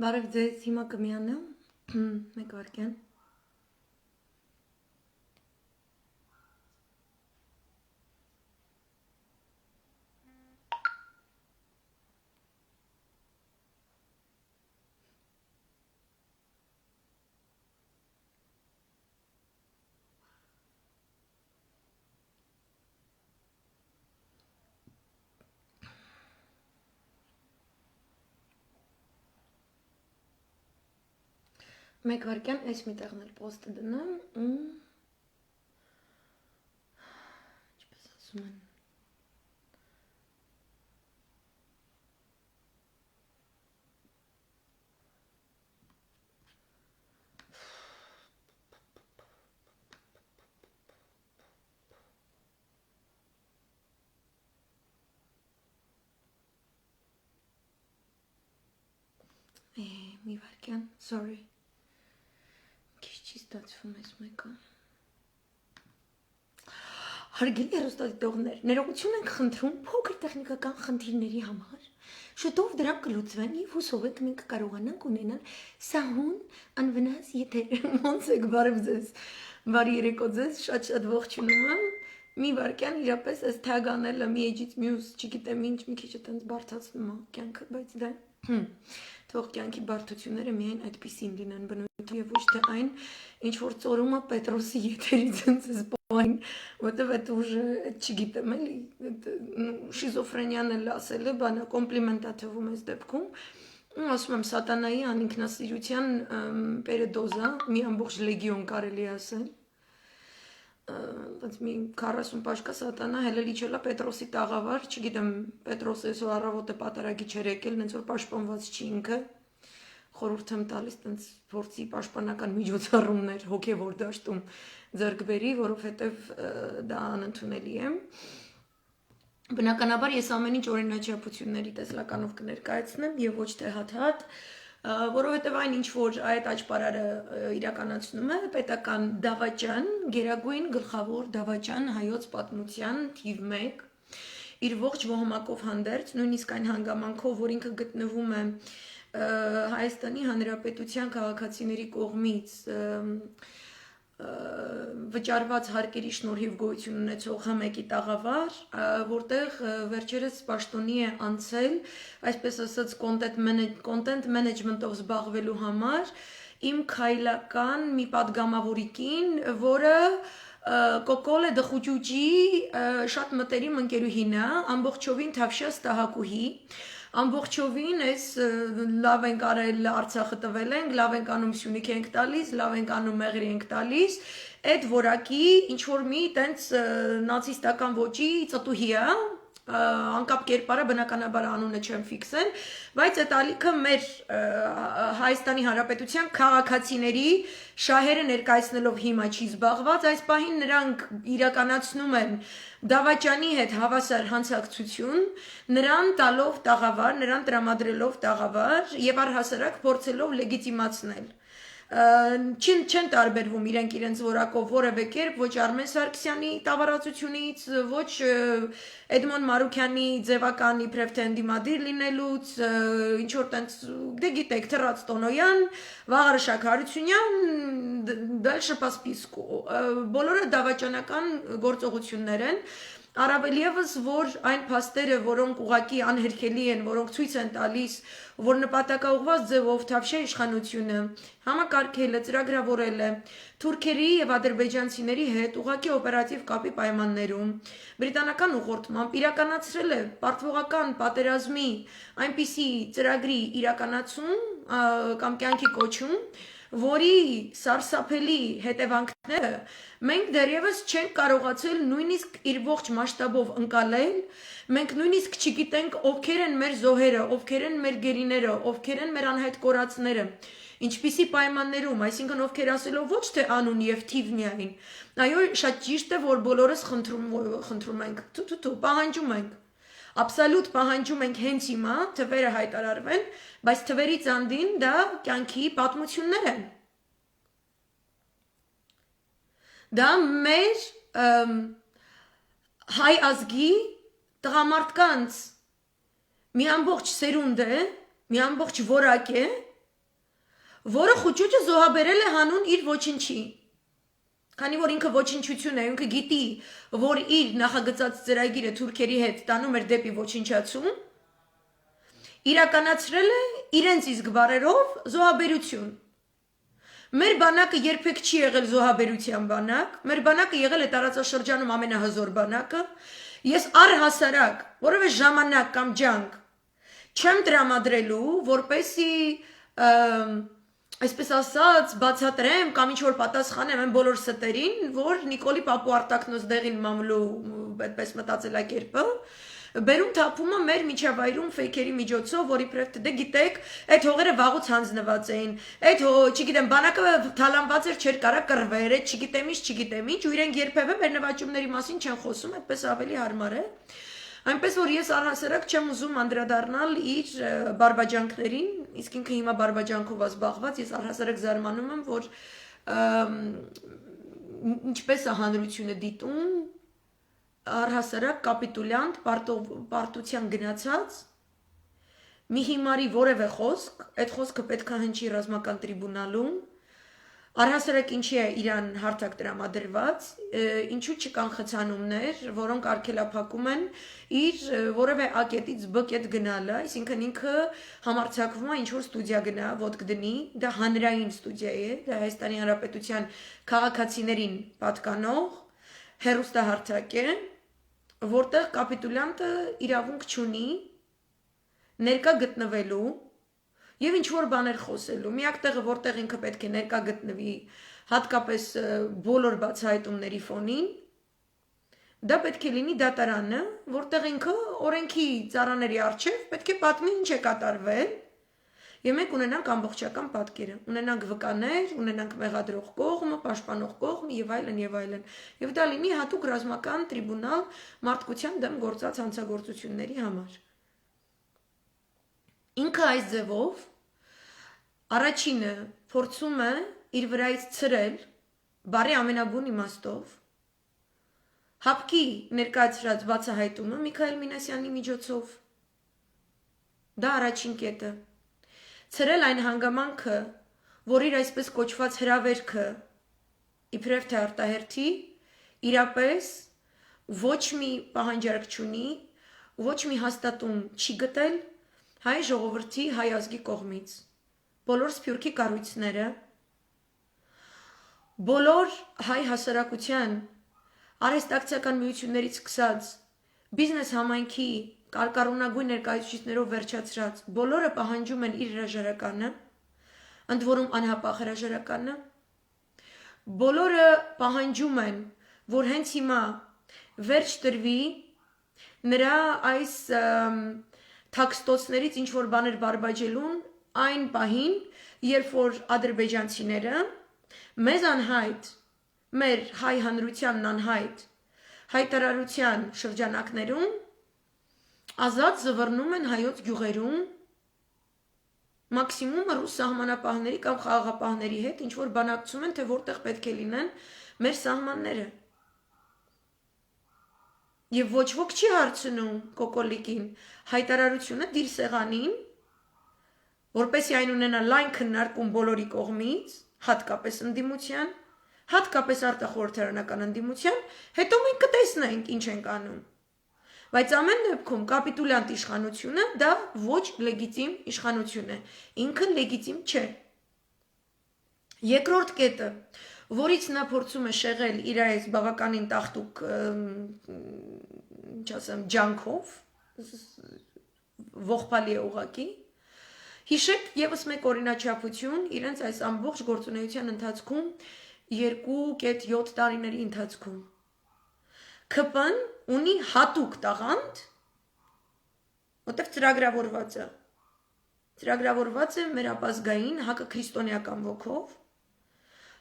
Բարև ձեզ, հիմա կմիանամ, մեկ վարկյան։ Մեկ վարկյան, այս մի տեղն էլ պոստը դնեմ, ինչպես ասում են։ Մի վարկյան, sorry։ Քիչ չի ստացվում այս մեկը։ Հարգելի հեռուստադիտողներ, ներողություն ենք խնդրում փոքր տեխնիկական խնդիրների համար։ Շուտով դրանք կլուծվեն եւ հուսով ենք մենք կարողանանք ունենալ սահուն անվնաս եթեր։ Ոնց եք, բարև ձեզ։ Բարի երեկո ձեզ, շատ ողջունում եմ։ Մի վարկյան իրապես այս թագ անելը մի էջից մյուս, չգիտեմ ինչ, մի քիչ այտենց բարդացնում է կյանքը, բայց դա թող կյանքի բարդությունները միայն այդպիսին լինեն բնույթ եւ ոչ թե այն, ինչ որ ծորումը Պետրոսի եթերից ինձ սպայն, որտեվ այդ ուժը, չգիտեմ, էլի, շիզոֆրենիան էլ ասել է, բանա կոմպլիմենտա թվում այս դեպքում, ասում եմ սատանայի անինքնասիրության պերեդոզա, մի ամբողջ լեգիոն կարելի ասել, բայց մի 40 պաշկա սատանա հելելի չելա Պետրոսի տաղավար, չգիտեմ, Պետրոսը այսօր առավոտը պատարագի չէր եկել, նենց որ պաշտպանված չի ինքը, խորհուրդ եմ տալիս տենց փորձի պաշտպանական միջոցառումներ հոգևոր դաշտում ձեռք բերի, որովհետև դա անընդունելի է։ Բնականաբար ես ամեն ինչ օրինաչափությունների տեսլականով կներկայացնեմ եւ ոչ թե հատ-հատ, որովհետև այն ինչ որ այդ աճպարարը իրականացնում է պետական դավաճան, գերագույն գլխավոր դավաճան հայոց պատմության թիվ 1 իր ողջ ոհմակով հանդերձ, նույնիսկ այն հանգամանքով, որ ինքը գտնվում է Հայաստանի Հանրապետության քաղաքացիների կողմից վճարված հարկերի շնորհիվ գոյություն ունեցող Հ1-ի տաղավար, որտեղ վերջերս պաշտոնի է անցել, այսպես ասած content management-ով զբաղվելու համար իմ քայլական մի падգամավորի կին, որը կոկոլ է դխուճուճի շատ մտերիմ ընկերուհին է, ամբողջովին թավշյա ստահակուհի, ամբողջովին այս լավ ենք արել Արցախը տվել ենք, լավ ենք անում Սյունիք ենք տալիս, լավ ենք անում Մեղրի ենք տալիս, այդ որակի ինչ որ մի տենց նացիստական ոճի ծտուհի է, անկապ կերպարը բնականաբար անունը չեմ ֆիքսել, բայց այդ ալիքը մեր Հայաստանի Հանրապետության քաղաքացիների շահերը ներկայացնելով հիմա չի զբաղված, այս պահին նրանք իրականացնում են դավաճանի հետ հավասար հանցակցություն, նրան տալով տաղավար, նրան տրամադրելով տաղավար եւ առհասարակ փորձելով լեգիտիմացնել չեն տարբերվում իրենք իրենց որակով որևէ կերպ ոչ Արմեն Սարգսյանի տավարածությունից, ոչ Էդմոն Մարուքյանի ձևական իբրև թե ընդդիմադիր լինելուց, ինչ որ տենց, դե գիտեք, Թռած Տոնոյան, Վաղարը Շաքարությունյան, դальше по списку, բոլորը դավաճանական գործողություններ են, առավել ևս, որ այն փաստերը, որոնք ուղղակի անհերքելի են, որոնք ցույց են տալիս, որ նպատակաուղղված ձևով թավշյա իշխանությունը համակարգել է, ծրագրավորել է թուրքերի եւ ադրբեջանցիների հետ ուղղակի օպերատիվ կապի պայմաններում բրիտանական ուղղորդմամբ իրականացրել է պարտվողական պատերազմի այնպիսի ծրագրի իրականացում կամ կյանքի կոչում, որի սարսափելի հետևանքները մենք դեռևս չենք կարողացել նույնիսկ իր ողջ մասշտաբով ընկալել, մենք նույնիսկ չգիտենք ովքեր են մեր զոհերը, ովքեր են մեր գերիները, ովքեր են մեր անհայտ կորածները, ինչպիսի պայմաններում, այսինքն ովքեր ասելով ոչ թե անուն եւ թիվ միայն, այո, շատ ճիշտ է, որ բոլորս խնդրում ենք, պահանջում ենք, Absolut պահանջում ենք հենց հիմա թվերը հայտարարվեն, բայց թվերի ծանդին դա կյանքի պատմություններ են։ Դա մեր հայ ազգի տղամարդկանց մի ամբողջ սերունդ է, մի ամբողջ որակ է, որը խուճուճը զոհաբերել է հանուն իր ոչնչի։ Քանի որ ինքը ոչնչություն է, ինքը գիտի, որ իր նախագծած ծրագիրը թուրքերի հետ տանում էր դեպի ոչնչացում, իրականացրել է իրենց իսկ բառերով զոհաբերություն։ Մեր բանակը երբեք չի եղել զոհաբերության բանակ, մեր բանակը եղել է տարածաշրջանում ամենահզոր բանակը։ Ես առհասարակ որևէ ժամանակ կամ ջանք չեմ տրամադրելու, որպեսի այսպես ասած բացատրեմ կամ ինչ-որ պատասխանեմ այն բոլոր ստերին, որ Նիկոլի Պապու Արտակնոց դեղին մամլու այդպես մտածելակերպը բերում թափումը մեր միջավայրում ֆեյքերի միջոցով, որ իբրև դե գիտեք, այդ հողերը վաղուց հանձնված էին, այդ չգիտեմ, բանակը թալանված էր, չէր կարա կռվեր, այդ չգիտեմ ինչ, ու իրենք երբևէ մեր նվաճումների մասին չեն խոսում, այդպես ավելի հարմար է։ Այնպես որ ես առհասարակ չեմ ուզում անդրադառնալ իր բարբաջանքներին, իսկ ինքը հիմա բարբաջանքով զբաղված, ես առհասարակ զարմանում եմ, որ ինչպես է հանրությունը դիտում առհասարակ կապիտուլյանտ պարտության գնացած մի հիմարի որևէ խոսք, այդ խոսքը պետք է հնչի ռազմական տրիբունալում, առհասարակ ինչի է իրան հարթակ տրամադրված, ինչու չկան խցանումներ, որոնք արգելափակում են իր որևէ A կետից B կետ գնալը, այսինքն ինքը համարձակվում է ինչ-որ ստուդիա գնա, ոտք դնի, դա հանրային ստուդիա է, դա Հայաստանի Հանրապետության քաղաքացիներին պատկանող հեռուստահարթակ է, որտեղ կապիտուլյանտը իրավունք չունի ներկա գտնվելու եւ ինչ-որ բաներ խոսելու։ Միակ տեղը, որտեղ ինքը պետք է ներկա գտնվի, հատկապես բոլոր բացահայտումների ֆոնին, դա պետք է լինի դատարանը, որտեղ ինքը օրենքի ծառաների առջև պետք է պատմի ինչ է կատարվել, եւ մենք ունենանք ամբողջական պատկերը, ունենանք վկաներ, ունենանք մեղադրող կողմը, պաշտպանող կողմը եւ այլն եւ այլն։ Եվ դա լինի հատուկ ռազմական տրիբունալ մարդկության դեմ գործած հանցագործությունների համար։ Ինքը այս ձևով առաջինը փորձում է իր վրայից ցրել բարի ամենաբուն իմաստով հապկի ներկայացրած բացահայտումը Միքայել Մինասյանի միջոցով։ Դա առաջին կետը։ Ցրել այն հանգամանքը, որ իր այսպես կոչված հրավերքը իբրև թե արտահերթի իրապես ոչ մի պահանջարկ չունի, ոչ մի հաստատում չի գտել հայ ժողովրդի հայ ազգի կողմից։ Բոլոր սփյուռքի կառույցները, բոլոր հայ հասարակության արհեստակցիական միություններից սկսած բիզնես համայնքի կարկառունագույն ներկայացուցիչներով վերջացրած բոլորը պահանջում են իր հրաժարականը, ընդ որում անհապաղ հրաժարականը, բոլորը պահանջում են, որ հենց հիմա վերջ տրվի նրա այս թաքստոցներից ինչ որ բաներ բարբաջելուն այն պահին, երբ որ ադրբեջանցիները մեզ անհայտ, մեր հայ հանրությանն անհայտ հայտարարության շրջանակներում ազատ զվռնում են հայոց գյուղերում մաքսիմումը ռուս սահմանապահների կամ խաղաղապահների հետ ինչ որ բանակցում են, թե որտեղ պետք է լինեն մեր սահմանները։ Եվ ոչ ոք չի հարցնում կոկոլիկին հայտարարությունը դիր սեղանին, որպեսզի այն ունենա լայն քննարկում բոլորի կողմից, հատկապես ընդդիմության, հատկապես արտախորհրդարանական ընդդիմության, հետո մենք կտեսնենք ինչ ենք անում։ Բայց ամեն դեպքում կապիտուլյանտ իշխանությունը դա ոչ լեգիտիմ իշխանություն է, ինքը լեգիտիմ չէ։ Երկրորդ կետը, որից նա փորձում է շեղել իր այս բավականին տախտուկ, ինչ ասեմ, ջանքով, ողբալի է ուղղակի, հիշեք ևս մեկ օրինաչափություն իրենց այս ամբողջ գործունեության ընթացքում 2.7 տարիների ընթացքում։ ՔՊ-ն ունի հատուկ տաղանդ, որտեղ ծրագրավորված է մեր ապազգային հակաքրիստոնեական ոգով,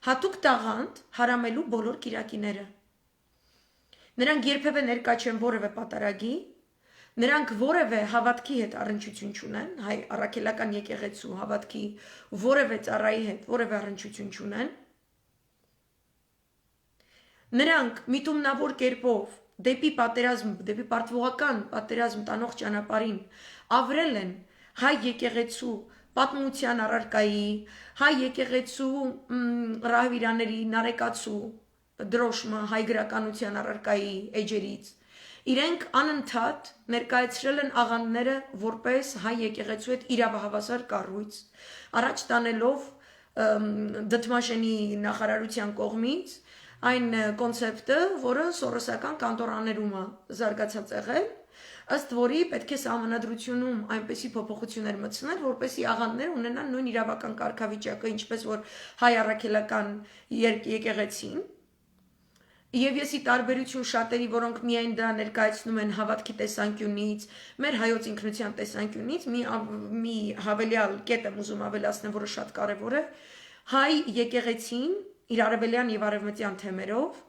հատուկ տաղանդ հարամելու բոլոր կիրակիները։ Նրանք երբևէ ներկա չեն որևէ պատարագի, նրանք որևէ հավատքի հետ առնչություն չունեն, հայ առաքելական եկեղեցու հավատքի որևէ ծառայի հետ որևէ առնչություն չունեն։ Նրանք միտումնավոր կերպով դեպի պատերազմ, դեպի պարտվողական պատերազմ տանող ճանապարհին ավրել են հայ եկեղեցու պատմության առարկայի, հայ եկեղեցու ռահվիրաների նարեկացու դրոշմը հայ գրականության առարկայի էջերից իրենք անընդհատ ներկայացրել են աղանդները որպես հայ եկեղեցու հետ իրավահավասար կառույց, առաջ տանելով դդմաշենի նախարարության կողմից այն կոնցեպտը, որը սորոսական կանտորաներում է զարգացած եղել, ըստ որի պետք է սահմանադրությունում այնպեսի փոփոխություններ մտցնել, որպեսզի աղանդները ունենան նույն իրավական կարգավիճակը, ինչպես որ հայ առաքելական եկեղեցին։ Եվ ես ի տարբերություն շատերի, որոնք միայն դա ներկայացնում են հավատքի տեսանկյունից, մեր հայոց ինքնության տեսանկյունից, մի հավելյալ կետ եմ ուզում ավելացնել, որը շատ կարևոր է, հայ եկեղեցին իր արևելյան եւ արևմտյան թեմերով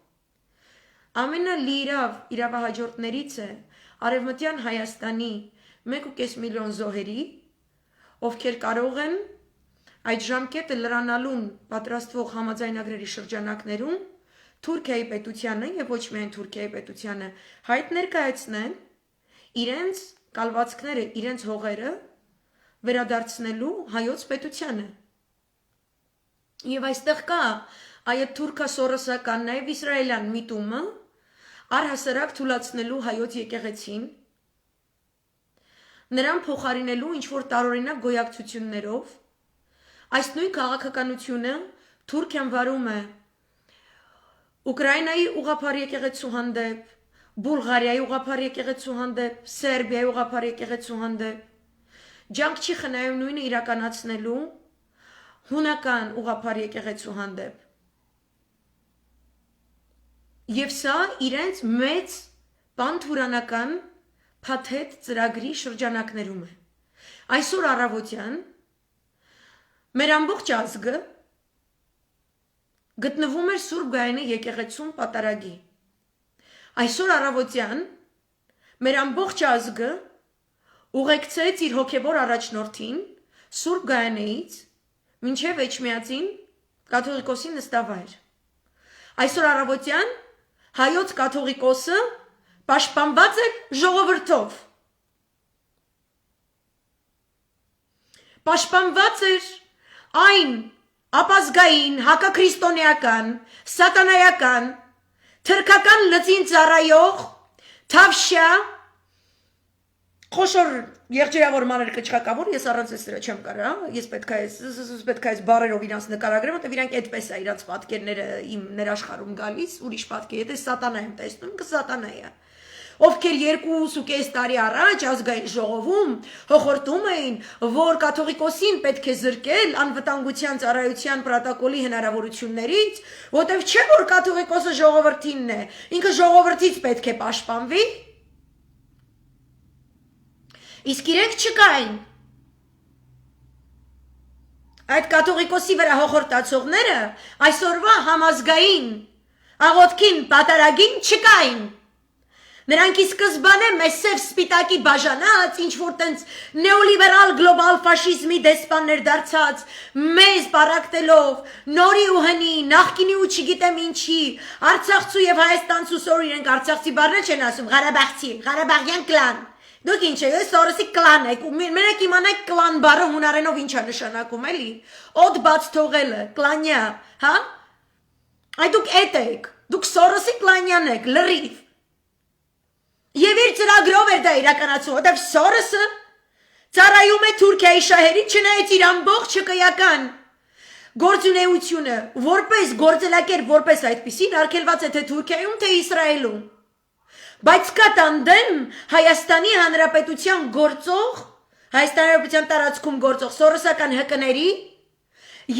ամենալիիրավ իրավահաջորդներից է արևմտյան Հայաստանի 1.5 միլիոն զոհերի, ովքեր կարող են այդ ժամկետը լրանալուն պատրաստվող համաձայնագրերի շրջանակներում Թուրքիայի պետությանը եւ ոչ միայն Թուրքիայի պետությանը հայտ ներկայացնեն իրենց կալվածքները, իրենց հողերը վերադարձնելու հայոց պետությանը։ Եվ այստեղ կա այդ թուրքասորոսական նաեւ իսրայելյան միտումը առհասարակ թույլատնելու հայոց եկեղեցին նրան փոխարինելու ինչ որ տարօրինակ գոյակցություններով այս նույն քաղաքականությունը Թուրքիան վարում է Ուկրաինայի ուղղափառ եկեղեցու հանդեպ, Բուլղարիայի ուղղափառ եկեղեցու հանդեպ, Սերբիայի ուղղափառ եկեղեցու հանդեպ, ջանք չի խնայում նույնը իրականացնելու հունական ուղղափառ եկեղեցու հանդեպ։ Եվ սա իրենց մեծ պանթուրանական փաթեթ ծրագրի շրջանակներում է։ Այսօր առավոտյան մեր ամբողջ ազգը գտնվում էր Սուրբ Գայանի եկեղեցում պատարագի։ Այսօր առավոտյան մեր ամբողջ ազգը ուղեկցեց իր հոգևոր առաջնորդին Սուրբ Գայանեից մինչև Էջմիածին կաթողիկոսի նստավայր։ Այսօր առավոտյան հայոց կաթողիկոսը պաշտպանված է ժողովրդով։ Պաշտպանված էր այն ապազգային, հակաքրիստոնեական, սատանայական, թրքական լծին ծառայող, թավշյա, խոշոր եղջերավոր մանր կչկակավոր, ես առանց ես դրա չեմ կարա, ես պետք է այս բարերով իրանց նկարագրեմ, որտեղ իրանք այդպես է իրանց պատկերները իմ ներաշխարհում գալիս, ուրիշ պատկեր, եթե սատանա եմ տեսնում, կսատանա է։ Ովքեր 2.5 տարի առաջ ազգային ժողովում հոխորտում էին, որ կաթողիկոսին պետք է զրկել անվտանգության ծառայության պրոտոկոլի հնարավորություններից, որտեղ չէ որ կաթողիկոսը ժողովրդինն է, ինքը ժողովրդից պետք է պաշտպանվի։ Իսկ իրենք չկային։ Այդ կաթողիկոսի վրա հոխորտացողները այսօրվա համազգային աղոթքին պատարագին չկային։ Նրանք ի սկզբանե մեզ սև սպիտակի բաժանած, ինչ որ տենց նեոլիբերալ գլոբալ ֆաշիզմի դեսպաններ դարձած, մեզ պարակտելով, նորի ու հնի, նախկինի ու չգիտեմ ինչի, արցախցու եւ հայաստանցու սոր իրենք արցախցի բառներ չեն ասում, Ղարաբաղցի, Ղարաբաղյան կլան։ Դուք ինչ եք, Սորոսի կլան եք, մենակ իմանաք կլան բառը հունարենով ինչ է նշանակում, էլի։ Օդ բաց թողելը, կլանյա, հա։ Այ դուք էդ եք, դուք Սորոսի կլանյան եք, լրիվ։ Եվ իր ծրագրով էր դա իրականացում, որտեղ Սորոսը ծառայում է Թուրքիայի շահերին, չնայած իր ամբողջ հկայական գործունեությունը որպես գործելակերպ, որպես այդպիսին արգելված է թե Թուրքիայում, թե Իսրայելում։ Բայց կա տանդեմ Հայաստանի Հանրապետության գործող, Հայաստանի Հանրապետության տարածքում գործող սորոսական հկների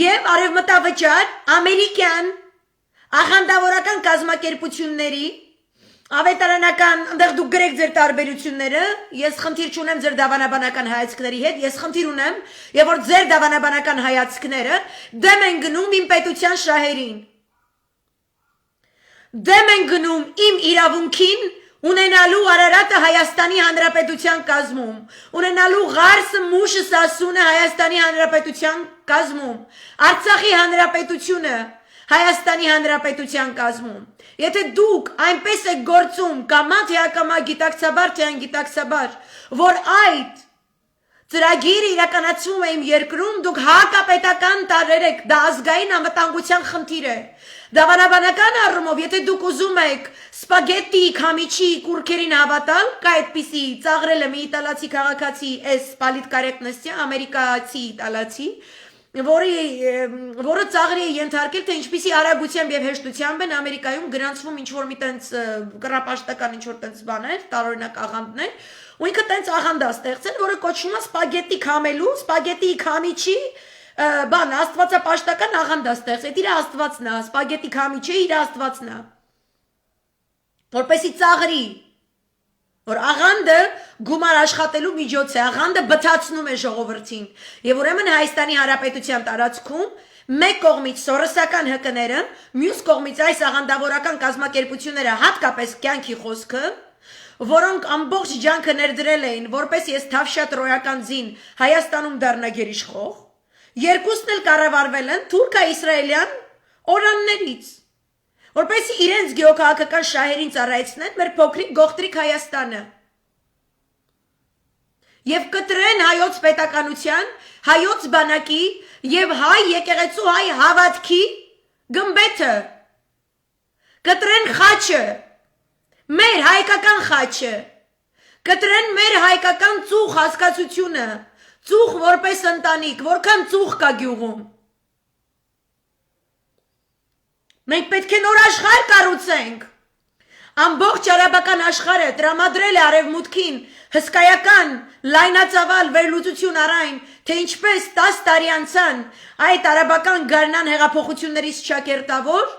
եւ արևմտավճար ամերիկյան աղանդավորական կազմակերպությունների ավետարանական, այնտեղ դուք գրեք ձեր տարբերությունները, ես խնդիր չունեմ ձեր դավանաբանական հայացքների հետ, ես խնդիր ունեմ, եւ որ ձեր դավանաբանական հայացքները դեմ են գնում իմ պետության շահերին։ Դեմ են գնում իմ իրավունքին ունենալու Արարատը Հայաստանի Հանրապետության կազմում, ունենալու Ղարսը Մուշը Սասունը Հայաստանի Հանրապետության կազմում, Արցախի Հանրապետությունը Հայաստանի Հանրապետության կազմում։ Եթե դուք այնպես եք գործում, կամա թե ակամա գիտակցաբար թե անգիտակցաբար, որ այդ ծրագիր իրականացվում է իմ երկրում, դուք հակապետական տարրեր եք, դա ազգային անվտանգության խնդիր է։ Դավանաբանական առումով, եթե դուք ուզում եք սպագետի, քամիչի, կուրքերին հավատալ, կա այդպիսի ծաղրել է մի իտալացի քաղաքացի, էս պոլիտկորեկտնեսի, ամերիկացի իտալացի, որը ծաղրի է ենթարկել, թե ինչպիսի արագությամբ եւ հեշտությամբ են Ամերիկայում գրանցվում ինչ-որ մի տենց կռապաշտական ինչ-որ տենց բաներ, տարօրինակ աղանդներ, ու ինքը տենց աղանդ է ստեղծել, որը կոչվում է սպագետի քամելու, սպագետի քամիչի բան, աստվածապաշտական աղանդ է ստեղծել, իր աստվածն է, սպագետի քամիչը իր աստվածն է, որպեսի ծաղրի, որ աղանդը գումար աշխատելու միջոց է, աղանդը բթացնում է ժողովրդին, եւ ուրեմն Հայաստանի Հանրապետության տարածքում մեկ կողմից սորոսական ՀԿ-ները, մյուս կողմից այս աղանդավորական կազմակերպությունները, հատկապես կյանքի խոսքը, որոնք ամբողջ ջանքը ներդրել էին, որպես ես թավշյա տրոյական ձին Հայաստանում դառնա գերիշխող, երկուսն էլ կառավարվել են թուրքա-իսրայելյան օրաններից, որպեսզի իրենց գեոքաղաքական շահերին ծառայեցնեն մեր փոքրիկ գողտրիկ Հայաստանը եւ կտրեն հայոց պետականության, հայոց բանակի եւ հայ եկեղեցու հայ հավատքի գմբեթը, կտրեն խաչը, մեր հայկական խաչը, կտրեն մեր հայկական ծուխ հասկացությունը, ծուխ որպես ընտանիք, որքան ծուխ կա գյուղում։ Մենք պետք է նոր աշխարհ կառուցենք։ Ամբողջ արաբական աշխարհը տրամադրել է արևմուտքին հսկայական լայնածավալ վերլուծություն առայն, թե ինչպես 10 տարի անցան այդ արաբական գարնան հեղափոխություններից ճակերտավոր,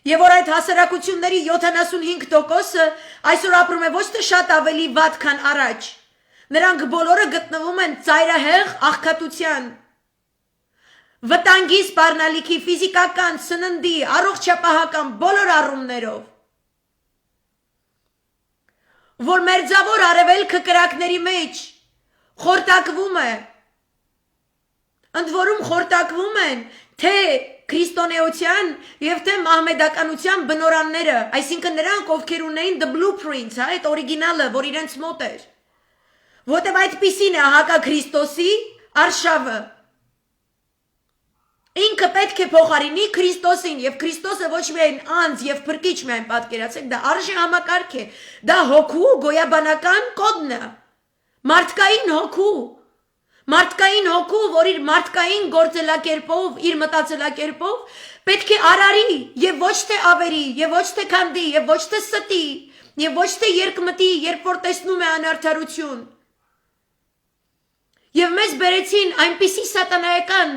եւ որ այդ հասարակությունների 75%-ը այսօր ապրում է ոչ թե շատ ավելի վատ, քան առաջ։ Նրանք բոլորը գտնվում են ծայրահեղ աղքատության, վտանգի սպառնալիքի, ֆիզիկական, սննդի, առողջապահական բոլոր առումներով, որ մերձավոր արևելքը կրակների մեջ խորտակվում է, ընդ որում խորտակվում են թե քրիստոնեության եւ թե մահմեդականության բնորանները, այսինքն նրանք, ովքեր ունեին the blueprint, այդ օրիգինալը, որ իրենց մոտ էր, որտեւ այդպիսին է հակաքրիստոսի արշավը։ Ինքը պետք է փոխարինի Քրիստոսին եւ Քրիստոսը ոչ միայն անձ եւ փրկիչ միայն պատկերացեք, դա արժե համակարգ է, դա հոգու գոյաբանական կոդն է, մարդկային հոգու, որ իր մարդկային գործելակերպով, իր մտածելակերպով պետք է արարի եւ ոչ թե ավերի, եւ ոչ թե քանդի, եւ ոչ թե ստի, եւ ոչ թե երկմտի, երբ որ տեսնում է անարդարություն։ Եվ մեզ բերեցին այնպիսի սատանայական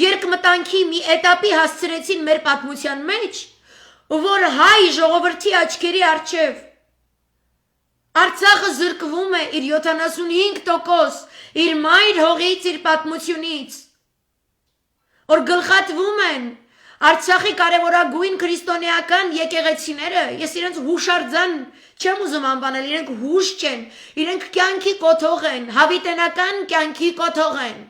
երկմտանքի մի էտապի հասցրեցին մեր պատմության մեջ, որ հայ ժողովրդի աչքերի առջև Արցախը զրկվում է իր 75% իր մայր հողից, իր պատմությունից, որ գլխատվում են Արցախի կարևորագույն քրիստոնեական եկեղեցիները, ես իրենց հուշարձան չեմ ուզում անվանել, իրենք հուշ չեն, իրենք կյանքի կոթող են, հավիտենական կյանքի կոթող են։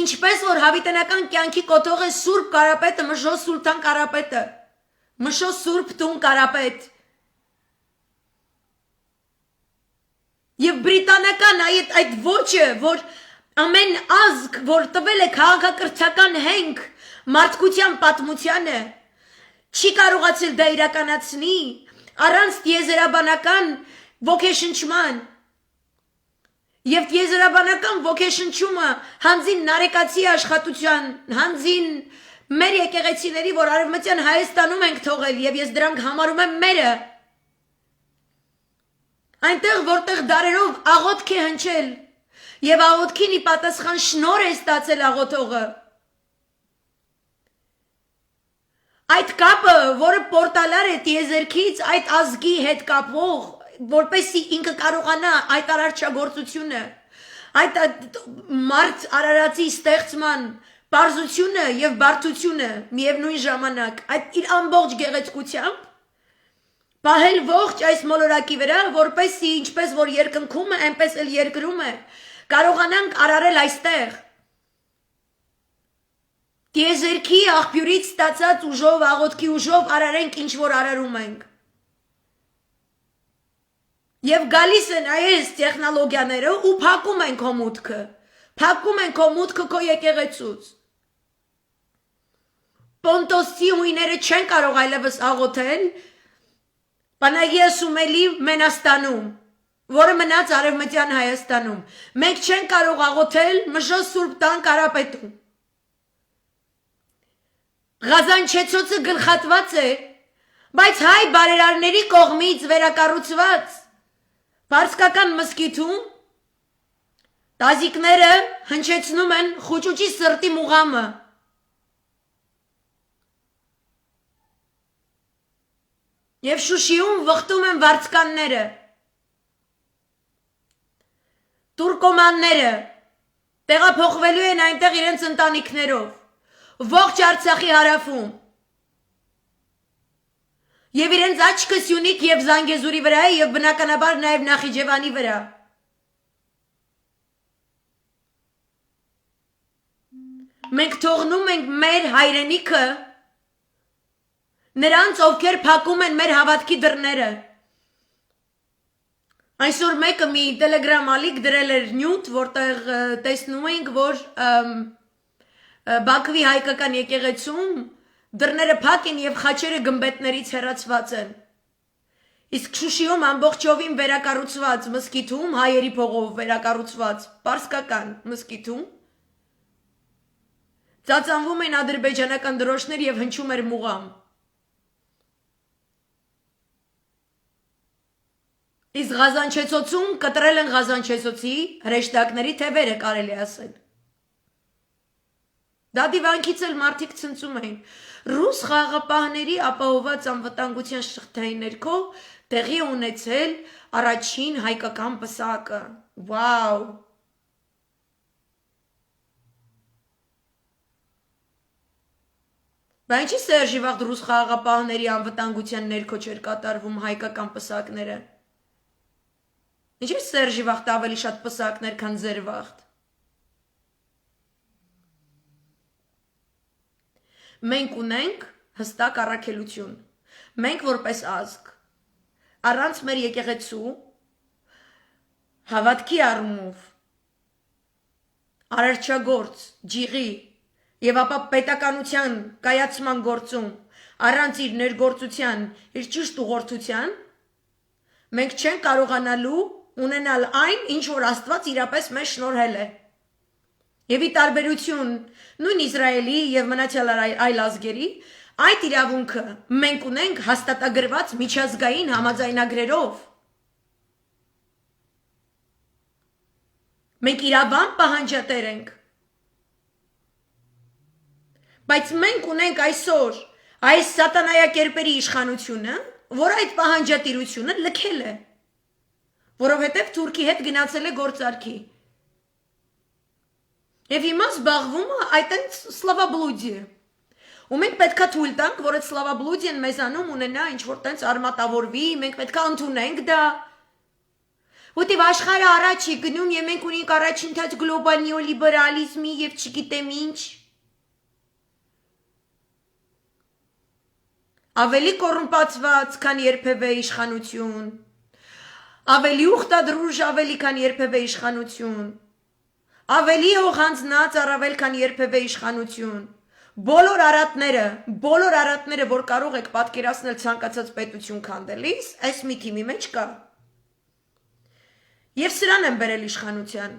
Ինչպես որ հավիտենական կյանքի կոթող է Սուրբ Կարապետը, Մշո Սուլթան Կարապետը, Մշո Սուրբ Տուն Կարապետ։ Եվ բրիտանական այդ ոճը, որ ամեն ազգ, որ տվել է քաղաքակրթական հենք մարդկության պատմությանը, չի կարողացել դա իրականացնի առանց տիեզերաբանական ոգեշնչման, եւ տիեզերաբանական ոգեշնչումը հանձին նարեկացի աշխատության, հանձին մեր եկեղեցիների, որ արևմտյան Հայաստանում ենք թողել, եւ ես դրանք համարում եմ մերը, այնտեղ որտեղ դարերով աղոթք է հնչել եւ աղոթքին ի պատասխան շնորհ է ստացել աղոթողը, այդ կապը, որը պորտալար է տիեզերքից այդ ազգի հետ կապող, որպեսզի ինքը կարողանա այդ արարչագործությունը, այդ մարդ արարածի ստեղծման պարզությունը եւ բարդությունը միևնույն ժամանակ, այդ իր ամբողջ գեղեցկությամբ պահել ողջ այս մոլորակի վրա, որպեսզի ինչպես որ երկնքում է, այնպես էլ երկրում է, կարողանանք արարել այստեղ։ Տիեզերքի աղբյուրից ստացած ուժով, աղոթքի ուժով արարենք ինչ որ արարում ենք։ Եվ գալիս են այս տեխնոլոգիաները ու փակում են քո մուտքը։ Փակում են քո մուտքը քո եկեղեցուց։ Պոնտոսի հույները չեն կարող այլևս աղոթել Պանագիա Սումելի Մենաստանում, որը մնաց Արևմտյան Հայաստանում։ Մենք չենք կարող աղոթել Մժո Սուրբ տան Կարապետում։ Ղազանչեցոցը գլխատված է, բայց հայ բարերարների կողմից վերակառուցված Պարսկական մզկիթում տազիկները հնչեցնում են խուճուճի սրտի մուղամը։ Եվ Շուշիում վխտում են վարձկանները, տուրկոմանները տեղափոխվելու են այնտեղ իրենց ընտանիքներով, ողջ Արցախի հարավում, և իրենց աչքը Սյունիք և Զանգեզուրի վրա է և բնականաբար նաև Նախիջևանի վրա։ Մենք թողնում ենք մեր հայրենիքը նրանց, ովքեր փակում են մեր հավատքի դռները։ Այսօր մեկը մի տելեգրամ ալիք դրել էր նյութ, որտեղ տեսնում էինք, որ Բաքվի հայկական եկեղեցում դռները փակ են և խաչերը գմբեթներից հեռացված են։ Իսկ Շուշիում ամբողջովին վերակառուցված մզկիթում, հայերի փողով վերակառուցված պարսկական մզկիթում ծածանվում են ադրբեջանական դրոշներ և հնչում էր մուղամ։ Իսկ Ղազանչեցոցում կտրել են Ղազանչեցոցի հրեշտակների թևերը, կարելի ասել։ Դա դիվանքից էլ մարդիկ ցնծում էին։ Ռուս խաղաղապահների ապահովված անվտանգության շղթայի ներքո տեղի ունեցել առաջին հայկական պսակը։ Վաու։ Բա ինչի Սերժի վաղտ ռուս խաղաղապահների անվտանգության ներքո չէր կատարվում հայկական պսակները։ Ինչի Սերժի վաղտ ավելի շատ պսակներ, քան ձեր վաղտ։ Մենք ունենք հստակ առաքելություն, մենք որպես ազգ, առանց մեր եկեղեցու, հավատքի առումով, արարչագործ, ջիղի և ապա պետականության կայացման գործում, առանց իր ներգործության, իր ճիշտ ուղղորդության, մենք չենք կարողանալու ունենալ այն, ինչ որ Աստված իրապես մեզ շնորհել է։ Եվ ի տարբերություն նույն Իսրայելի և մնացյալ այլ ազգերի, այդ իրավունքը մենք ունենք հաստատագրված միջազգային համաձայնագրերով։ Մենք իրավամբ պահանջատեր ենք։ Բայց մենք ունենք այսօր այս սատանայակերպերի իշխանությունը, որ այդ պահանջատիրությունը լքել է, որովհետև Թուրքի հետ գնացել է գործարքի։ Եվ հիմա զբաղվում է այդ սլավաբլուդիը։ Ու մենք պետքա թույլ տանք, որ այդ սլավաբլուդիան մեզանում ունենա ինչ-որ տենց արմատավորվի, մենք պետքա ընդունենք դա։ Որտեվ աշխարհը առաջ է գնում և մենք ունենք առաջընթաց գլոբալ նեոլիբերալիզմի և չգիտեմ ինչ։ Ավելի կոռումպացված, քան երբևէ իշխանություն, ավելի ուխտադրուժ, ավելի քան երբևէ իշխանություն, ավելի հողանձնած առավել քան երբևէ իշխանություն, բոլոր արատները, որ կարող եք պատկերացնել ցանկացած պետություն քանդելիս, այս մի թիմի մեջ կա։ Եվ սրան են բերել իշխանության,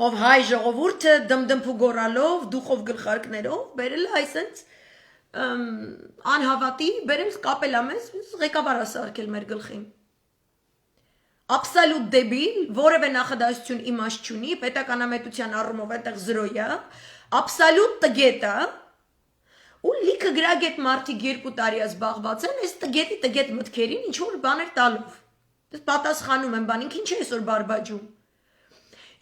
ով հայ ժողովուրդը դմդմփու գոռալով, դուխով գլխարկներով, բերել է այսենց անհավատի, բերել կապել ամես, ղեկավար ասարկել մեր գլխին։ Աբսոլյուտ դեբիլ, որևէ նախադասություն իմաստ չունի, պետականամետության առումով այդտեղ զրոյա, աբսոլյուտ տգետ է, ու լիքը գրագետ մարդիկ 2 տարի է զբաղված են, այս տգետի տգետ մտքերին ինչ-որ բաներ տալով։ Պատասխանում են, բան ինք ինչ է այսօր բարբաջում։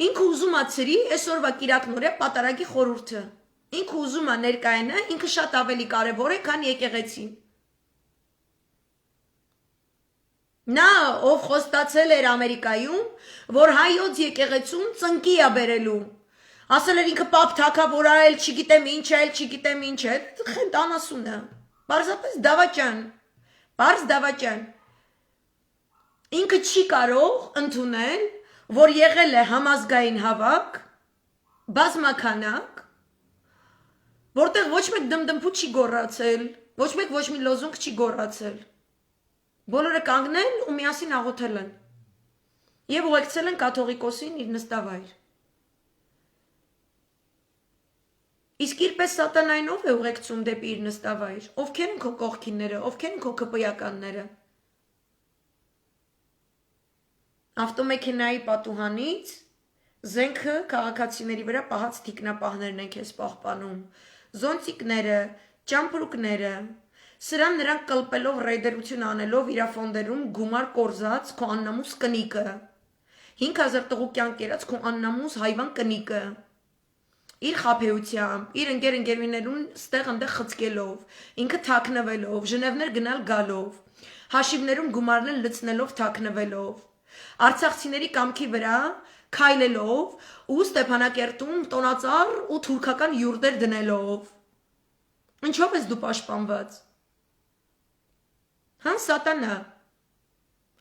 Ինքը ուզում է ցրի այսօրվա կիրակնօրյա պատարագի խորհուրդը։ Ինքը ուզում է ներկայանա, ինքը շատ ավելի կարևոր է, քան եկեղեցին։ Նա, ով խոստացել էր Ամերիկայում, որ հայոց եկեղեցում ծնկի է բերելու, ասել էր ինքը պապ թագավոր է, չգիտեմ ինչ է, չգիտեմ ինչ է, խենթ անասուն է, պարզապես դավաճան, պարզ դավաճան։ ինքը չի կարող ընդունել, որ եղել է համազգային հավաք, բազմաքանակ, որտեղ ոչ մեկ դմդմփուտ չի գոռացել, ոչ մեկ ոչ մի լոզունգ չի գոռացել։ Բոլորը կանգնել ու միասին աղոթել են։ Եվ ուղեկցել են կաթողիկոսին իր նստավայր։ Իսկ իրպես սատանային ով է ուղեկցում դեպի իր նստավայր, ովքեր են քո կողքինները, ովքեր են քո քպոյականները։ Ավտոմեքենայի պատուհանից զենքը քաղաքացիների վրա պահած թիկնապահներն են քեզ պահպանում, զոնտիկները, ճամպրուկները, սրան նրանք կլպելով ռեյդերություն անելով իրաֆոնդերում գումար կորզած քո աննամուս կնիկը, 5000 տղուկյան կերած քո աննամուս հայվան կնիկը, իր խաբեությամբ, իր ընկերներուն ստեղ ընդեղ խցկելով, ինքը թաքնվելով, ժնևներ գնալ գալով, հաշիվներում գումարներ լցնելով թաքնվելով, արցախցիների կամքի վրա քայլելով ու Ստեփանակերտում տոնածառ ու թուրքական յուրտեր դնելով։ Ինչով ես դու պաշտպանված։ Հան սատանա։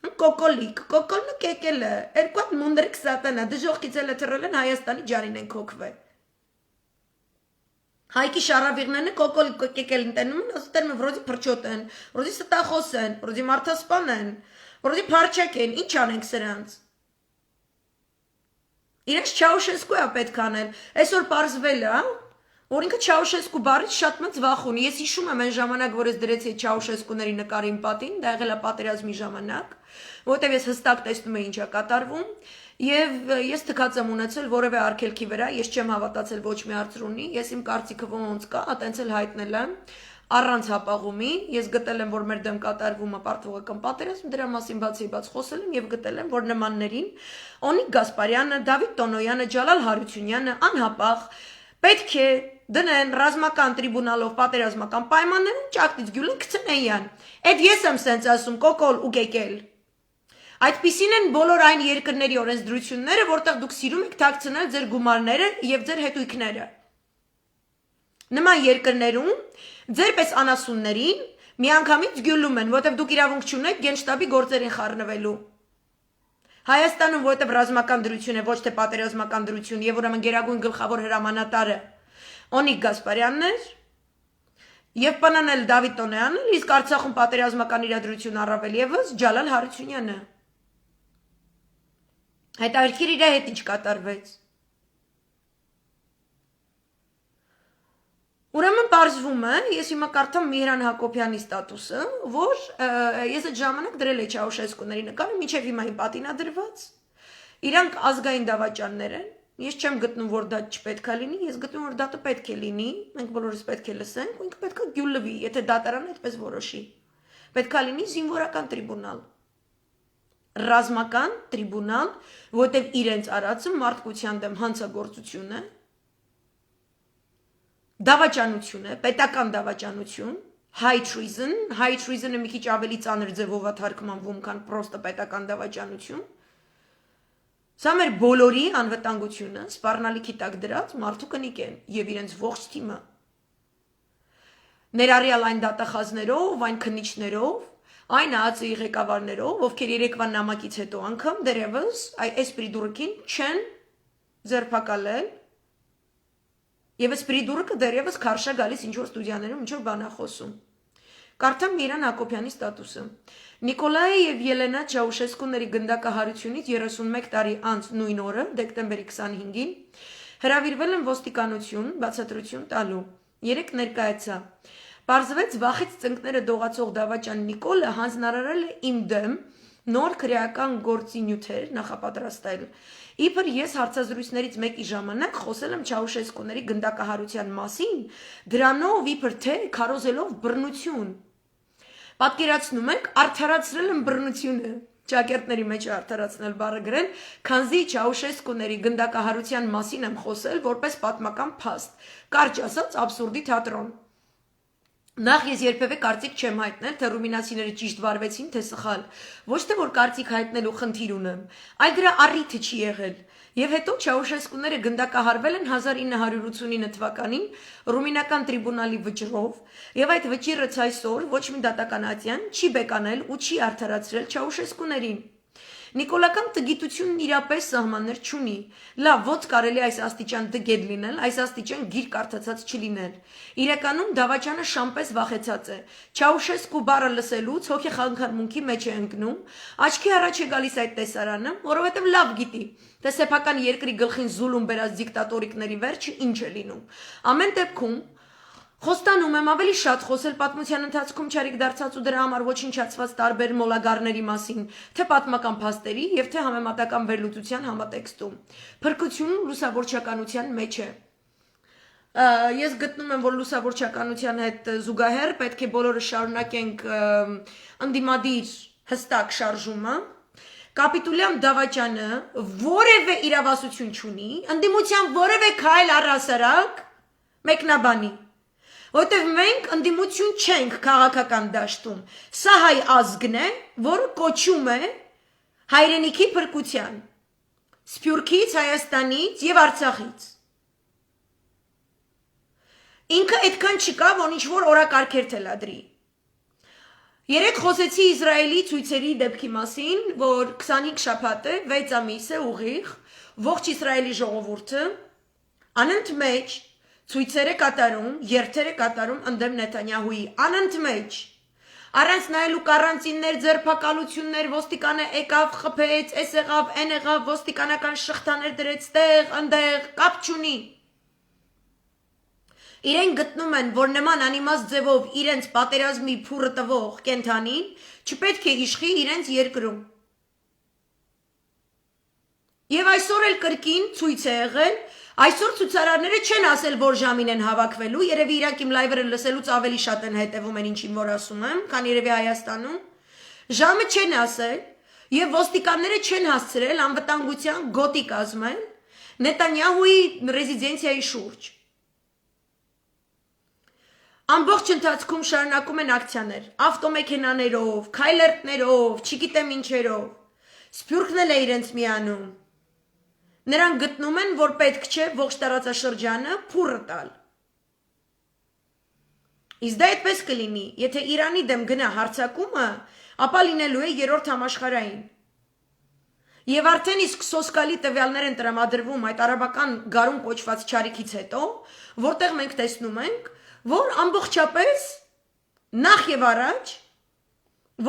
Հան կոկոլիկ, կոկոլնը կեկելը, երկու հատ մունդրիկ սատանա, դժողքից էլ թռել են Հայաստանի ջարին են քոքվել։ Հայքի շարավիղներն կոկոլիկ կեկել ընտենում են, ասում են վրոդի փրչոտ են, վրոդի ստախոս են, վրոդի մարդասպան են, վրոդի փարչակ են, ինչ անենք սրանց։ Իրենց Չաուշեսկու է պետք անել, այսօր պարզվել է, որ ինքը Չաուշեսկու բառից շատ մեծ վախ ունի։ Ես հիշում եմ այն ժամանակ, որ ես դրեցի Չաուշեսկուների նկարին պատին, դա եղել է պատերազմի ժամանակ, որտեղ ես հստակ տեսնում եմ ինչ է կատարվում, եւ ես թքած եմ ունեցել որևէ արգելքի վրա, ես չեմ հավատացել ոչ մի արծրունի, ես իմ կարծիքը ոնց կա, այտենց էլ հայտնել եմ առանց հապաղումի, ես գտել եմ, որ մեր դեմ կատարվում է պարտվողական պատերազմ, դրա մասին բացի խոսել եմ եւ գտել եմ, որ նմաններին Օնիկ Գասպարյանը, Դավիթ Տոնոյանը, Ջալալ Հարությունյանը անհապաղ պետք է դնեն ռազմական տրիբունալով պատերազմական պայմաններում ճակտից գյուլը գցնեին։ Այդ ես եմ սենց ասում, կոկոլ ու կեկել։ Այդպիսին են բոլոր այն երկրների օրենսդրությունները, որտեղ դուք սիրում եք թաքցնել ձեր գումարները եւ ձեր հետույքները։ Նման երկրներում ձեր պես անասուններին միանգամից գյուլում են, որտեղ դուք իրավունք չունեք գենշտաբի գործերին խառնվելու։ Հայաստանում, որտեղ ռազմական դրություն է, ոչ թե պատերազմական դրություն, եւ ուրեմն գերագույն գլխավոր հրամանատարը Օնիկ Գասպարյանն էր, եւ պանանել Դավիթ Տոնոյանը, իսկ Արցախում պատերազմական իրադրություն առավել եւս Ջալալ Հարությունյանը։ Հետաքրքիր իր հետ ինչ կատարվեց։ Ուրեմն պարզվում է, ես հիմա կարդամ Միհրան Հակոբյանի ստատուսը, որ ես այդ ժամանակ դրել էի Չաուշեսկուների նկարը, մինչև հիմա իմ պատին է դրված։ Իրանք ազգային դավաճաններ են։ Ես չեմ գտնում, որ դա չպետք է լինի, ես գտնում որ դա պետք է լինի, մենք բոլորս պետք է լսենք, ու ինքը պետք է գյուլվի, եթե դատարանը այդպես որոշի։ Պետք է լինի զինվորական տրիբունալ։ Ռազմական տրիբունալ, որտեղ իրենց արածը մարդկության դեմ հանցագործություն է, դավաճանություն է, պետական դավաճանություն, high treason-ը մի քիչ ավելի ծանր ձևով է թարգմանվում, քան պրոստը պետական դավաճանություն։ Սա մեր բոլորի անվտանգությունը սպառնալիքի տակ դրած մարդու կնիկ են եւ իրենց ողջ թիմը։ Ներառյալ այն դատախազներով, այն քննիչներով, այն ԱԱԾ-ի ղեկավարներով, ովքեր երեկվա նամակից հետո անգամ դերևս այս պրիդուրկին չեն ձերբակալել եւ այս պրիդուրկը դերևս քարշա գալիս ինչ որ ստուդիաներում ինչ որ բան է խոսում։ Կարդամ Միհրան Հակոբյանի ստատուսը։ Նիկոլայ եւ Ելենա Չաուշեսկուների գնդակահարությունից 31 տարի անց նույն օրը, դեկտեմբերի 25-ին, հրավիրվել են ոստիկանություն, բացատրություն տալու։ Երեք ներկայացա։ Պարզվեց վախից ծնկները դողացող դավաճան Նիկոլը հանձնարարել է իմ դեմ նոր քրեական գործի նյութեր նախապատրաստել։ Իբր ես հարցազրույցներից մեկի ժամանակ խոսել եմ Չաուշեսկուների գնդակահարության մասին, դրանով իբր թե քարոզելով բռնություն։ Պատկերացնում եք, արդարացրել եմ բռնությունը, ճակերտների մեջ արդարացնել բառը գրել, քանզի Չաուշեսկուների գնդակահարության մասին եմ խոսել որպես պատմական փաստ, կարճ ասած աբսուրդի թատրոն։ Նախ ես երբևէ կարծիք չեմ հայտնել, թե ռումինացիները ճիշտ վարվեցին, թե սխալ, ոչ թե որ կարծիք հայտնելու խնդիր ունեմ, այլ դրա առիթը չի եղել։ Եվ հետո Չաուշեսկուները գնդակահարվել են 1989 թվականին ռումինական տրիբունալի վճռով, եւ այդ վճիռը ցայսօր ոչ մի դատական ատյան չի բեկանել ու չի արդարացրել Չաուշեսկուներին։ Նիկոլական տգիտությունն իրապես սահմաններ չունի։ Լավ, ո՞նց կարելի այս աստիճան դգետ լինել, այս աստիճան գիր կարդացած չլինել։ Իրականում դավաճանը շամպես վախեցած է։ Չաուշեսկու բառը լսելուց հոգի խանգարմունքի մեջ է ընկնում, աչքի առաջ է գալիս այդ տեսարանը, որովհետև լավ գիտի, թե սեփական երկրի գլխին զուլում բերած դիկտատորիկների վերջը ինչ է լինում։ Ամեն դեպքում Խոստանում եմ ավելի շատ խոսել պատմության ընթացքում չարիք դարձած ու դրա համար ոչնչացված տարբեր մոլագարների մասին, թե պատմական փաստերի եւ թե համեմատական վերլուծության համատեքստում։ Փրկությունն լուսավորչականության մեջ է։ Ես գտնում եմ, որ լուսավորչականության հետ զուգահեռ պետք է բոլորը շարունակենք ընդդիմադիր հստակ շարժումը։ Կապիտուլյան դավաճանը որևէ իրավասություն չունի, ընդդիմության որևէ քայլ առհասարակ մեկնաբանի։ Որտեվ մենք ընդդիմություն չենք քաղաքական դաշտում, սա հայ ազգն է, որը կոչում է հայրենիքի փրկության, Սփյուռքից, Հայաստանից եւ Արցախից։ Ինքը այդքան չկա, որ ինչ-որ օրակարգեր թելադրի։ Երեք խոսեցի Իսրայելի ցույցերի դեպքի մասին, որ 25 շաբաթ է, 6 ամիս է ուղիղ, ողջ Իսրայելի ժողովուրդը անընդմեջ ցույցեր է կատարում, երթեր է կատարում ընդդեմ Նեթանյահուի, անընդմեջ, առանց նայելու կարանտիններ, ձերբակալություններ, ոստիկանը եկավ, խփեց, էս եղավ, այն եղավ, ոստիկանական շղթաներ դրեց տեղ, ընդեղ, կապ չունի։ Իրեն գտնում են, որ նման անիմաստ ձևով իրենց պատերազմի փուրը տվող կենթանին չպետք է իշխի իրենց երկրում։ Եվ այսօր էլ կրկին ցույց է եղել, այսօր ցուցարարները չեն ասել, որ ժամին են հավաքվելու, երևի իրանք իմ լայվերը լսելուց ավելի շատ են հետևում են ինչին որ ասում եմ, քան երևի Հայաստանում։ Ժամը չեն ասել եւ ոստիկանները չեն հասցրել անվտանգության գոտի կազմել Նետանյահուի ռեզիդենցիայի շուրջ։ Ամբողջ ընթացքում շարունակում են ակցիաներ, ավտոմեքենաներով, քայլերտներով, չգիտեմ ինչերով։ Սփյուռքն էլ է իրենց միանում։ Նրանք գտնում են, որ պետք չէ ողջ տարածաշրջանը փուրը տալ։ Իսկ դա այդպես կլինի, եթե Իրանի դեմ գնա հարձակումը, ապա լինելու է երրորդ համաշխարհային։ Եվ արդեն իսկ սոսկալի տվյալներ են տրամադրվում այդ արաբական գարուն կոչված չարիքից հետո, որտեղ մենք տեսնում ենք, որ ամբողջապես նախ եւ առաջ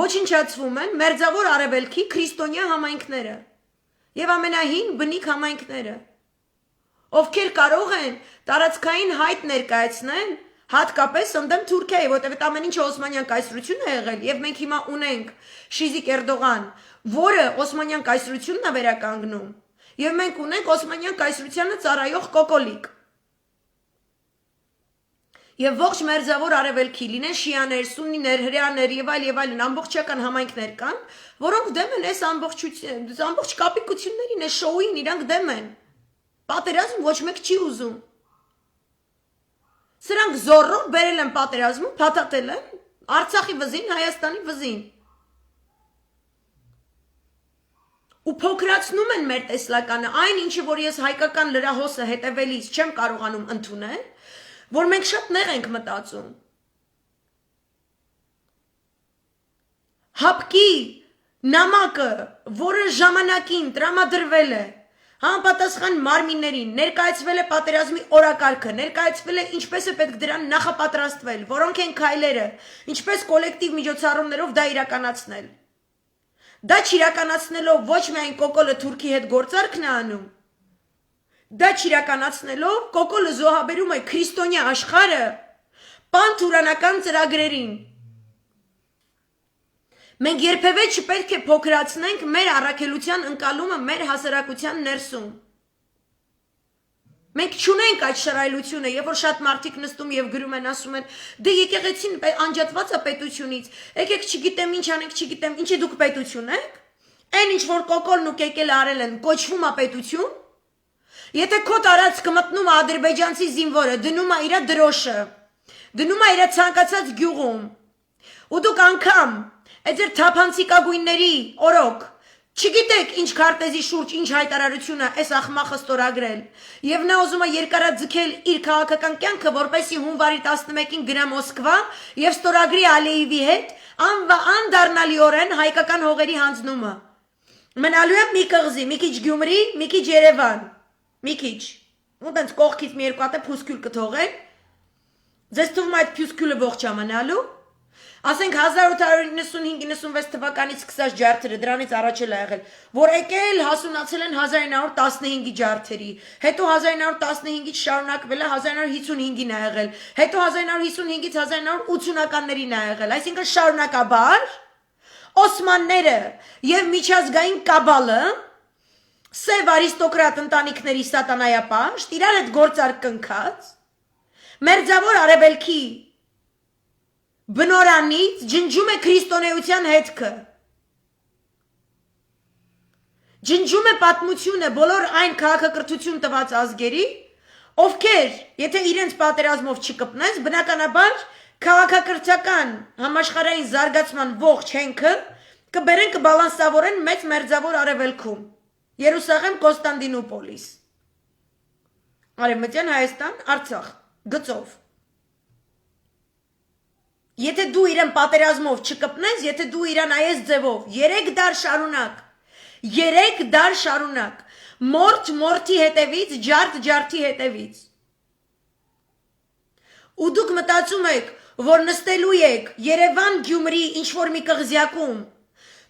ոչնչացվում են մերձավոր արևելքի քրիստոնյա համայնքները եւ ամենահին բնիկ համայնքները, ովքեր կարող են տարածքային հայտ ներկայացնել հատկապես ընդդեմ Թուրքիայի, որտեղ այդ ամեն ինչը Օսմանյան կայսրությունն է եղել եւ մենք հիմա ունենք Շիզիկ Էրդողան, որը Օսմանյան կայսրությունն է վերականգնում, եւ մենք ունենք Օսմանյան կայսրությանը ծառայող կոկոլիկ։ Եվ ողջ մերձավոր արևելքի լինեն շիաներ, սուննիներ, հրեաներ եւ այլն ամբողջական համայնքներ կան, որոնք դեմ են այս ամբողջ կապիկություններին, այս շոուին իրանք դեմ են։ Պատերազմ ոչ մեկ չի ուզում։ Սրանք զորով բերել են պատերազմը, փաթաթել են Արցախի վզին, Հայաստանի վզին։ Ու փոքրացնում են մեր տեսլականը, այն ինչը որ ես հայկական լրահոսը հետևելիս չեմ կարողանում ընդունել, որ մենք շատ նեղ ենք մտածում։ Հապկի նամակը, որը ժամանակին տրամադրվել է համապատասխան մարմիններին, ներկայացվել է պատերազմի օրակարգը, ներկայացվել է ինչպես է պետք դրան նախապատրաստվել, որոնք են քայլերը, ինչպես կոլեկտիվ միջոցառումներով դա իրականացնել։ Դա չիրականացնելով ոչ միայն կոկոլը Թուրքի հետ գործարքն է անում, դա չիրականացնելով կոկոլը զոհաբերում է քրիստոնյա աշխարհը պանթուրանական ծրագրերին։ Մենք երբևէ չպետք է փոքրացնենք մեր առաքելության ընկալումը մեր հասարակության ներսում։ Մենք չունենք այդ շռայլությունը, երբ որ շատ մարդիկ նստում եւ գրում են, ասում են, դե եկեղեցին անջատված է պետությունից, եկեք չգիտեմ ինչ անենք, չգիտեմ, ինչի դուք պետություն եք։ Այն ինչ որ կոկոլն ու կեկելը արել են, կոչվում է պետություն։ Եթե քո տարածքը մտնում է ադրբեջանցի զինվորը, դնում է իր դրոշը, դնում է իր ցանկացած գյուղում, ու դուք անգամ այդ ձեր թափանցիկագույնների օրոք չգիտեք ինչ քարտեզի շուրջ ինչ հայտարարություն է այս ախմախը ստորագրել, եւ նա ուզում է երկարաձգել իր քաղաքական կյանքը, որպեսզի հունվարի 11-ին գնա Մոսկվա եւ ստորագրի Ալիևի հետ անդառնալիորեն հայկական հողերի հանձնումը։ Մնալու եմ մի կղզի, մի քիչ Գյումրի, մի քիչ Երևան, մի քիչ։ Ու տենց կողքից մի երկու հատ փուսկյուլ կթողեն։ Ձեզ թվում է այդ փուսկյուլը ողջ է մնալու։ Ասենք 1895-96 թվականից սկսած ջարդերը դրանից առաջ էլ ա եղել, որ եկել հասունացել են 1915-ի ջարդերի, հետո 1915-ից շարունակվել է 1955-ին ա եղել, հետո 1955-ից 1980-ականներին ա եղել, այսինքն շարունակաբար Օսմանները եւ միջազգային կաբալը սև արիստոկրատ ընտանիքների սատանայապաշտ իրար հետ գործար կնքած մերձավոր արևելքի բնորանից ջնջում է քրիստոնեության հետքը ջնջում է պատմությունը բոլոր այն քաղաքակրթություն տված ազգերի ովքեր եթե իրենց պատերազմով չկպնես բնականաբար քաղաքակրթական համաշխարհային զարգացման ողջ հենքը կբերեն կբալանսավորեն մեծ մերձավոր արևելքում Երուսաղեմ Կոստանդինուպոլիս Արևմտյան Հայաստան Արցախ գծով Եթե դու իրեն պատերազմով չկպնես եթե դու իրան այս ձևով 3 դար շարունակ մորթ մորթի հետևից ջարդ ջարդի հետևից ու դուք մտածում եք որ նստելու եք Երևան Գյումրի ինչ որ մի կղզյակում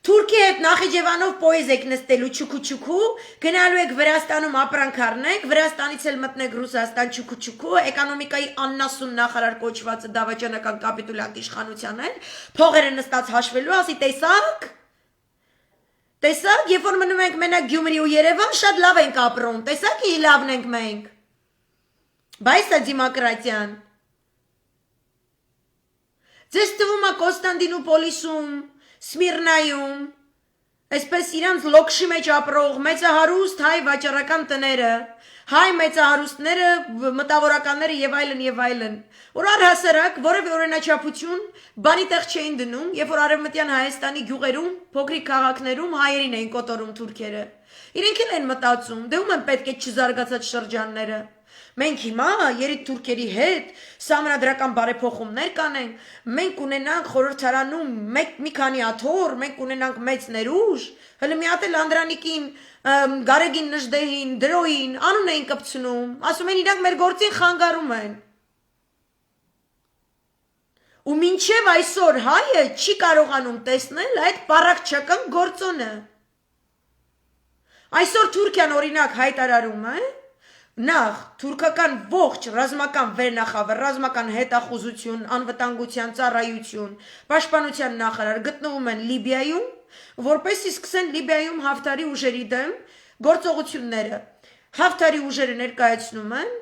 Թուրքի հետ Նախիջևանով պոեզ եք նստելու չուքու գնալու եք Վրաստանում ապրանք առնեք Վրաստանից էլ մտնեք Ռուսաստան չուքու էկոնոմիկայի աննասուն նախարար կոչվածը դավաճանական կապիտուլյանտ իշխանության էլ փողերը նստած հաշվելու ասի տեսակ երբ որ մնում ենք մենակ Գյումրի ու Երևան շատ լավ ենք ապրում տեսակ ի լավն ենք մենք բայց դա դեմոկրատիան Ձեզ թվում է Կոստանդինուպոլիսում, Սմիրնայում, այսպես իրանց լոքշի մեջ ապրող մեծահարուստ հայ վաճառական տները, հայ մեծահարուստները, մտավորականները եւ այլն, որ առհասարակ որևէ օրենաչափություն բանի տեղ չէին դնում, երբ որ Արևմտյան Հայաստանի գյուղերում, փոքրիկ քաղաքներում հայերին էին կոտորում թուրքերը։ Իրենք էլ են մտածում, դե ում են պետք է չզարգացած շրջանները։ Մենք հիմա երիտ թուրքերի հետ սահմանադրական բարեփոխումներ կանենք, մենք ունենանք խորհրդարանում մի քանի աթոռ, մենք ունենանք մեծ ներուժ, հələ մի հատ էլ Անդրանիկին, Գարեգին Նժդեհին, Դրոյին անուն էին կպցնում, ասում են իրանք մեր գործին խանգարում են։ Ու մինչև այսօր հայը չի կարողանում տեսնել այդ պառակտչական գործոնը։ Այսօր Թուրքիան օրինակ հայտարարում է Նախ թուրքական ողջ ռազմական վերնախավը, ռազմական հետախուզություն, անվտանգության ծառայություն, պաշտպանության նախարար գտնվում են Լիբիայում, որպեսզի սկսեն Լիբիայում Հաֆթարի ուժերի դեմ գործողությունները։ Հաֆթարի ուժերը ներկայացնում են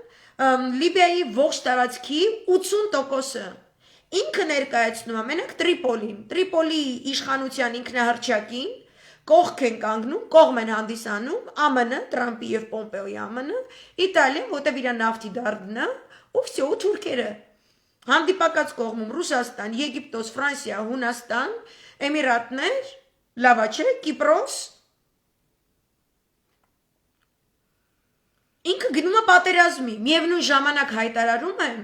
Լիբիայի ողջ տարածքի 80%-ը։ Ինքը ներկայացնում է մենակ Տրիպոլին, Տրիպոլի իշխանության ինքնահռչակին Կողք են կանգնում, կողմ են հանդիսանում ԱՄՆ, Տրամպի և Պոմպեոյի ԱՄՆ, Իտալիան, որտև իր նավթի դարդն է, ու վсё, ու թուրքերը։ Հանդիպակաց կողմում Ռուսաստան, Եգիպտոս, Ֆրանսիա, Հունաստան, Էմիրատներ, լավ չէ, Կիպրոս։ Ինքը գնում է պատերազմի, միևնույն ժամանակ հայտարարում են,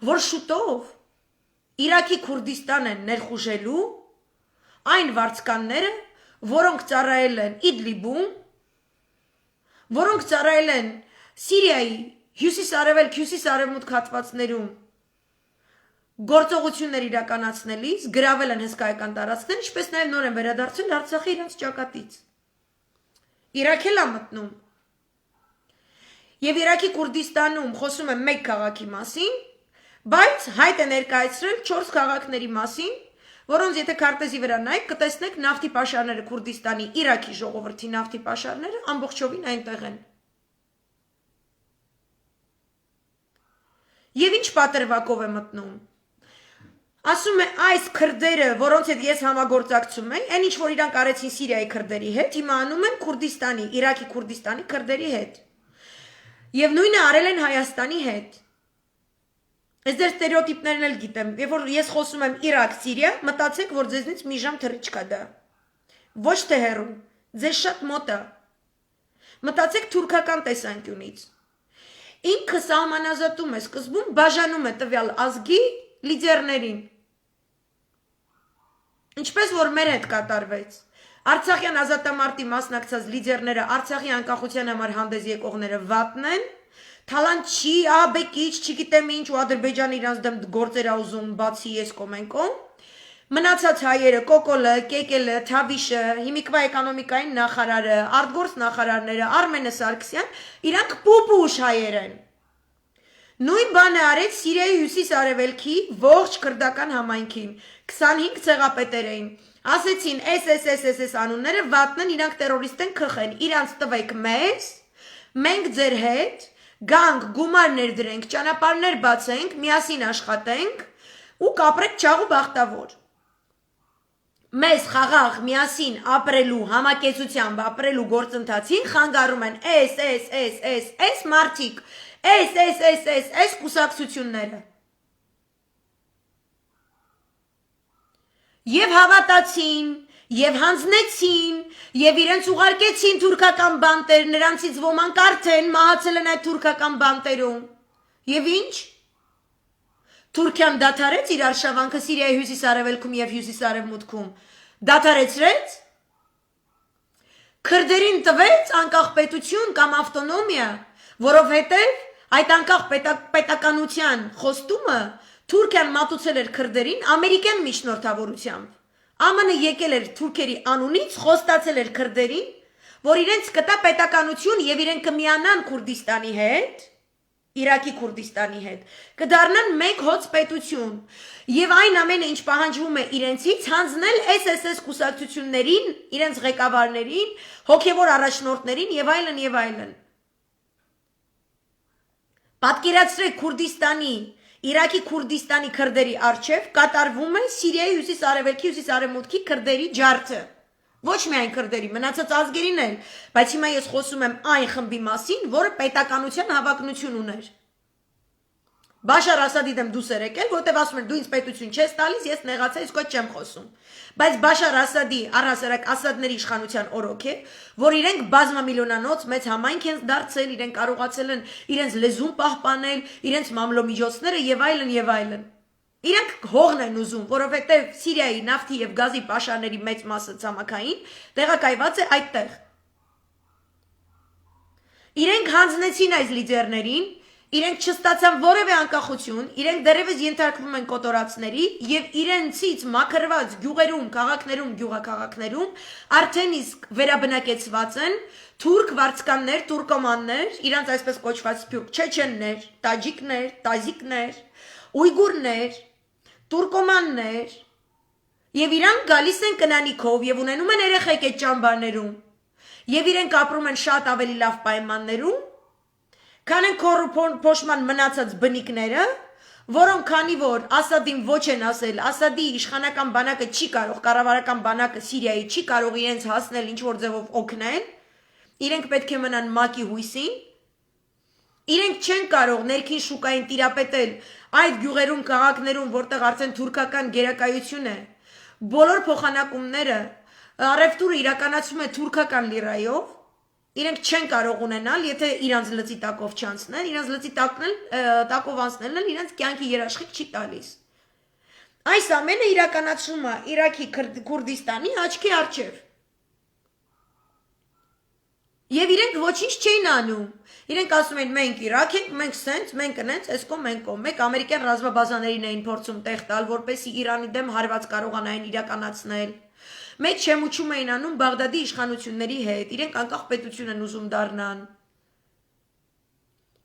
որ շուտով Իրաքի Քուրդիստան են ներխուժելու այն վարձկանները որոնք ծառայել են Իդլիբում, որոնք ծառայել են Սիրիայի հյուսիս-արևելք, հյուսիս-արևմուտք հատվածներում գործողություններ իրականացնելիս, գրավել են հսկայական տարածքներ, ինչպես նաև նոր են վերադարձել Արցախի իրենց ճակատից։ Իրաք էլ է մտնում։ Եվ Իրաքի Քուրդիստանում խոսում են մեկ քաղաքի մասին, բայց հայտ է ներկայացրել 4 քաղաքների մասին, որոնց եթե քարտեզի վրա նայեք, կտեսնեք նավթի պաշարները Քուրդիստանի, Իրաքի ժողովրդի նավթի պաշարները ամբողջովին այնտեղ են։ Եվ ինչ պատրվակով է մտնում։ Ասում է այս քրդերը, որոնց հետ ես համագործակցում եմ, այն ինչ որ իրանք արեցին Սիրիայի քրդերի հետ, հիմա անում են Քուրդիստանի, Իրաքի Քուրդիստանի քրդերի հետ։ Եվ նույնը արել են Հայաստանի հետ։ Ես ձեր ստերեոտիպներն էլ գիտեմ, երբ որ ես խոսում եմ Իրաք, Սիրիա, մտածեք, որ ձեզնից մի ժամ թռիչք է դա։ Ոչ թե հեռու, ձեզ շատ մոտ է։ Մտածեք թուրքական տեսանկյունից։ Ինքը սահմանազատում է, սկզբում բաժանում է տվյալ ազգի լիդերներին։ Ինչպես որ մեր հետ կատարվեց։ Արցախյան ազատամարտի մասնակցած լիդերները Արցախի անկախության համար հանդես եկողները վատն են, թալանչի, աբեկիչ, չգիտեմ ինչ ու Ադրբեջանը իրանց դեմ գործեր ա ուզում բացի ես կոմենկոն, մնացած հայերը, Կոկոլը, Կեկելը, Թավիշը, հիմիկվա էկոնոմիկային նախարարը, արտգործ նախարարները, Արմենը Սարգսյան, իրանք պուպուշ հայեր են։ Նույն բանը արեց Սիրիայի հյուսիս-արևելքի ողջ քրդական համայնքին, 25 ցեղապետեր էին, ասեցին SSSS անունները վատնեն, իրանք տերորիստ են քխեն, իրանց տվեք մեզ, մենք ձեր հետ գանք, գումարներ դրենք, ճանապարհներ բացենք, միասին աշխատենք ու կապրեք չաղ ու բախտավոր։ Մեզ խաղաղ միասին ապրելու, համակեցությամբ ապրելու գործընթացին խանգարում են S մարդիկ, S կուսակցությունները։ Եվ հավատացին, եւ հանձնեցին, եւ իրենց ուղարկեցին թուրքական բանտեր, նրանցից ոմանք արդեն մահացել են այդ թուրքական բանտերում։ Եվ ինչ? Թուրքիան դադարեց իր արշավանքը Սիրիայի հյուսիս-արևելքում եւ հյուսիս-արևմուտքում։ Դադարեցրեց։ Քրդերին տվեց անկախ պետություն կամ ավտոնոմիա, որովհետեւ այդ անկախ պետականության խոստումը Թուրքիան մատուցել էր քրդերին ամերիկյան միջնորդավորությամբ։ ԱՄՆ եկել էր թուրքերի անունից, խոստացել էր քրդերին, որ իրենց կտա պետականություն եւ իրենք կմիանան Քուրդիստանի հետ, Իրաքի Քուրդիստանի հետ, կդառնան մեկ հոծ պետություն։ Եվ այն ամենը, ինչ պահանջվում է իրենցից, հանձնել SSS կուսակցություններին, իրենց ղեկավարներին, հոգևոր առաջնորդներին եւ այլն եւ այլն։ Պատկերացրեք Քուրդիստանի Իրաքի Քուրդիստանի քրդերի արչև կատարվում է Սիրիայի հյուսիս-արևելքի հյուսիս-արևմուտքի քրդերի ջարդը։ Ոչ միայն քրդերի, մնացած ազգերին էլ, բայց հիմա ես խոսում եմ այն խմբի մասին, որը պետականության հավակնություն ուներ։ Բաշար Ասադի դեմ դուս էր եկել, որտեվ ասում էր դու ինձ պետություն չես տալիս, ես նեղացա, իսկ ոչ չեմ խոսում։ Բայց Բաշար Ասադի առհասարակ Ասադների իշխանության օրոք է, որ իրենք բազմամիլիոնանոց մեծ համայնք են դարձել, իրենք կարողացել են իրենց լեզուն պահպանել, իրենց մամլոմիջոցները եւ այլն եւ այլն։ Իրանք հողն են ուզում, որովհետեւ Սիրիայի նավթի եւ գազի պաշարների մեծ մասը ցամաքային տեղակայված է այդտեղ։ Իրենք հանձնեցին այս լիդերներին, իրենք չստացան որևէ անկախություն, իրենք դեռևս ենթարկվում են կոտորածների եւ իրենցից մաքրված գյուղերում, քաղաքներում, գյուղաքաղաքներում արդեն իսկ վերաբնակեցված են թուրք վարձկաններ, տուրկոմաններ, իրանց այսպես կոչված սփյուռք չեչեններ, տաջիկներ, տազիկներ, ույգուրներ, տուրկոմաններ եւ իրանք գալիս են կնանիքով եւ ունենում են երեխեք այդ ճամբարներում եւ իրենք ապրում են շատ ավելի լավ պայմաններում քան են քորուփոշման մնացած բնիկները, որոնք քանի որ Ասադին ոչ են ասել, Ասադի իշխանական բանակը չի կարող, կառավարական բանակը Սիրիայի չի կարող իրենց հասնել ինչ որ ձևով օգնել, իրենք պետք է մնան ՄԱԿ-ի հույսին, իրենք չեն կարող ներքին շուկային տիրապետել այդ գյուղերում, քաղաքներում, որտեղ արդեն թուրքական գերակայություն է, բոլոր փոխանակումները առևտուրը իրականացվում է թուրքական լիրայով, իրենք չեն կարող ունենալ, եթե իրանց լծի տակով չանցնեն, իրանց լծի տակով անցնելն էլ իրանց կյանքի երաշխիք չի տալիս։ Այս ամենը իրականացվում է Իրաքի Քուրդիստանի աչքի առջև։ Եվ իրենք ոչինչ չէին անում։ Իրենք ասում են մենք Իրաք ենք, մենք սենց, մենք ընենց, էսկո մենքո, մեկ ամերիկյան ռազմաբազաներին էին փորձում տեղ տալ, որպեսզի Իրանի դեմ հարված կարողանային իրականացնել։ Մեծ շեմուչում էին անում Բաղդադի իշխանությունների հետ, իրենք անկախ պետություն են ուզում դառնան։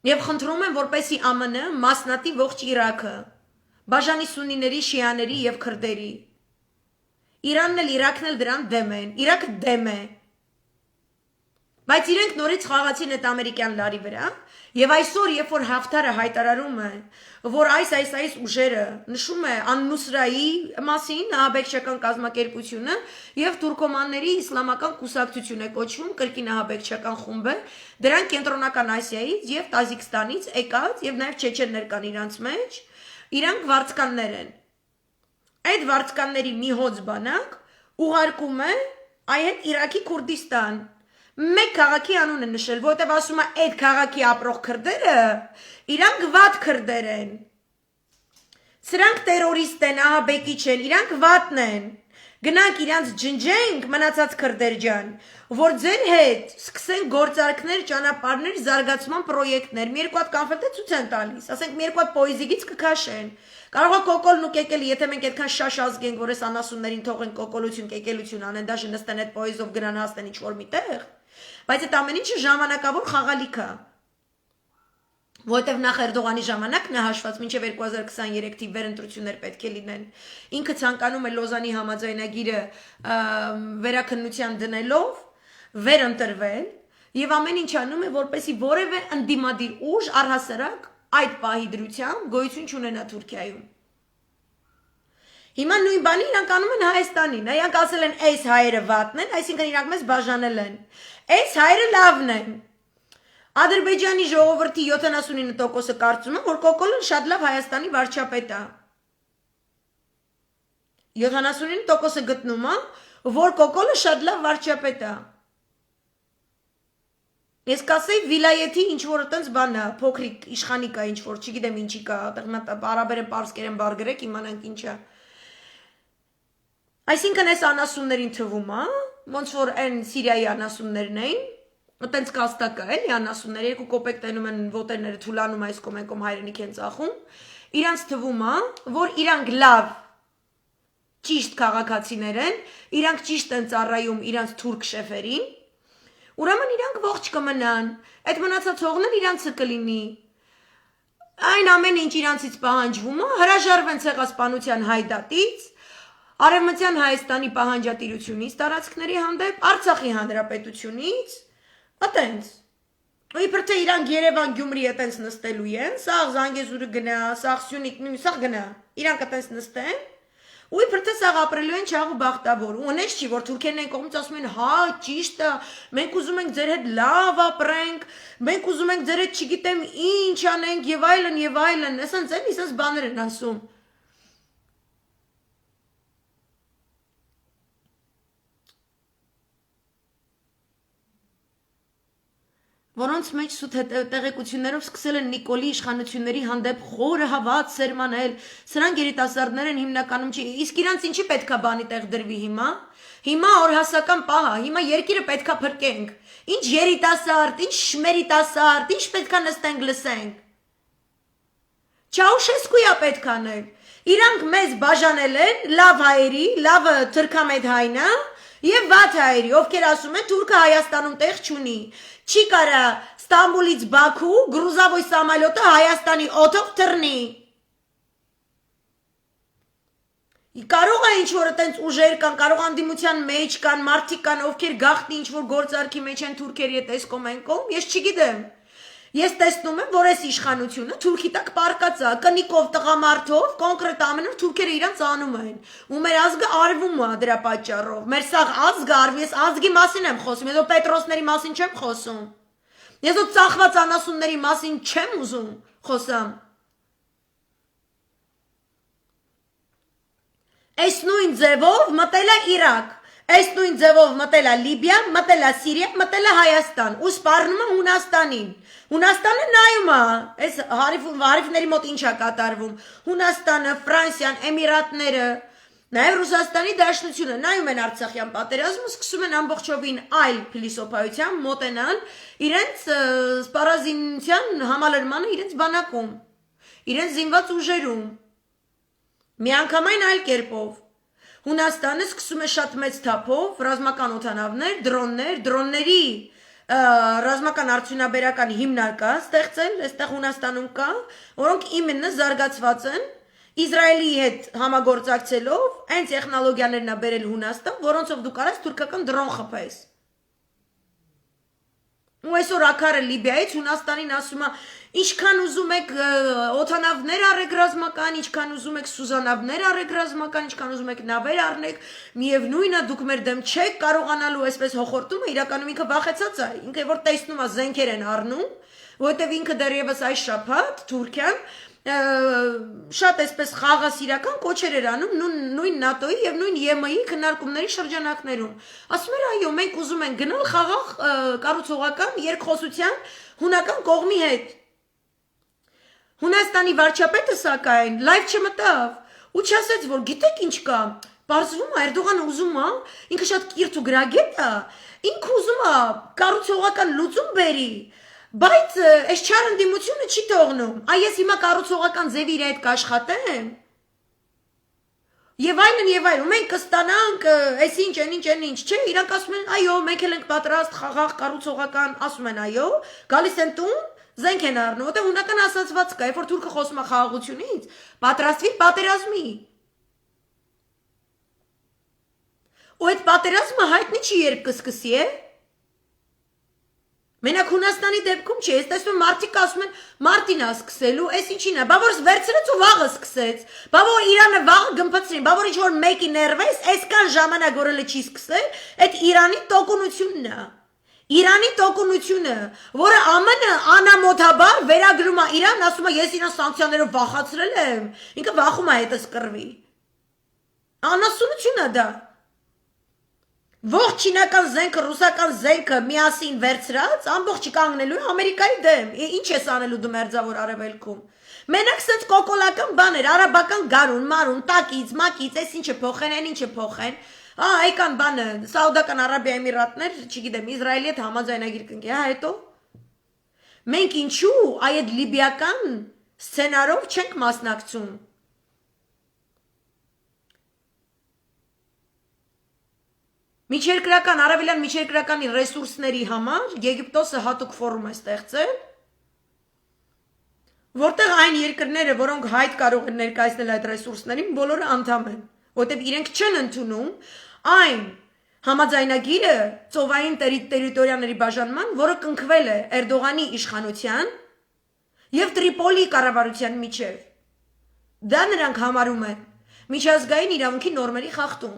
Եվ խնդրում են, որպեսզի ԱՄՆ մասնատի ողջ Իրաքը, բաժանի սունիների, շիաների եւ քրդերի։ Իրանն էլ Իրաքն էլ դրան դեմ են, Իրաքը դեմ է։ Բայց իրենք նորից խաղացին այդ ամերիկյան լարի վրա, եւ այսօր, երբ որ Հաֆթարը հայտարարում է, որ այս ուժերը նշում է Ան-Նուսրայի մասին, ահաբեկչական կազմակերպությունը եւ թուրքոմանների իսլամական կուսակցություն է կոչվում, կրկին ահաբեկչական խումբ է, դրանք կենտրոնական Ասիայից եւ Տազիկստանից եկած եւ նաեւ չեչեններ կան իրանց մեջ, իրանք վարձկաններ են։ Այդ վարձկանների մի հոծ բանակ ուղարկում է այդ Իրաքի Քուրդիստան։ Մեկ քաղաքի անուն է նշել, որտեղ ասում է այդ քաղաքի ապրող քրդերը իրանք վատ քրդեր են։ Սրանք տերորիստ են, ահաբեկիչ են, իրանք վատն են։ Գնանք իրանց ջնջենք մնացած քրդեր ջան, որ ձեր հետ սկսենք գործարքներ, ճանապարհներ, զարգացման պրոյեկտներ, մի երկու հատ կոնֆետը ցույց են տալիս, ասենք մի երկու հատ պոեզիգից կքաշեն։ Կարող է կոկոլն ու կեկելը, եթե մենք այդքան շաշ ազգենք, որ այս անասուններին թողեն կոկոլություն, կեկելություն անեն, դաշը նստեն այդ պոեզով գնան հասնեն ինչ-որ միտեղ, բայց այդ ամեն ինչը ժամանակավոր խաղալիք է։ Որտեվ նախ Էրդողանի ժամանակ նա հաշված մինչև 2023 թիվ վերընտրություններ պետք է լինեն։ Ինքը ցանկանում է Լոզանի համաձայնագիրը վերաքննության դնելով վերընտրվել եւ ամեն ինչ անում է որպեսի որևէ ընդդիմադիր ուժ առհասարակ այդ պահի դրությամբ գոյություն չունենա Թուրքիայում։ Հիմա նույն բանի իրանք անում են Հայաստանին, իրանք ասել են այս հայերը վատն են, այսինքն իրանք մեզ բաժանել են։ Այս հայերը լավն են։ Ադրբեջանի ժողովրդի 79%-ը կարծում է, որ Կոկոլն շատ լավ Հայաստանի վարչապետ է։ 79%-ը գտնում է, որ Կոկոլը շատ լավ վարչապետ է։ Ես կասեի վիլայեթի ինչ-որ այտենց բան է, փոքրիկ իշխանիկ է ինչ-որ, չգիտեմ ինչի կա, արաբերեն, պարսկերեն բարգրեք, իմանանք ինչ է։ Այսինքն այս անասուններին թվում է, ոնց որ այն Սիրիայի անասուններն էին, այտենց կաստակը էլի անասուններ, երկու կոպեկ տենում են ոտերները թուլանում այս կոմեկում հայրենիք են ծախում, իրանց թվում է, որ իրանք լավ ճիշտ քաղաքացիներ են, իրանք ճիշտ են ծառայում իրանց թուրք շեֆերին, ուրեմն իրանք ողջ կմնան, այդ մնացած հողն էլ իրանցը կլինի, այն ամեն ինչ իրանցից պահանջվում է, հրաժարվեն ցեղասպանության հայդատից, Արևմտյան Հայաստանի պահանջատիրությունից տարածքների հանդեպ, Արցախի հանրապետությունից, այտենց, իբր թե իրանք Երևան Գյումրի այտենց նստելու են, սաղ Զանգեզուրը գնա, սաղ Սյունիք նույն սաղ գնա, իրանք այտենց նստեն, ու իբր թե սաղ ապրելու են չաղ ու բախտավոր, ու ունես չի, որ թուրքերն են կողմից ասում են, հա, ճիշտ է, մենք ուզում ենք ձեր հետ լավ ապրենք, մենք ուզում ենք ձեր հետ չգիտեմ ինչ անենք եւ այլն, ասենց էլի, ասենց բաներ են ասում։ Որոնց մեջ սուտ տեղեկություններով սկսել են Նիկոլի իշխանությունների հանդեպ խորը հավատ սերմանել, սրանք երիտասարդներ են հիմնականում չի, իսկ իրանց ինչի պետքա բանի տեղ դրվի հիմա, հիմա օրհասական պահա, հիմա երկիրը պետքա փրկենք, ինչ երիտասարդ, ինչ շմերիտասարդ, ինչ պետքա նստենք լսենք, Չաուշեսկույա պետք անել, իրանք մեզ բաժանել են լավ հայերի, լավը թրքամետ հայնա, Եվ վատ հայերի, ովքեր ասում են թուրքը Հայաստանում տեղ չունի, չի կարա Ստամբուլից Բաքու գրուզավոյ սամալյոտը Հայաստանի օդով թռնի։ Կարող է ինչ-որ այտենց ուժեր կան, կարող անդիմության մեջ կան, մարդիկ կան, ովքեր գաղտնի ինչ-որ գործարքի մեջ են թուրքերի հետ այս կողմ են կողմ, ես չգիտեմ։ Ես տեսնում եմ, որ այս իշխանությունը թուրքի տակ պարկած է, կնիկով տղամարդով, կոնկրետ ամենով թուրքերը իրանց անում են, ու մեր ազգը արվում է դրա պատճառով, մեր սաղ ազգը արվի, ես ազգի մասին եմ խոսում, ես պետրոսների մասին չեմ խոսում, ես ծախված անասունների մասին չեմ ուզում խոսամ, այս նույն ձևով մտել է Իրաք, այս նույն ձևով մտել է Լիբիա, մտել է Սիրիա, մտել է Հայաստան, ու սպառնում է Հունաստանին, Հունաստանը նայում է, այս հարիվների մոտ ինչ է կատարվում, Հունաստանը, Ֆրանսիան, Էմիրատները, նաև Ռուսաստանի Դաշնությունը նայում են Արցախյան պատերազմը, սկսում են ամբողջովին այլ փիլիսոփայությամբ մոտենալ իրենց սպառազինության համալրմանը իրենց բանակում, իրենց զինված ուժերում, միանգամայն այլ կերպով, Հունաստանը սկսում է շատ մեծ թափով ռազմական օդանավներ, դրոնների ռազմական արդյունաբերական հիմնարկա ստեղծել, այստեղ Հունաստանում կա, որոնք իմенно զարգացված են Իսրայելի հետ համագործակցելով այն տեխնոլոգիաներն է բերել Հունաստան, որոնցով դու կարաս թուրքական դրոն խփես։ Ու այսօր ակարը Լիբիայից Հունաստանին ասում է, ինչքան ուզում եք օդանավներ առեք ռազմական, ինչքան ուզում եք սուզանավներ առեք ռազմական, ինչքան ուզում եք նավեր առնեք, միևնույնն է դուք մեր դեմ չեք կարողանալու այսպես հոխորտումը, իրականում ինքը վախեցած է, ինքը որ տեսնում է զենքեր են առնում, որտեվ ինքը դեռևս այս շաբաթ Թուրքիան շատ այսպես խաղաղասիրական կոչեր էր անում նույն ՆԱՏՕ-ի եւ նույն ԵՄ-ի քննարկումների շրջանակներում։ Ասում էր այո, մենք ուզում ենք գնալ խաղաղ կառուցողական երկխոսության հունական կողմի հետ։ Հունաստանի վարչապետը սակայն լայվ չմտավ ու չասեց, որ գիտեք ինչ կա, Պարզվում է Էրդողանը ուզում է, ինքը շատ կիրթ ու գրագետ է, ինքը ուզում է կառուցողական լուծում բերի, բայց այս չար ընդդիմությունը չի թողնում։ Այ ես հիմա կառուցողական ձևի իր հետ կաշխատեմ։ Եվ այլն, մենք կստանանք, այս ինչ, այն ինչ, չէ, իրանք ասում են, այո, մենք էլ ենք պատրաստ խաղաղ կառուցողական, ասում են, այո, գալիս են տուն, զենք են առնում, որտեղ հունական ասացված կա, երբ որ թուրքը խոսում է խաղաղությունից, պատրաստվի պատերազմի։ Ու այդ պատերազմը հայտնի չի երբ կսկսի է։ Մենակ Հունաստանի դեպքում չի, ես տեսնում մարդիկ ասում են մարտին է սկսելու, այս ինչին է, բա որ վերցրեց ու վաղը սկսեց, բա որ Իրանը վաղը գմփցրին, բա որ ինչ որ մեկի ներվես, այսքան ժամանակ որը չի սկսել, այդ Իրանի տոկունությունն է։ Իրանի տոկունությունը, որը ԱՄՆ-ը անամոթաբար վերագրում է Իրան, ասում է ես իրան սանկցիաներով վախացրել եմ, ինքը վախում է հետս կռվի։ Անասունություն է դա։ Ողջ չինական զենքը, ռուսական զենքը միասին վերցրած, ամբողջը կանգնելու է Ամերիկայի դեմ։ Ինչ ես անելու դու մերձավոր արևելքում։ Մենակ սենց կոկոլական բաներ, արաբական գարուն, մարուն, տակից, մակից, այս ինչը փոխեն, այն ինչը փոխեն։ Այկան բանը, Սաուդական Արաբիայի Էմիրատներ, չգիտեմ, Իսրայելի հետ համաձայնագիր կնքի, հետո։ Մենք ինչու այդ լիբիական սցենարով չենք մասնակցում։ Միջերկրական, արևելյան միջերկրականի ռեսուրսների համար Եգիպտոսը հատուկ ֆորում է ստեղծել, որտեղ այն երկրները, որոնք հայտ կարող են ներկայացնել այդ ռեսուրսներին, բոլորը անդամ են, որտեղ իրենք չեն ընդունում այն համաձայնագիրը ծովային տերիտորիաների բաժանման, որը կնքվել է Էրդողանի իշխանության եւ Տրիպոլի կառավարության միջև։ Դա նրանք համարում են միջազգային իրավունքի նորմերի խախտում։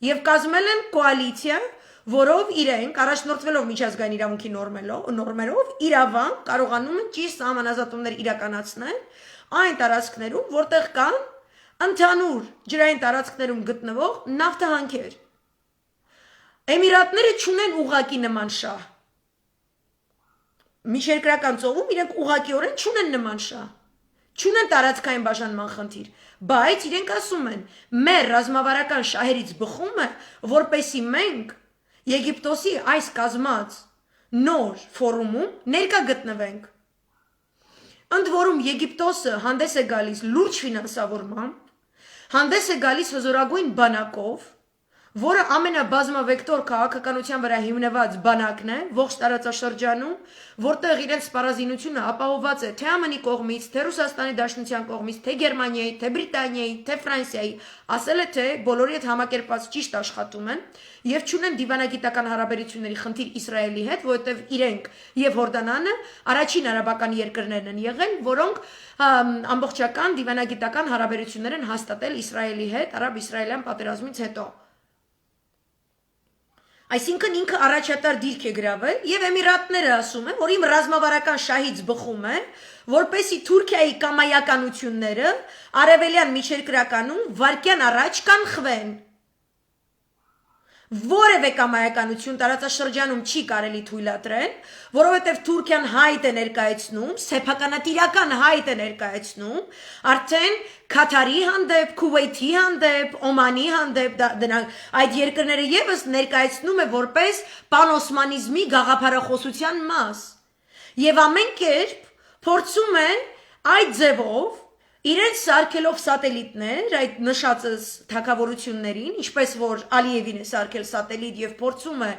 Եվ կազմել են կոալիցիա, որով իրենք առաջնորդվելով միջազգային իրավունքի նորմերով իրավամբ կարողանում են ճիշտ սահմանազատումներ իրականացնել այն տարածքներում, որտեղ կան ընդհանուր ջրային տարածքներում գտնվող նավթահանքեր։ Էմիրատները չունեն ուղղակի նման շահ։ Միջերկրական ծովում իրենք ուղղակիորեն չունեն նման շահ։ Չունեն տարածքային բաժանման խնդիր, բայց իրենք ասում են, մեր ռազմավարական շահերից բխում է, որպեսի մենք Եգիպտոսի այս կազմած նոր ֆորումում ներկա գտնվենք։ Ընդ որում Եգիպտոսը հանդես է գալիս լուրջ ֆինանսավորմամբ, հանդես է գալիս հզորագույն բանակով, որը ամենաբազմավեկտոր քաղաքականության վրա հիմնված բանակն է ողջ տարածաշրջանում, որտեղ իրենց սպառազինությունը ապահովված է թե ԱՄՆ-ի կողմից, թե Ռուսաստանի Դաշնության կողմից, թե Գերմանիայի, թե Բրիտանիայի, թե Ֆրանսիայի, ասել է թե բոլորի հետ համակերպված ճիշտ աշխատում են եւ չունեն դիվանագիտական հարաբերությունների խնդիր Իսրայելի հետ, որովհետեւ իրենք եւ Հորդանանը առաջին արաբական երկրներն են եղել, որոնք ամբողջական դիվանագիտական հարաբերություններ են հաստատել Իսրայելի հետ արաբ-իսրայելյան պատերազմից հետո։ Այսինքն ինքը առաջատար դիրք է գրավել եւ Էմիրատները ասում են, որ իմ ռազմավարական շահից բխում է, որպեսի Թուրքիայի կամայականությունները արևելյան միջերկրականում վարկյան առաջ կանխվեն։ Որևէ կամայականություն տարածաշրջանում չի կարելի թույլատրել, որովհետև Թուրքիան հայտ է ներկայացնում, սեփականատիրական հայտ է ներկայացնում, արդեն Քաթարի հանդեպ, Քուվեյթի հանդեպ, Օմանի հանդեպ այդ երկրները եւս ներկայացնում է որպես պանօսմանիզմի գաղափարախոսության մաս։ Եվ ամեն կերպ փորձում են այդ ձևով իրենց սարքելով սատելիտներ, այդ նշածս թագավորություններին, ինչպես որ Ալիևին է սարքել սատելիտ եւ փորձում է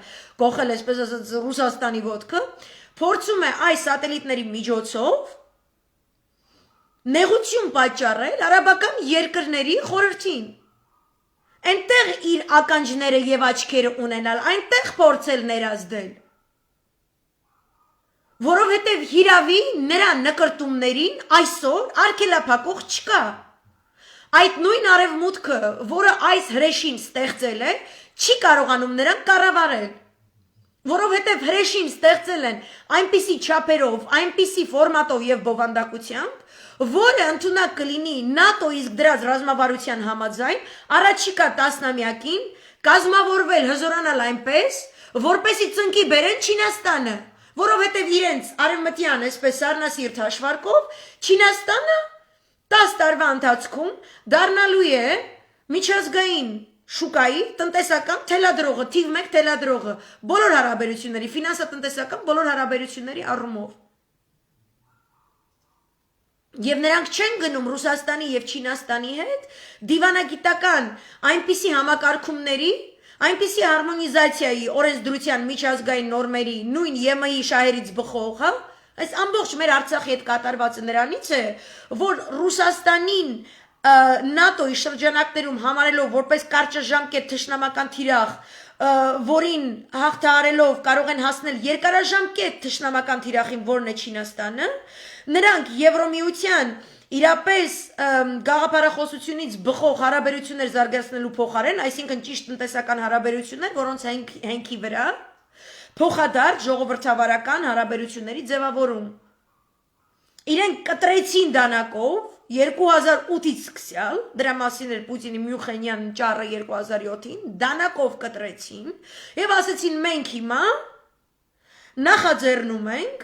կողել, այսպես ասած, Ռուսաստանի ոտքը, փորձում է այս սատելիտների միջոցով նեղություն պատճառել արաբական երկրների խորհրդին։ Այնտեղ իր ականջները եւ աչքերը ունենալ, այնտեղ փորձել ներազդել։ Որովհետև հիրավի նրա նկրտումներին այսօր արգելափակող չկա։ Այդ նույն արևմուտքը, որը այս հրեշին ստեղծել է, չի կարողանում նրան կառավարել։ Որովհետև հրեշին ստեղծել են այնպիսի չափերով, այնպիսի ֆորմատով եւ բովանդակությամբ, որը ընդունակ կլինի ՆԱՏՕ-ից դրած ռազմավարության համաձայն առաջիկա տասնամյակին կազմավորվել հզորանալ այնպես, որպեսի ծնկի բերեն Չինաստանը։ Որովհետև իրենց արևմտյան այսպես սառնասիրտ հաշվարկով Չինաստանը 10 տարվա ընթացքում դառնալու է միջազգային շուկայի տնտեսական թելադրողը, թիվ 1 թելադրողը, բոլոր հարաբերությունների, ֆինանսատնտեսական բոլոր հարաբերությունների առումով։ Եվ նրանք չեն գնում Ռուսաստանի եւ Չինաստանի հետ դիվանագիտական այնպիսի համակարգումների, այնպիսի հարմոնիզացիայի օրենսդրության միջազգային նորմերի, նույն ԵՄ-ի շահերից բխող, հա, այս ամբողջ մեր Արցախի հետ կատարվածը նրանից է, որ Ռուսաստանին ՆԱՏՕ-ի շրջանակներում համարելով որպես կարճաժամկետ թշնամական թիրախ, որին հաղթահարելով կարող են հասնել երկարաժամկետ թշնամական թիրախին, որն է Չինաստանը, նրանք Եվրոմիության իրապես գաղափարախոսությունից բխող հարաբերություններ զարգացնելու փոխարեն, այսինքն ճիշտ տնտեսական հարաբերություններ, որոնց հենքի վրա փոխադարձ ժողովրդավարական հարաբերությունների ձևավորում։ Իրենք կտրեցին դանակով 2008-ից սկսյալ, դրա մասին էր Պուտինի Մյունխենյան ճառը 2007-ին, դանակով կտրեցին եւ ասեցին մենք հիմա նախաձեռնում ենք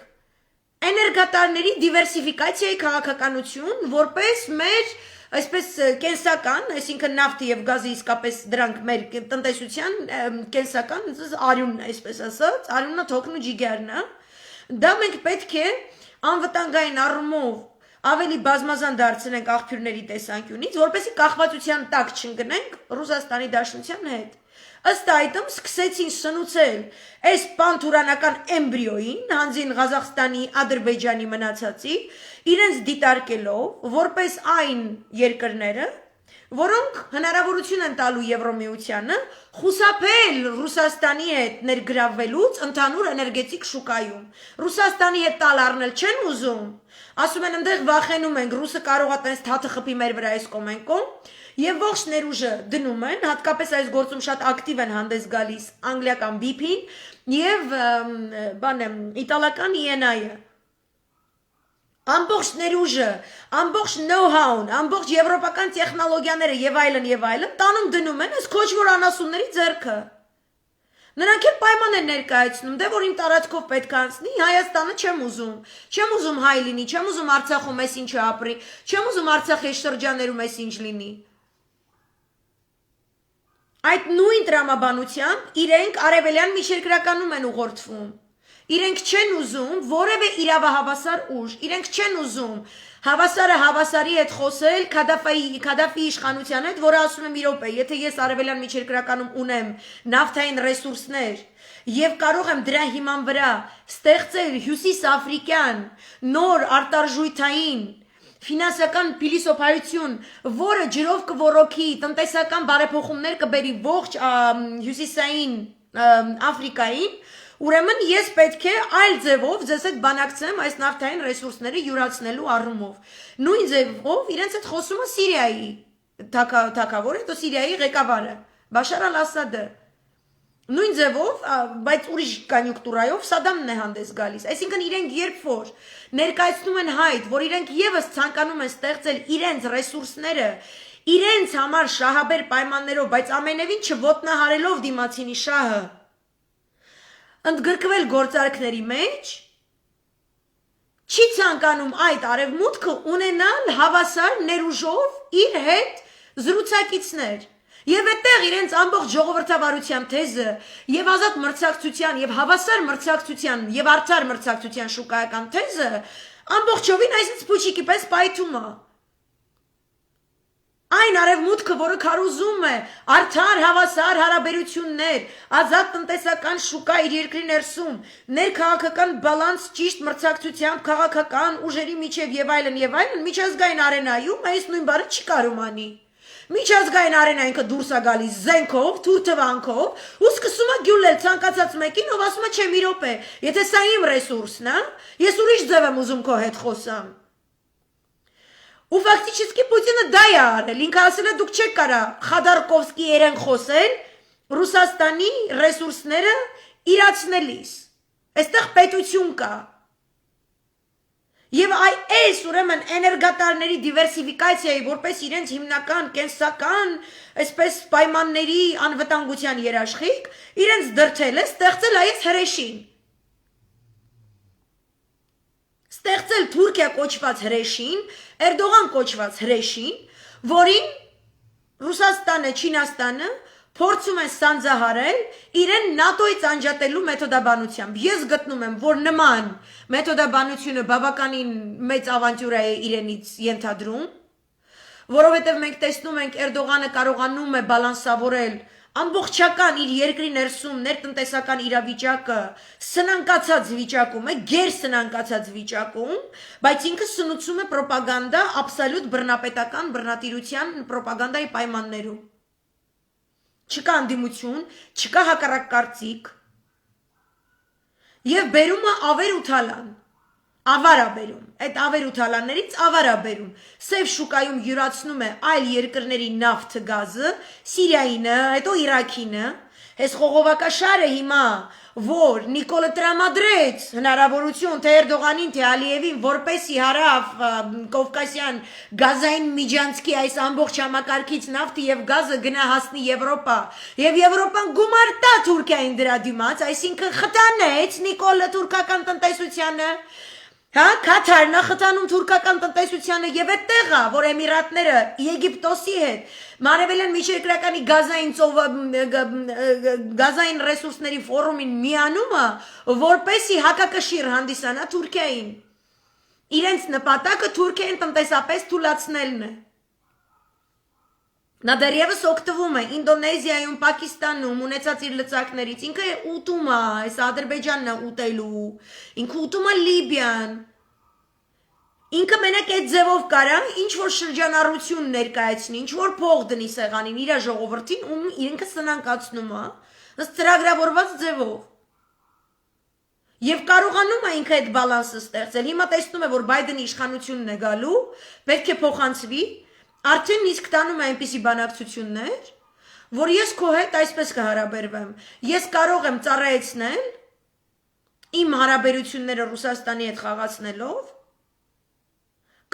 էներգատարների դիվերսիֆիկացիայի քաղաքականություն, որպես մեր այսպես կենսական, այսինքն նավթի եւ գազի իսկապես դրանք մեր տնտեսության կենսական արյունն է, այսպես ասած, արյունը թոքն ու ջիգերն է, դա մենք պետք է անվտանգային առումով ավելի բազմազան դարձնենք աղբյուրների տեսանկյունից, որպեսզի կախվածության տակ չընկնենք Ռուսաստանի Դաշնության հետ։ Ըստ այդմ սկսեցին սնուցել այս պանթուրանական էմբրիոին, հանձին Ղազախստանի, Ադրբեջանի մնացածի, իրենց դիտարկելով որպես այն երկրները, որոնք հնարավորություն են տալու Եվրոմիությանը խուսափել Ռուսաստանի հետ ներգրավվելուց ընդհանուր էներգետիկ շուկայում։ Ռուսաստանի հետ տալ առնել չեն ուզում, ասում են ընդեղ վախենում ենք, ռուսը կարող է տես թաթը խփի մեր վրա այս կոմենկոմ, եւ ողջ ներուժը դնում են, հատկապես այս գործում շատ ակտիվ են հանդես գալիս անգլիական BP-ն եւ իտալական ENI-ը։ Ամբողջ ներուժը, ամբողջ know-how-ն, ամբողջ եվրոպական տեխնոլոգիաները եւ այլն տանում դնում են այս քոչվոր անասունների ձեռքը։ Նրանք էլ պայման են ներկայացնում, դե որ իմ տարածքով պետք է անցնի, Հայաստանը չեմ ուզում հայ լինի, չեմ ուզում Արցախում էս ինչը ապրի, չեմ ուզում Արցախի շրջաներում էս ինչ լինի։ Այդ նույն տրամաբանությամբ իրենք արևելյան միջերկրականում են ուղղորդվում։ Իրենք չեն ուզում որևէ իրավահավասար ուժ, իրենք չեն ուզում հավասարը հավասարի հետ խոսել Քադաֆիի իշխանության հետ, որը ասում եմ մի րոպե, եթե ես արևելյան միջերկրականում ունեմ նավթային ռեսուրսներ եւ կարող եմ դրա հիման վրա ստեղծել հյուսիսաֆրիկյան նոր արտարժույթային ֆինանսական փիլիսոփայություն, որը ջրով կոռոքի, տնտեսական բարեփոխումներ կբերի ողջ հյուսիսային Աֆրիկային, ուրեմն ես պետք է այլ ձևով ձեզ հետ բանակցեմ այս նավթային ռեսուրսները յուրացնելու առումով։ Նույն ձևով իրենց հետ խոսում է Սիրիայի թագավորը, հետո Սիրիայի ղեկավարը, Բաշար al-Ասադը։ Նույն ձևով, բայց ուրիշ կոնյունկտուրայով Սադամն է հանդես գալիս։ Այսինքն իրենք երբ որ ներկայացնում են հայտ, որ իրենք եւս ցանկանում են ստեղծել իրենց ռեսուրսները, իրենց համար շահաբեր պայմաններով, բայց ամենևին չոտնահարելով դիմացինի շահը, ընդգրկվել գործարքների մեջ, չի ցանկանում այդ արևմուտքը ունենալ հավասար ներուժով իր հետ զրուցակիցներ։ Եվ այդտեղ իրենց ամբողջ ժողովրդավարության թեզը եւ ազատ մրցակցության եւ հավասար մրցակցության եւ արդար մրցակցության շուկայական թեզը ամբողջովին այսպես փուչիկի պես պայթում է։ Այն արևմուտքը, որը քարոզում է արդար հավասար հարաբերություններ, ազատ տնտեսական շուկա իր երկրի ներսում, ներքաղաքական բալանս ճիշտ մրցակցությամբ քաղաքական ուժերի միջև եւ այլն, միջազգային արենայում այս նույն բառը չի կարող անի։ Միջազգային արենա ինքը դուրս է գալիս զենքով, թուրթվանքով, ու սկսում է գյուլել ցանկացած մեկին, ով ասում է չէ մի րոպե, եթե սա իմ ռեսուրսն է, ես ուրիշ ձև եմ ուզում քո հետ խոսամ։ Ու ֆակտически Պուտինը դա է արել, ինքը ասել է դուք չեք կարա Խադարկովսկի երեն խոսել Ռուսաստանի ռեսուրսները իրացնելիս, այստեղ պետություն կա։ Եվ այս ուրեմն էներգատարների դիվերսիֆիկացիայի որպես իրենց հիմնական կենսական այսպես պայմանների անվտանգության երաշխիք, իրենց դրթել է ստեղծել այս հրեշին։ Ստեղծել Թուրքիա կոչված հրեշին, Էրդողան կոչված հրեշին, որին Ռուսաստանը, Չինաստանը փորձում են սանձահարել իրեն ՆԱՏՕ-ից անջատելու մեթոդաբանությամբ։ Ես գտնում եմ, որ նման մեթոդաբանությունը բավականին մեծ ավանտյուրա է իրենից ենթադրում, որովհետև մենք տեսնում ենք Էրդողանը կարողանում է բալանսավորել ամբողջական իր երկրի ներսում ներտնտեսական իրավիճակը սնանկացած վիճակում է, գերսնանկացած վիճակում, բայց ինքը սնուցում է պրոպագանդա աբսոլյուտ բռնապետական բռնատիրության պրոպագանդայի պայմաններում։ Չկա անդիմություն, չկա հակառակ կարծիք եւ բերում է ավեր ու թալան։ Ավար է բերում, այդ ավեր ու թալաններից ավար է բերում։ Սև շուկայում յուրացնում է այլ երկրների նավթ գազը, Սիրիայինը, հետո Իրաքինը։ Այս խողովակաշարը հիմա, որ Նիկոլը տրամադրեց հնարավորություն թե Էրդողանին, թե Ալիևին, որպեսի հարավ Կովկասյան գազային միջանցքի այս ամբողջ համակարգից նավթը եւ գազը գնա հասնի Եվրոպա, եւ Եվրոպան գումար տա Թուրքիային դրա դիմաց, այսինքն խթանեց Նիկոլը թուրքական տնտեսությանը։ Հա, Քաթարն է խթանում թուրքական տնտեսությանը եւ այդտեղ է, որ Էմիրատները Եգիպտոսի հետ Մանավելյան միջերկրականի գազային ռեսուրսների ֆորումին միանում է, որպեսի հակակշիռ հանդիսանա Թուրքիային։ Իրենց նպատակը Թուրքիային տնտեսապես թուլացնելն է։ Նա դեռևս օգտվում է Ինդոնեզիայում, Պակիստանում ունեցած իր լծակներից, ինքը ուտում է, այս Ադրբեջանն է ուտելու, ինքը ուտում է Լիբիան։ Ինքը մենակ այդ ձևով կարա ինչ որ շրջանառություն ներկայացնի, ինչ որ փող դնի սեղանին իր ժողովրդին ու ինքը սնանկացնում է, ըստ ծրագրավորված ձևով։ Եվ կարողանում է ինքը այդ բալանսը ստեղծել։ Հիմա տեսնում է, որ Բայդենի իշխանությունն է գալու, պետք է փոխանցվի, արդեն իսկ տանում է այնպիսի բանակցություններ, որ ես քո հետ այսպես կհարաբերվեմ։ Ես կարող եմ ծառայեցնել իմ հարաբերությունները Ռուսաստանի հետ խաղացնելով,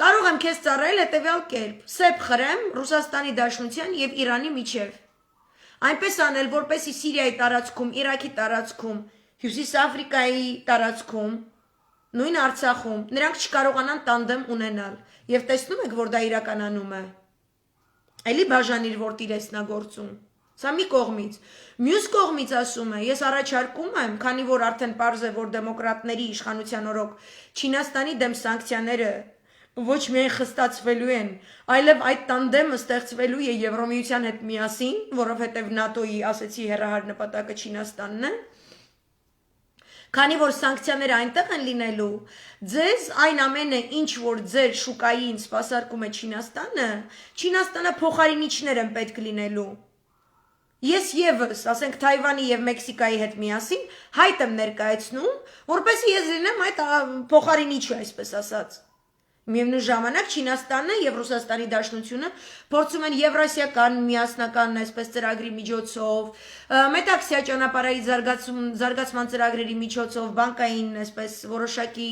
կարող եմ քեզ ծառայել հետևյալ կերպ. սեպ խրեմ Ռուսաստանի Դաշնության եւ Իրանի միջև։ Այնպես անել, որպեսզի Սիրիայի տարածքում, Իրաքի տարածքում, Հյուսիս Աֆրիկայի տարածքում, նույն Արցախում նրանք չկարողանան տանդեմ ունենալ։ Եվ տեսնում եք, որ դա իրականանում է։ Էլի բաժանիր, որ տիրեսնագործում։ Սա մի կողմից։ Մյուս կողմից ասում է, ես առաջարկում եմ, քանի որ արդեն պարզ է, որ դեմոկրատների իշխանության օրոք Չինաստանի դեմ սանկցիաները ոչ միայն խստացվելու են, այլև այդ տանդեմը ստեղծվելու է Եվրոմիության հետ միասին, որովհետև ՆԱՏՕ-ի, ասեցի, հեռահար նպատակը Չինաստանն է։ Քանի որ սանկցիաները այնտեղ են լինելու, ձեզ այն ամենը, ինչ որ ձեր շուկային սպասարկում է Չինաստանը փոխարինիչներ են պետք լինելու։ Ես եւս, ասենք Թայվանի եւ Մեքսիկայի հետ միասին հայտ եմ ներկայացնում, որպեսզի ես լինեմ այդ փոխարինիչը, այսպես ասած։ Միևնույն ժամանակ Չինաստանը եւ Ռուսաստանի Դաշնությունը փորձում են եվրասիական միասնական այսպես ծրագրի միջոցով, մետաքսյա ճանապարհային զարգացման ծրագրերի միջոցով, բանկային այսպես որոշակի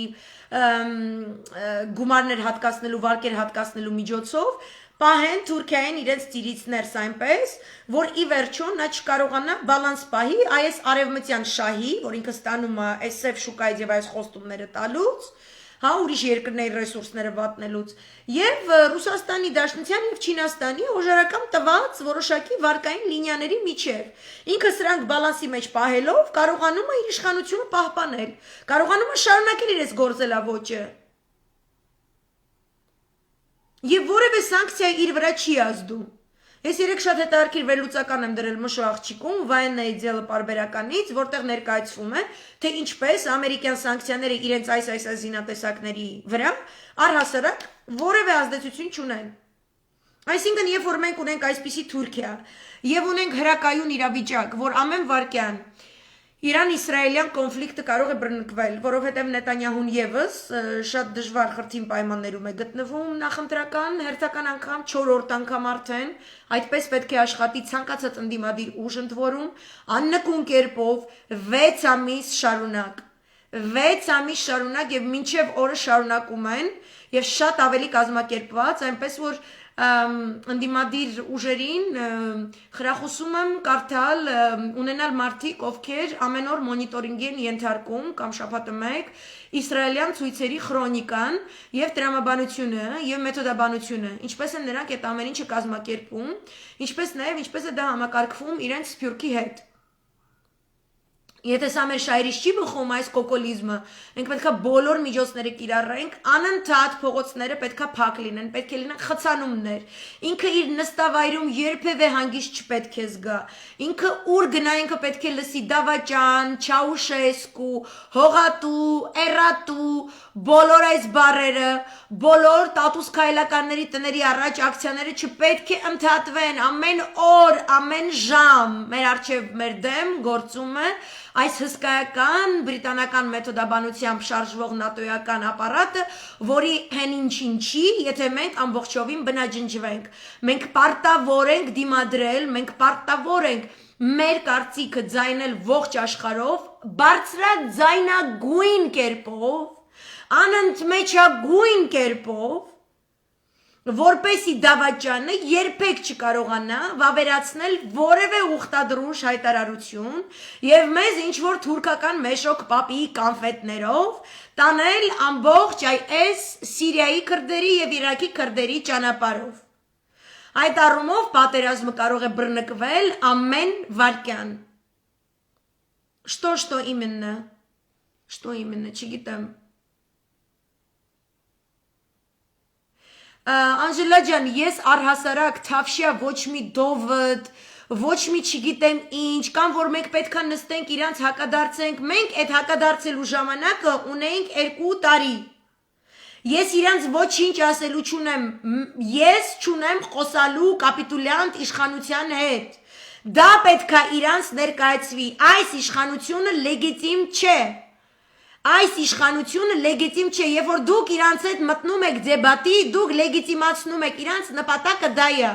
գումարներ հատկացնելու, վարկեր հատկացնելու միջոցով պահեն Թուրքիային իրենց ծիրից ներս այնպես, որ ի վերջո նա չկարողանա բալանս պահի այս արևմտյան շահի, որ ինքը ստանում է այս սև շուկայից եւ այս խոստումները տալուց, հա ուրիշ երկրների ռեսուրսները վատնելուց եւ Ռուսաստանի Դաշնության եւ Չինաստանի օժարական տված որոշակի վարկային լինիաների միջև ինքը սրանք բալանսի մեջ պահելով կարողանում է իր իշխանությունը պահպանել, կարողանում է շարունակել իր գործելավոճը եւ որևէ սանկցիա իր վրա չի ազդում։ Ես երեք շատ հետաքրքիր վերլուծական եմ դրել Մշո աղջիկում, Վաեննայի ձելը պարբերականից, որտեղ ներկայացվում է, թե ինչպես ամերիկյան սանկցիաները իրենց այս զինատեսակների վրա առհասարակ որևէ ազդեցություն չունեն։ Այսինքն, երբ որ մենք ունենք այսպիսի Թուրքիա եւ ունենք հրակայուն իրավիճակ, որ ամեն վարքյան Իրան-իսրայելյան կոնֆլիկտը կարող է բռնկվել, որովհետև Նետանյահուն եւս շատ դժվար խրթին պայմաններում է գտնվում նախընտրական, հերթական անգամ 4-րդ անգամ արդեն, այդպես պետք է աշխատի ցանկացած ընդդիմադիր ուժ ընթորում, աննկուն կերպով 6 ամիս շարունակ։ 6 ամիս շարունակ եւ մինչեւ օրը շարունակում են եւ շատ ավելի կազմակերպված, այնպես որ ընդդիմադիր ուժերին խրախուսում եմ կարդալ ունենալ մարդիկ, ովքեր ամեն օր մոնիտորինգի են ենթարկում կամ շաբաթը մեկ իսրայելյան ցույցերի քրոնիկան եւ տրամաբանությունը եւ մեթոդաբանությունը, ինչպես են նրանք այդ ամեն ինչը կազմակերպում, ինչպես նաեւ ինչպես է դա համակարգվում իրենց սփյուռքի հետ։ Եթե սա մեր շայրից չի բխում այս կոկոլիզմը, մենք պետքա բոլոր միջոցները կիրառենք, անընդհատ փողոցները պետքա փակ լինեն, պետք է լինեն խցանումներ։ Ինքը իր նստավայրում երբևէ հանգիստ չպետք է զգա։ Ինքը ուր գնա ինքը պետք է լսի Դավաճան, Չաուշեսկու, Հողատու, Էրատու, բոլոր այս բառերը, բոլոր տատուս քայլականների տների առաջ ակցիաները չպետք է ընդհատվեն, ամեն օր, ամեն ժամ մեր արչև մեր դեմ գործում է այս հսկայական բրիտանական մեթոդաբանությամբ շարժվող նատոյական ապարատը, որի հենինչին չի, եթե մենք ամբողջովին բնաջնջվենք։ Մենք պարտավոր ենք դիմադրել, մենք պարտավոր ենք մեր կարծիքը ձայնել ողջ աշխարհով, բարձրաձայնագույն կերպով, անընդմեջագույն կերպով, որպեսի Դավաճանը երբեք չկարողանա վավերացնել որևէ ուխտադրուժ հայտարարություն եւ մեզ ինչ-որ թուրքական մեշոք պապի կանֆետներով տանել ամբողջ այս Սիրիայի քրդերի եւ Իրաքի քրդերի ճանապարհով։ Այդ առումով պատերազմը կարող է բռնկվել ամեն վայրկյան։ Что именно, չգիտեմ։ Անժելա ջան, ես առհասարակ թավշյա ոչ մի դովդ, ոչ մի չգիտեմ ինչ, կամ որ մենք պետքա նստենք իրանց հակադարձենք, մենք այդ հակադարձելու ժամանակը ունեինք 2 տարի։ Ես իրանց ոչինչ ասելու չունեմ, ես չունեմ խոսալու կապիտուլյանտ իշխանության հետ։ Դա պետքա իրանց ներկայացվի, այս իշխանությունը լեգիտիմ չէ։ Այս իշխանությունը լեգիտիմ չէ, երբ որ դուք իրանց հետ մտնում եք դեբատի, դուք լեգիտիմացնում եք, իրանց նպատակը դա է։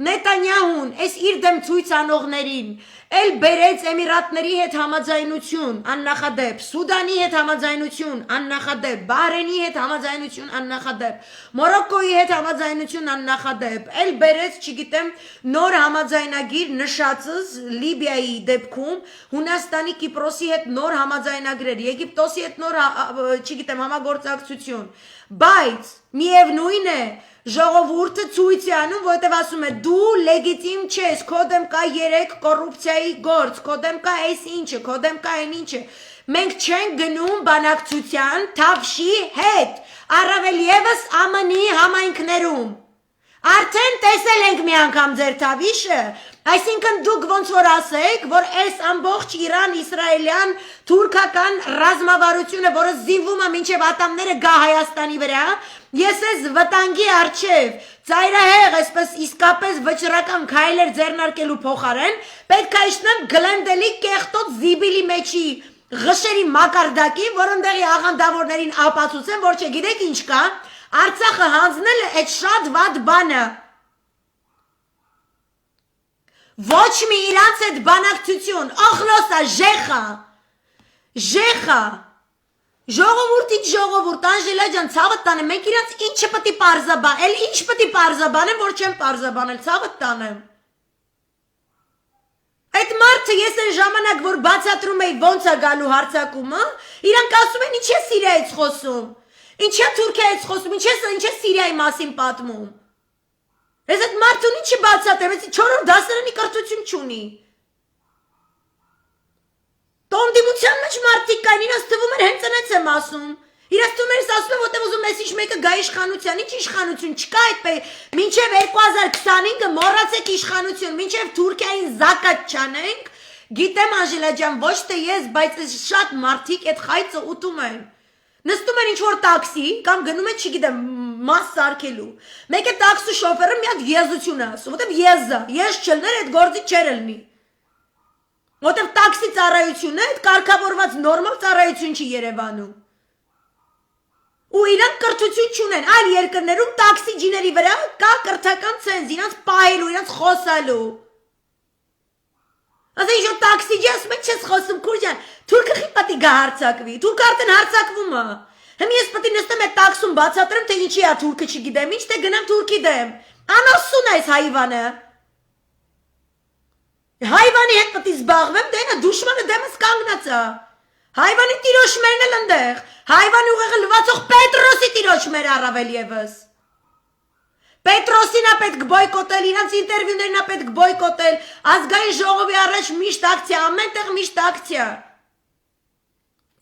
Նետանյահուն, այս իր դեմ ցույց անողներին, էլ բերեց Էմիրատների հետ համաձայնություն, աննախադեպ, Սուդանի հետ համաձայնություն, աննախադեպ, Բահրեյնի հետ համաձայնություն, աննախադեպ, Մորոկոյի հետ համաձայնություն, աննախադեպ, էլ բերեց, չգիտեմ, նոր համաձայնագիր նշածս Լիբիայի դեպքում, Հունաստանի, Կիպրոսի հետ նոր համաձայնագրեր, Եգիպտոսի հետ նոր, չգիտեմ, համագործակցություն, բայց միևնույն է, ժողովուրդը ցույց է անում, որտեղ ասում է դու լեգիտիմ չես, քո դեմ կա 3 կոռուպցիայի գործ, քո դեմ կա այս ինչը, քո դեմ կա այն ինչը։ Մենք չենք գնում բանակցության Թավշի հետ, առավել եւս ԱՄՆ-ի համայնքներում։ Արդեն տեսել ենք մի անգամ ձեր Թավիշը, այսինքն դուք ոնց որ ասեք, որ այս ամբողջ Իրան-իսրայելյան թուրքական ռազմավարությունը, որը զինվում է մինչև ատամները գա Հայաստանի վրա, ես ես վտանգի առջև ծայրահեղ, այսպես իսկապես վճռական քայլեր ձեռնարկելու փոխարեն, պետք է իջնեմ Գլենդելի կեղտոտ զիբիլի մեջի ղշերի մակարդակի, որոնտեղի աղանդավորներին ապացուցեմ, որ չգիտեք ինչ կա, Արցախը հանձնել է այդ շատ վատ բանը։ Ոչ մի իրանց այդ բանակցություն, ախլոսա, ժեխա, ժողովուրդից ժողովուրդ, Անժելա ջան, ցավդ տանեմ, մենք իրանց ինչը պտի պարզաբան, էլ ինչ պտի պարզաբանեմ, որ չեմ պարզաբանել, ցավդ տանեմ։ Այդ մարդը ես այն ժամանակ, որ բացատրում էի ոնց է գալու հարձակումը, իրանք ասում են ինչ է Սիրիայից խոսում, ինչ է Թուրքիայից խոսում, ինչ է Սիրիայի մասին պատմում։ Ես այդ մարդուն ինչի բացատրեմ, ես 4-րդ դասարանի կրթություն չունի։ Տոնդիմության մեջ մարդիկ կային, իրաց թվում էր հենց այնց եմ ասում։ Իրաց թվում էր ասում եմ, որտեղ ուզում ես ինչ մեկը գա իշխանության, ինչ իշխանություն չկա այդպես։ Մինչև 2025-ը մոռացեք իշխանություն, մինչև Թուրքիային զակատ չանենք, գիտեմ Անժելա ջան, ոչ թե ես, բայց շատ մարդիկ այդ խայծը ուտում են։ Նստում են ինչ-որ տաքսի կամ գնում են, չգիտեմ, մաս սարքելու։ Մեկ է տաքսի շոֆերը մի հատ եզություն է ասում, որտեվ ես չլներ այդ գործի չեր լինի։ Որտեվ տաքսի ծառայությունն է, այդ կարգավորված նորմալ ծառայություն չի Երևանում։ Ու իրանք կրթություն չունեն, այլ երկրներում տաքսի ջիների վրա կա կրթական ցենզ, իրանք պահելու, իրանք խոսալու։ Ասա ինչ որ տաքսիջի ասում եք չես խոսում քուր ջան, թուրքը խի պատի գա հարցակվի, թուրքը արդեն հարցակվում է։ Հիմա ես պետք է նստեմ այդ տաքսում բացատրեմ, թե ինչի է թուրքը չգիտեմ, ինչ թե գնամ թուրքի դեմ։ Անասուն է այս հայվանը։ Հայվանի հետ պետք է զբաղվեմ, դե նա դուշմանը դեմս կանգնած է։ Հայվանի տիրոջմերն էլ ընդեղ։ Հայվանի ուղեղը լվացող Պետրոսի տիրոջմերը առավել եւս։ Պետրոսին է պետք բոյկոտել, իրանց ինտերվյուներն է պետք բոյկոտել, ազգային ժողովի առաջ միշտ ակցիա, ամենտեղ միշտ ակցիա։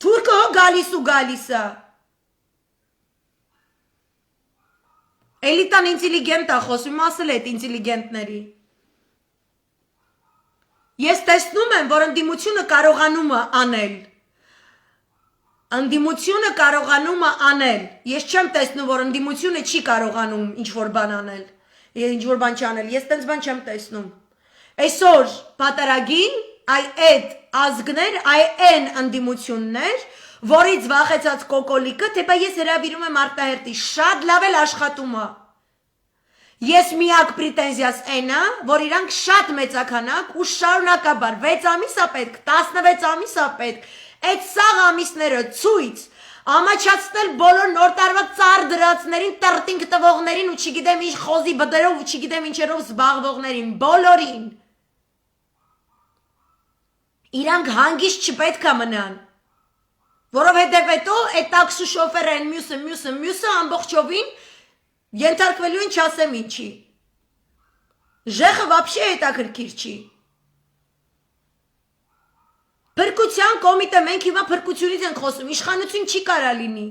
Թուրքը հո գալիս ու գալիս է։ Էլիտան ինտելիգենտ է խոսում, ասել է այդ ինտելիգենտների։ Ես տեսնում եմ, որ ընդդիմությունը կարողանում է անել։ Ընդդիմությունը կարողանում է անել։ Ես չեմ տեսնում, որ ընդդիմությունը չի կարողանում ինչ-որ բան անել, ինչ-որ բան չանել։ Ես տենց բան չեմ տեսնում։ Այսօր պատարագին այդ ազգներ, այն ընդդիմություններ, որից վախեցած կոկոլիկը, թեպա ես հրավիրում եմ արտահերտի, շատ լավ էլ աշխատում է։ Ես միակ պրետենզիաս այն է, որ իրանք շատ մեծականակ ու շարունակաբար 6 ամիս է պետք, 16 ամիս է պետք, այդ սաղ ամիսները ցույց ամաչացնել բոլոր նոր տարվա ծառ դրածներին, տրտինք տվողներին ու չգիտեմ ինչ խոզի բդերով ու չգիտեմ ինչերով զբաղվողներին, բոլորին։ Իրանք հանգիստ չպետք է մնան, որովհետև հետո այդ տաքսու շոֆերը են մյուսը ամբողջովին ենթարկվելու են չասեմ ինչի։ Ժեխը вообще հետաքրքիր չի։ Փրկության կոմիտե մենք հիմա փրկությունից ենք խոսում, իշխանություն չի կարա լինի,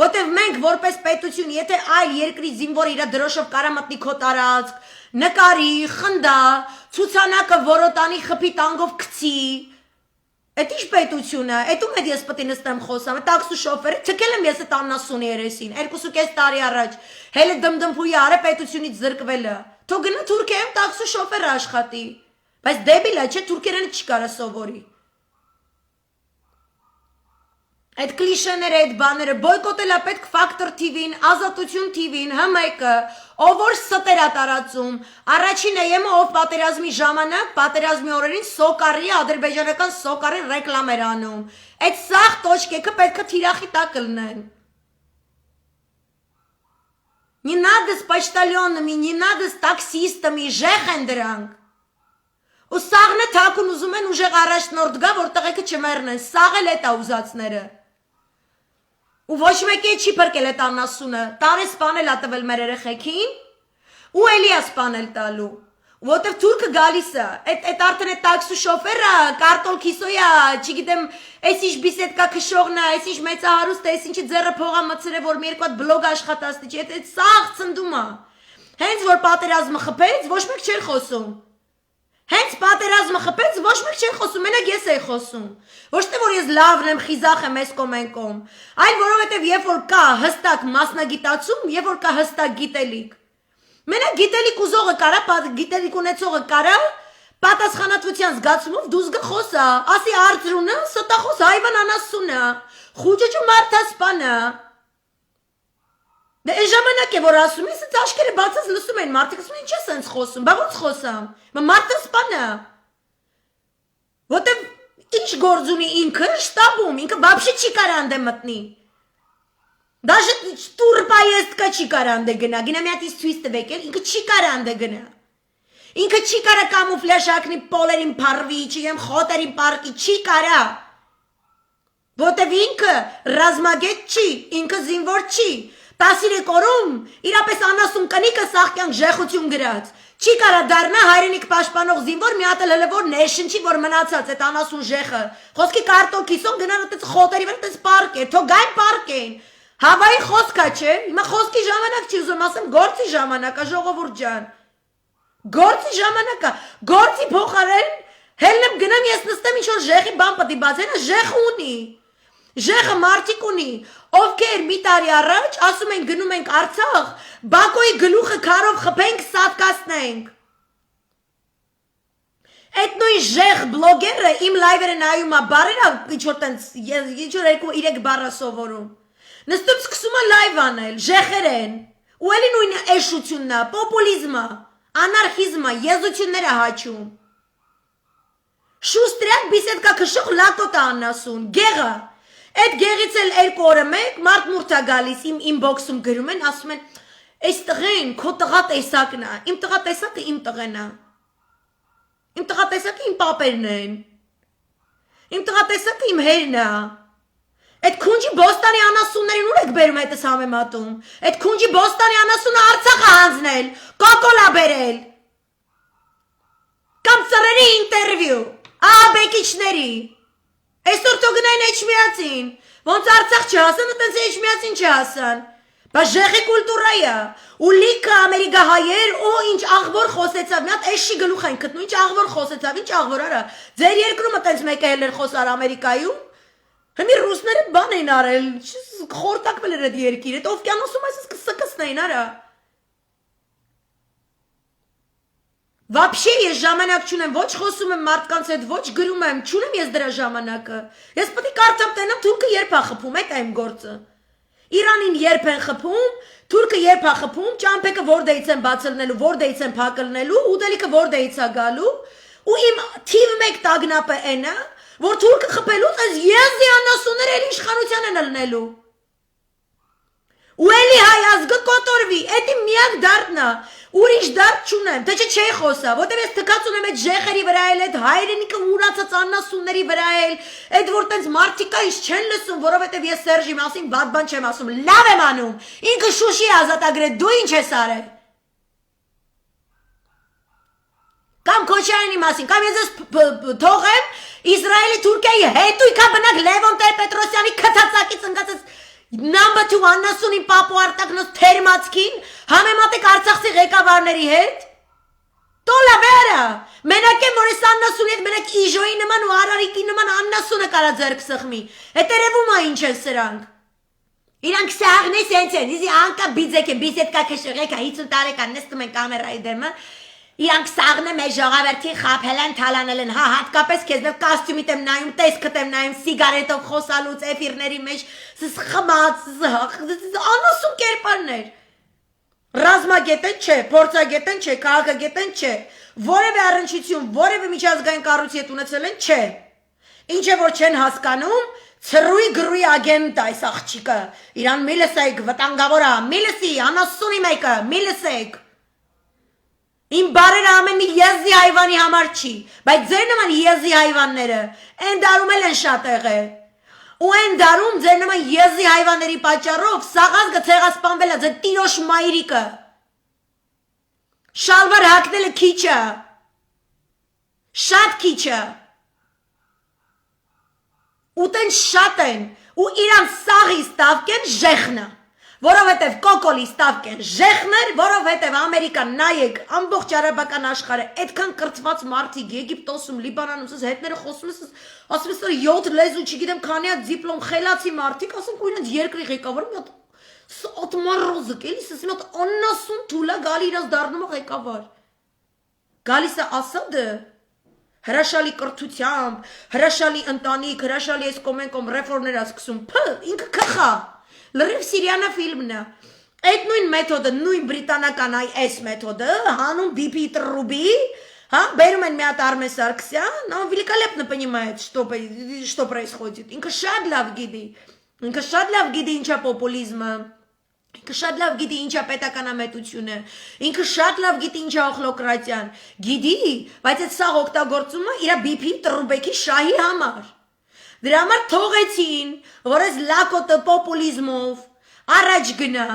որտեվ մենք որպես պետություն, եթե այլ երկրի զինվոր իր դրոշով կարա մտնի քո տարածք, նկարի, խնդա, ցուցանակը որոտանի խփի տանգով գցի, այդ ինչ պետություն է, այդ ում հետ ես պետք է նստեմ խոսամ, տաքսու շոֆերը, թքել եմ ես այդ անասունի երեսին, 2.5 տարի առաջ, հելը դմդմփուի արը պետությունից զրկվելը, թո գնա Թուրքիայում տաքսու շոֆերը աշխատի, բայց դեբիլ է, չէ, թուրքերենը չի կարա սովորի։ Այդ կլիշեները, այդ բաները, բոյկոտել է պետք Factor TV-ին, Ազատություն TV-ին, ՀՄԿ-ը, ով որ ստեր է տարածում, առաջինը եմը ով պատերազմի ժամանակ, պատերազմի օրերին սոկարի, ադրբեջանական սոկարի ռեկլամ էր անում, այդ սաղ տոչկեքը պետք է թիրախի տակ լնեն։ Не надо с почтальонами, не надо с таксистами, ժեղ են դրանք։ Ու սաղն է թակուն ուզում են ուժեղ առաջնորդ գա, որ տղեկը չմերնեն, սաղ էլ էտ է ուզածները։ Ու ոչ մեկի չի փրկել այդ անասունը, տարե սպանել է տվել մեր երեխեքին, ու էլի է սպանել տալու, որտեվ թուրքը գալիս է, այդ արդեն այդ տաքսու շոֆերը, կարտոլ քիսոյա, չգիտեմ, այս ինչ բիսետկա քշողն է, այս ինչ մեծահարուստ է, այս ինչի ձեռը փողա մցրե, որ մի երկու հատ բլոգ աշխատացնի, չի, այդ սաղ ծնդում է, հենց որ պատերազմը խփեց, ոչ մեկ չէր խոսում։ Հենց պատերազմը խփեց, ոչ մեկ չէր խոսում, մենակ ես էի խոսում։ Ոչ թե որ ես լավն եմ, խիզախ եմ, այս կոմ են կոմ, այլ որովհետև երբ որ կա հստակ մասնագիտացում, երբ որ կա հստակ գիտելիք։ Մենակ գիտելիք ուզողը կարա, գիտելիք ունեցողը կարա, պատասխանատվության զգացումով դուզ գխոսա, ասի արձրունը, ստախոս հայվան անասունը, խուճուճու մարդասպանը։ Դե այն ժամանակ է որ ասում ես, այդ աշկերը բացած լսում են մարդիկ, ասում են ինչ ես սենց խոսում, բա ոնց խոսամ, մարդասպանը։ Որտև ինչ գործ ունի ինքը շտաբում, ինքը բաբշե չի կարա անդե մտնի։ Դաժե տուրպայեստկա չի կարա անդե գնա, գնա մի հատ իս ցույց տվեք էլ, ինքը չի կարա անդե գնա։ Ինքը չի կարա կամուֆլյաժ ակնի պոլերին փարվի, չգիտեմ խոտերին պարկի, չի կարա։ Որտև ինքը ռազմագետ չի, ինքը զինվոր չի։ 13 օրում իրապես անասուն կնիկը սաղկյանք ժեխություն գրած, չի կարա դառնա հայրենիք պաշտպանող զինվոր մի հատ էլ հələ որ ներշնչի որ մնացած այդ անասուն ժեխը, խոսքի կարտոլ քիսոն գնան այդպես խոտերի վրա այդպես պարկ է, թո գայն պարկ են, հավայի խոսքա չէ, հիմա խոսքի ժամանակ չի ուզում ասեմ գործի ժամանակ է ժողովուրդ ջան, գործի ժամանակ է, գործի փոխարեն հելնեմ գնամ ես նստեմ ինչ որ ժեխի բան պետք է բացեն, ժեխ ունի Ժեխը մարդիկ ունի, ովքեր մի տարի առաջ ասում են գնում ենք Արցախ, Բակոյի գլուխը քարով խփենք, սատկացնենք։ Այդ նույն ժեխ բլոգերը իմ լայվերը նայում է, բարերը ինչ-որ տենց, ինչ-որ 2-3 բառ սովորում։ Նստում սկսում է լայվ անել, ժեխեր են, ու էլի նույն էշությունն է, պոպուլիզմը, անարխիզմը, եզությունները հաչում։ Շուստրյակ բիսետկա քշող լակոտ է անասուն, գեղը։ Այդ գեղից էլ 2 օրը մեկ մարդ մուրթա գալիս իմ inbox-ում գրում են, ասում են, այս տղեն քո տղա տեսակն է, իմ տղա տեսակը իմ տղեն է։ Իմ տղա տեսակը իմ պապերն են։ Իմ տղա տեսակը իմ հերն է։ Այդ քունջի Բոստանի անասուններին ուր եք բերում հետս համեմատում։ Այդ քունջի Բոստանի անասունը Արցախը հանձնել, կոկոլա բերել։ Կամ ծռերի ինտերվյու, ահաբեկիչների։ Այսօր թող գնային Էջմիածին, ոնց Արցախ չհասան, այտենց Էջմիածին չհասան։ Բայց ժեղի կուլտուրա է, ու լիքը ամերիկահայեր, օ ինչ աղվոր խոսեցավ, մի հատ էշի գլուխ են գտնում, ինչ աղվոր խոսեցավ, ինչ աղվոր արա։ Ձեր երկրում այտենց մեկը էլ էր խոսար Ամերիկայում։ Հիմի ռուսները բան էին արել, խորտակվել էր այդ երկիրը, այդ օվկիանոսում այսպես կսկսնեին արա։ Վաբշե ես ժամանակ չունեմ, ոչ խոսում եմ մարդկանց հետ, ոչ գրում եմ, չունեմ ես դրա ժամանակը։ Ես պետք է կարծեմ տենամ թուրքը երբ է խփում, այդ է իմ գործը։ Իրանին երբ են խփում, թուրքը երբ է խփում, ճամփեկը որտեղից են բացելնելու, որտեղից են փակելնելու, ուտելիքը որտեղից է գալու, ու իմ թիվ 1 տագնապը այն է, որ թուրքը խփելուց այս եզի անասունները էլ իշխանության են ելնելու։ Ու էլի հայ ազգը կոտորվի, էդի միակ դարդն է, ուրիշ դարդ չունեմ, թե չէ խոսա, որտեղ ես թքած ունեմ այդ ժեղերի վրա էլ, այդ հայրենիքը ուրացած անասունների վրա էլ, այդ որ տենց մարդիկա ինչ չեն լսում, որովհետև ես Սերժի մասին վատ բան չեմ ասում, լավ եմ անում, ինքը Շուշի ազատագրել, դու ինչ ես արել։ Կամ Քոչարյանի մասին, կամ ես թողեմ Իսրայելի Թուրքիայի հետույքա բնակ Լևոն Տեր-Պետրոսյանի քթածակից ընկած Number 2 անասունի պապու արտակնոց թերմացքին համեմատեք Արցախցի ղեկավարների հետ։ Տոլա վերա, մենակ եմ որ ես անասունի հետ մենակ Իժոյի նման ու Արարիկի նման անասունը կարա ձեռք սխմի։ Էդ երևում է ինչ են սրանք։ Իրանք սաղն է սենց են, իզի անկա բիձեք են, բիզետկա քշեղեկա 50 տարեկան նստում են կամերայի դեմը։ Իրանք սաղն է մեր ժողովրդի խափել են, թալանել են, հա հատկապես քեզ մեկ կոստյումիդ եմ նայում, տեսքդ եմ նայում, սիգարետով խոսալուց, էֆիրների մեջ, խմած, անասուն կերպարներ։ Ռազմագետեն չէ, փորձագետեն չէ, քաղաքագետեն չէ, որևէ առնչություն, որևէ միջազգային կառույցի հետ ունեցել են չէ։ Ինչ է որ չեն հասկանում, ցրուի գրուի ագենտ այս աղջիկը։ Իրան մի լսեք, վտանգավոր է, մի լսի, անասունի մեկը, մի լսեք։ Իմ բարերը ամեն մի եզի հայվանի համար չի, բայց ձեր նման եզի հայվանները են դարում էլ են շատ եղել։ Ու են դարում ձեր նման եզի հայվանների պատճառով սաղազգը ցեղասպանվել է ձեր տիրոջ մայրիկը։ Շալվար հագնելը քիչ է։ Շատ քիչ է։ Ուտեն շատ են, ու իրանց սաղի ստավկեն ժեխնը։ Որովհետև կոկոլի ստավկեն ժեխներ, որովհետև Ամերիկան նայեք ամբողջ արաբական աշխարհը այդքան կրթված մարդիկ Եգիպտոսում, Լիբանանում, ես հետները խոսում ես, ասում ես 7 լեզու, չգիտեմ, քանի հատ դիպլոմ խելացի մարդիկ, ասում կույնած երկրի ղեկավարը մի հատ ոտմարոզիկ, էլի ասում մի հատ անասուն թուլա գալի իրաց դառնում է ղեկավար։ Գալիս է Ասադը հրաշալի կրթությամբ, հրաշալի ընտանիք, հրաշալի այս կոմեն ռեֆորմներ ասկսում, ինքը քխա։ Լրիվ Սիրիանա ֆիլմն է, այդ նույն մեթոդը, նույն բրիտանական այս մեթոդը, հանում BP Տրուբի, հա, բերում են մի հատ Արմեն Սարգսյան, он великолепно понимает, что происходит, ինքը շատ լավ գիտի, ինքը շատ լավ գիտի ինչա պոպուլիզմը, ինքը շատ լավ գիտի ինչա պետականամետությունը, ինքը շատ լավ գիտի ինչա օխլոկրատիան, գիտի, բայց այդ սաղ օգտագործումը իր BP Տրուբեկի շահի համար։ Դրա համար թողեցին, որ այս լակոտը պոպուլիզմով առաջ գնա։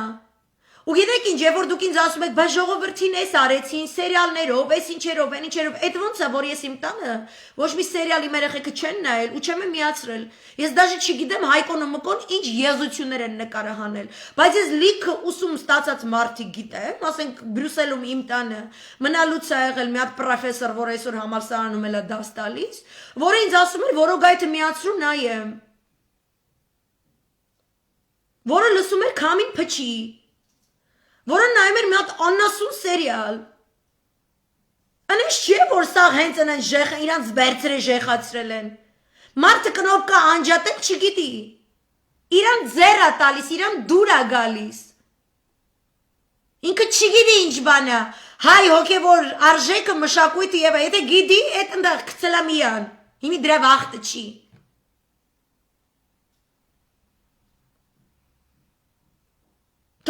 Ու գիտեք ինչ, որ դուք ինձ ասում եք, բայց ժողովրդին էս արեցին, սերիալներով, էս ինչերով, այն ինչերով, այդ ոնց է, որ ես իմ տանը ոչ մի սերիալ իմ երեխեքը չեն նայել ու չեմ միացրել։ Ես դաժե չգիտեմ Հայկոն ու Մկոն ինչ եզություններ են նկարահանել, բայց ես լիքը ուսում ստացած մարդիկ գիտեմ, ասենք Բրյուսելում իմ տանը մնալուց է եղել մի հատ պրոֆեսոր, որ այսօր համալսարանում էլ է դաս տալիս, որը ինձ ասում էր, որ օգայթը միացրու նայեմ, որը լսում էր քամին փչի, որը նայում էր մի հատ անասուն սերիալ։ Անես չէ, որ սաղ հենց են ժեխ, իրանց բերցրե ժեխացրել են։ Մարդը կնոպկա անջատել չգիտի։ Իրան ձեր է տալիս, իրան դուր է գալիս։ Ինքը չգիտի ինչ բան է, հայ հոգևոր արժեքը մշակույթը եւ եթե գիտի, այդ ընդեղ գցելա միան։ Հիմի դրա վախտը չի։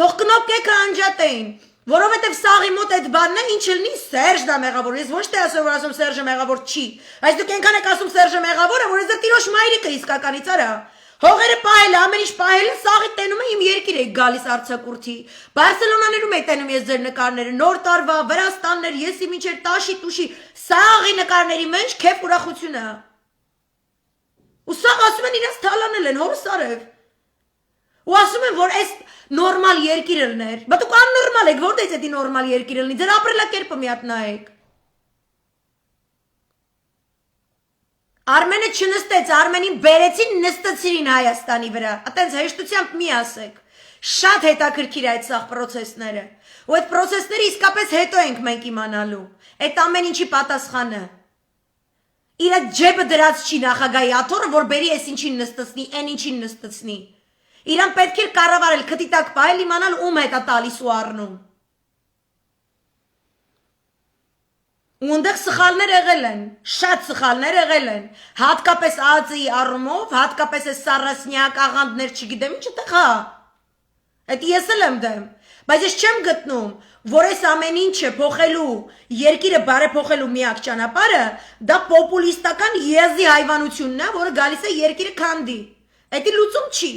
Թող կնոպկեքը անջատեին, որովհետև սաղի մոտ այդ բանն է, ինչ լինի Սերժն է մեղավոր, ես ոչ թե ասեմ, որ ասում Սերժը մեղավոր չի, այս դուք ենքան եք ասում Սերժը մեղավոր է, որ ես տիրոջ մայրիկը իսկականից արա, հողերը պահել, ամեն ինչ պահել, սաղի տենում է իմ երկիր եք գալիս արձակուրդի, Բարսելոնաներում եք տենում ես ձեր նկարները, նոր տարվա, Վրաստաններ, եսի մինչեր տաշի տուշի, սաղի նկարների մեջ քեֆ ուրախությունը, ու սաղ ասում են իրենց թալանել են, հորս արև, ու ասում են, որ այս նորմալ երկիրը լներ, բա դուք աննորմալ եք, որտե՞ց էդի նորմալ երկիրը լինի, ձեր ապրելակերպը մի հատ նայեք։ Արմենը չնստեց, Արմենին բերեցին նստեցին Հայաստանի վրա, այտենց հեշտությամբ մի ասեք, շատ հետաքրքիր այդ սաղ պրոցեսները, ու այդ պրոցեսները իսկապես հետո ենք մենք իմանալու, այդ ամեն ինչի պատասխանը, իր այդ ջեբը դրած չի նախագահի աթոռը, որ բերի այս ինչին նստեցնի, այն ինչին նստեցնի, իրան պետք էր կառավարել, քթի տակ պահել, իմանալ ում հետ է տալիս ու առնում, ու ընդեղ սխալներ եղել են, շատ սխալներ եղել են, հատկապես ԱԱԾ-ի առումով, հատկապես այս սառասնյակ աղանդներ չգիտեմ ինչ տեղ հա, այդ ես էլ եմ դեմ, բայց ես չեմ գտնում, որ այս ամեն ինչը փոխելու, երկիրը բարեփոխելու միակ ճանապարհը, դա պոպուլիստական եզի հայվանությունն է, որը գալիս է երկիրը քանդի, դա լուծում չի,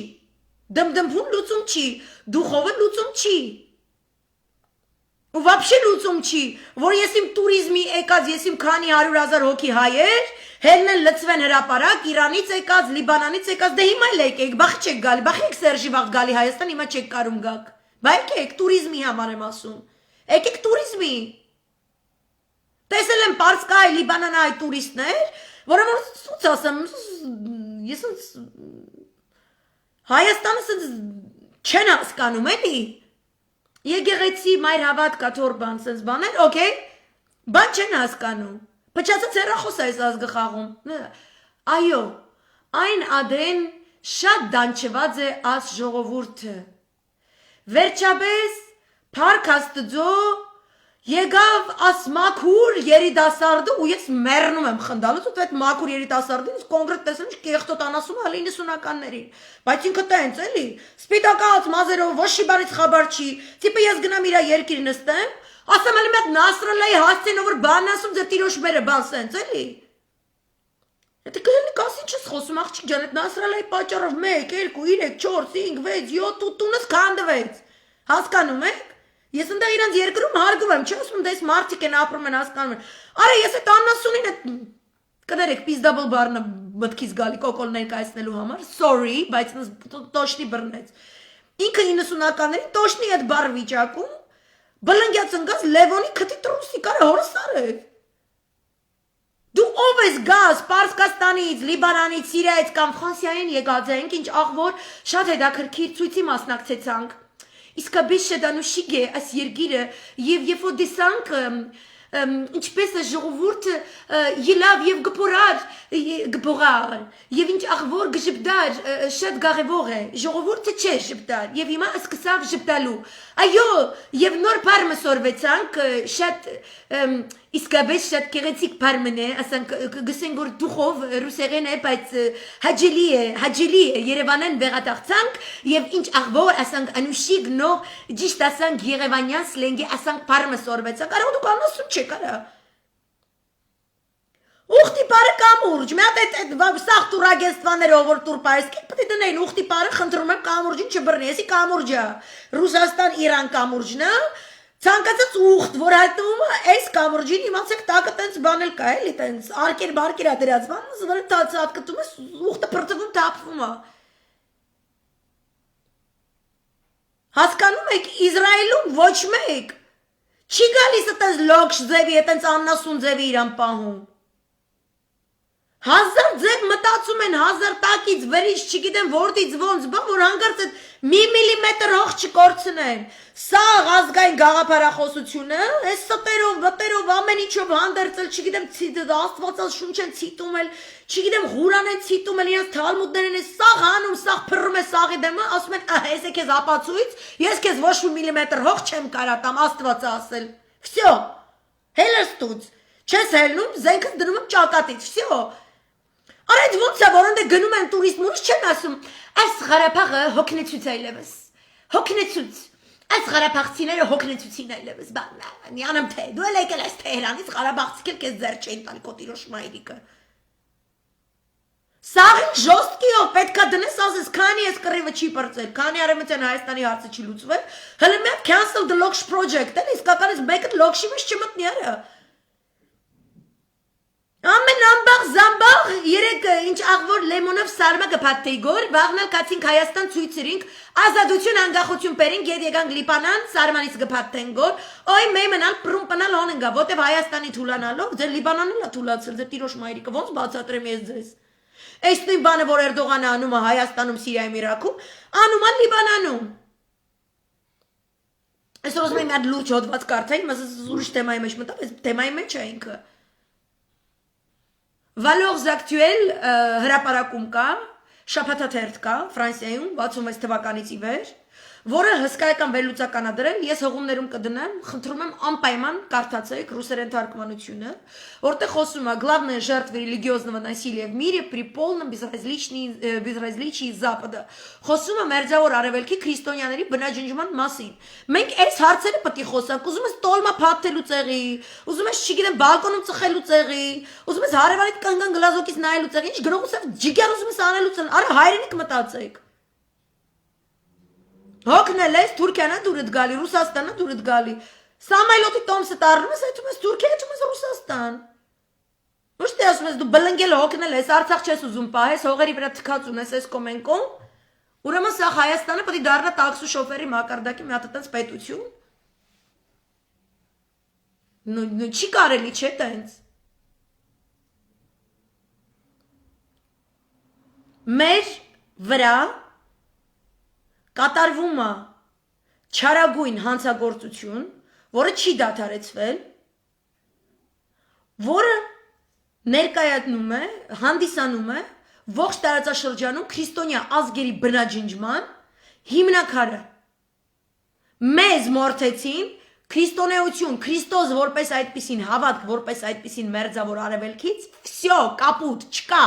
դմդմփուն լուծում չի, դուխովը լուծում չի, ու вообще լուծում չի, որ ես իմ տուրիզմի եկած, ես իմ քանի 100,000 հոգի հայեր, հելն լծվեն հրապարակ, Իրանից եկած, Լիբանանից եկած, դե հիմա էլ եկեք, բախի չեք գալի, բախի եք Սերժի վաղ գալի Հայաստան, հիմա չեք կարում գաք, բա եկեք, տուրիզմի համար եմ ասում, եկեք տուրիզմի, տեսել եմ Պարսկայ, Լիբանանայ տուրիստներ, որը որ սուց ասեմ, ես Հայաստանը չեն հասկանում էլի, Եկեղեցի մայր հավատքա թոր բան, սենց բաներ, օքեյ, բան չեն հասկանում, պչացած հեռախոս է այս ազգը խաղում, այո, այն ադեն շատ դանչված է աս ժողովուրդը, վերջապես փառք Աստծո եկավ աս մաքուր երիտասարդը ու ես մեռնում եմ խնդալուց ու այդ մաքուր երիտասարդին կոնկրետ տեսնում ինչ կեղտոտ անասում է 90-ականներին, բայց ինքը տենց էլի, սպիտակած մազերով ոչ մի բանից խաբար չի, տիպը ես գնամ իրա երկիր նստեմ, ասեմ ալի մի հատ Նասրալլայի հասցեն որ բան ասում ձեր տիրոջ մերը բան սենց էլի, Եթե կհելնի կասի չես խոսում աղջիկ ջան, այդ Նասրալլայի պատճառով 1, 2, 3, 4, 5, 6, 7 ու տունս քանդվեց, հասկանում եք? Ես ընդեղ իրանց երկրում հարգում եմ, չի ասում դες մարդիկ են ապրում են, հասկանում են, արա ես այդ անասունին այդ, կներեք, պիզդաբլ բարնը մտքից գալի կոկոլ ներկայացնելու համար, sorry, բայց տոշնի բռնեց, ինքը 90-ականներին տոշնի այդ բար վիճակում, բլնգյաց ընգաց Լևոնի քթի տրուսի կարը հորս արև, դու ով ես գաս Պարսկաստանից, Լիբանանից, Սիրիայից կամ Ֆրանսիայեն եկած ենք, ինչ աղվոր շատ հետաքրքիր ցույցի մասնակցեցանք, իսկապես շատ անուշիկ է այս երկիրը և երբ որ տեսանք ինչպես է ժողովուրդը ելավ և գպորար և ինչ աղվոր գժպտար շատ գաղևող է, ժողովուրդը չէ ժպտար և հիմա սկսավ ժպտալու, այո և նոր պար մսորվեցանք շատ իսկապես շատ գեղեցիկ պարմն է, ասանք գսենք որ դուխով ռուսերեն է, բայց հաջելի է, Երևանեն վեղատաղցանք և ինչ աղվոր, ասանք անուշիկ նող, ճիշտ ասանք երևանյան սլենգի, ասանք պար մսորվեցանք, արա դուք անասուն չեք արա։ Ուխտի պարը կամուրջ, մի հատ սաղ տուրագեստվաներով որ տուր պայս, կետ պտի դնեին ուխտի պարը խնդրում եմ կամուրջին չբրնի, եսի կամուրջա, Ռուսաստան Իրան կամուրջն է, ցանկացած ուխտ, որ հայտնվում է, այս կամուրջին իմացեք տակը տենց բանել կա, էլի տենց, արկեր բարկեր է դրած բան, զվարը տացատ կտում ես, ուխտը պրծվում թապվում է։ Հասկանում եք, Իսրայելում ոչ մեկ, չի գալիս այտենց լոքշ ձևի, այտենց աննասուն ձևի իրան պահում։ Հազար ձև մտածում են, հազար տակից վրից, չգիտեմ որտից ոնց, բան, որ հանգարց այդ մի միլիմետր հող չկորցնեն, սաղ ազգային գաղափարախոսությունը, այս ստերով, վտերով, ամեն ինչով հանդերձել, չգիտեմ աստվածած շունչ են ցիտում էլ, չգիտեմ Ղուրան են ցիտում էլ, իրենց թալմուդներ են, սաղ հանում, սաղ փռում է սաղի դեմը, ասում են, ես է քեզ ապացույց, ես քեզ ոչ մի միլիմետր հող չեմ կարա տամ, աստվածը ասել, վсё, հելստուց, չես հելնում, զենքս դնում եմ ճակատից, վсё Արա այդ ոնց է, որ ընդ գնում են տուրիստ մուրիշ չեն ասում, այս Ղարաբաղը հոգնեցուց այլևս, հոգնեցուց, Այս Ղարաբաղցիները հոգնեցուցին այլևս բան անեմ թե դու էլ եկել ես Թեհրանից Ղարաբաղցիք էլ քեզ ձեռ չէին տալ քո տիրոջ մայրիկը Սաղին ժոստկիով պետքա դնես ասես քանի ես կռիվը չի բրծել քանի արևմտյան Հայաստանի հարցը չի լուծվել հələ մի հատ cancel the Loksh project էլ իսկականից մեկը Lokshi մեջ չմտնի արա Ամեն ամբաղ զամբաղ երեք ինչ աղվոր լեմոնով սարմա կփաթեի գոր վաղնալ կացինք Հայաստան ցույցերինք ազատություն անկախություն բերինք եդ եկանք Լիբանան սարմանից կփաթեն գոր օй մեյմենալ պրումպանալ հոնենգա որտեվ Հայաստանի թուլանալով ձեր Լիբանանն է թուլացել ձեր տիրոջ մայրիկը ոնց բացատրեմ ես ձեզ Այս նույն բանը որ Էրդողանը անում է Հայաստանում Սիրիայում Իրաքում անում է Լիբանանում Այսօր ուզում եմ մի հատ լուրջ հոդված կարդալ մասը ուրիշ թեմայի մեջ մտավ այս թեմայի մեջ է ինքը Valeurs actuelles հրապարակում կա, շաբաթաթերթ կա Ֆրանսիայում 66 թվականից ի վեր, որը հսկայական վերլուծական է дրել, ես հողումներում կդնեմ, խնդրում եմ անպայման կարդացեք ռուսերեն թարգմանությունը, որտեղ խոսում է главные жертвы религиозного насилия в мире при полном безразличии Запада։ Խոսում է մերձավոր արևելքի քրիստոնյաների բնաջնջման մասին։ Մենք այս հարցերը պետք է խոսանք, ուզում ես տոլմա փաթթելու ցեղի, ուզում ես, չգիտեմ, բալկոնում ծխելու ցեղի, ուզում ես հարևանիդ կանգան գլազոկից նայելու ցեղի, ինչ գրողուսով ջիգար ուզում ես անելու ցեղի, արա հայրենիք մտածեք։ Հոգնել ես Թուրքիանա դուրդ գալի, Ռուսաստանա դուրդ գալի։ Սամայլոտի տոմսը տառնում ես, այդում ես Թուրքիա, այդում ես Ռուսաստան։ Ոչ թե ասում ես դու բլնգել հոգնել ես, Արցախ չես ուզում պահես, հողերի վրա թքած ունես այս կոմենկոն։ Ուրեմն սա Հայաստանը պետք է դառնա տաքսու շոֆերի մակարդակի մի հատ այդպես պետություն։ Նու չի կարելի չէ տենց։ Մեր վրա կատարվում է չարագույն հանցագործություն, որը չի դադարեցվել, որը ներկայացնում է, հանդիսանում է ողջ տարածաշրջանում քրիստոնյա ազգերի բնաջնջման հիմնակարը։ Մեզ մորթեցին քրիստոնեություն, Քրիստոս որպես այդպիսին հավատք, որպես այդպիսին մերձավոր արևելքից, վсё, կապուտ, չկա։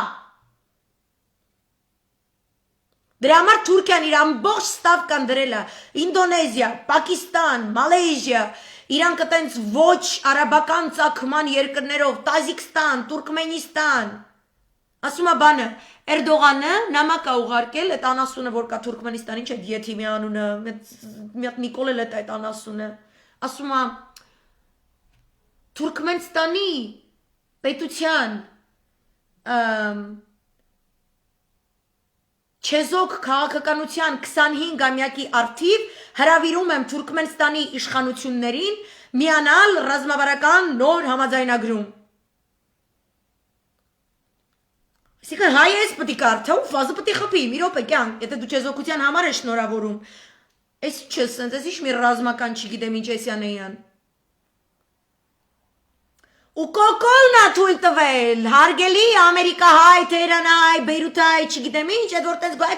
Դրա համար Թուրքիան իր ամբողջ ստավկան դրել է Ինդոնեզիա, Պակիստան, Մալեզիա, իրանք այտենց ոչ արաբական ծագման երկրներով, Տազիկստան, Թուրքմենիստան։ Ասում է բանը, Էրդողանը նամակ է ուղարկել այդ անասունը, որ կա Թուրքմենիստանի, ինչ է Եթիմի անունը, մի հատ Նիկոլ էլ այդ անասունը։ Ասում է Թուրքմենստանի պետության Չեզոք քաղաքականության 25-ամյակի արդիվ հրավիրում եմ Թուրքմենստանի իշխանություններին միանալ ռազմավարական նոր համաձայնագրում։ Այսինքն հայ ես պետք է կարդա ու ֆազը պետք է խփի, մի րոպե կյանք, եթե դու չեզոքության համար ես շնորհավորում։ Այս ինչ է սենց, այս ինչ մի ռազմական չգիտեմ ինչ էսյանեյան։ Ու կոկոլն է թույլ տվել, հարգելի ամերիկահայ, թեհրանահայ, բեյրութահայ, չգիտեմ ինչ, այդ որ տենց գոյ,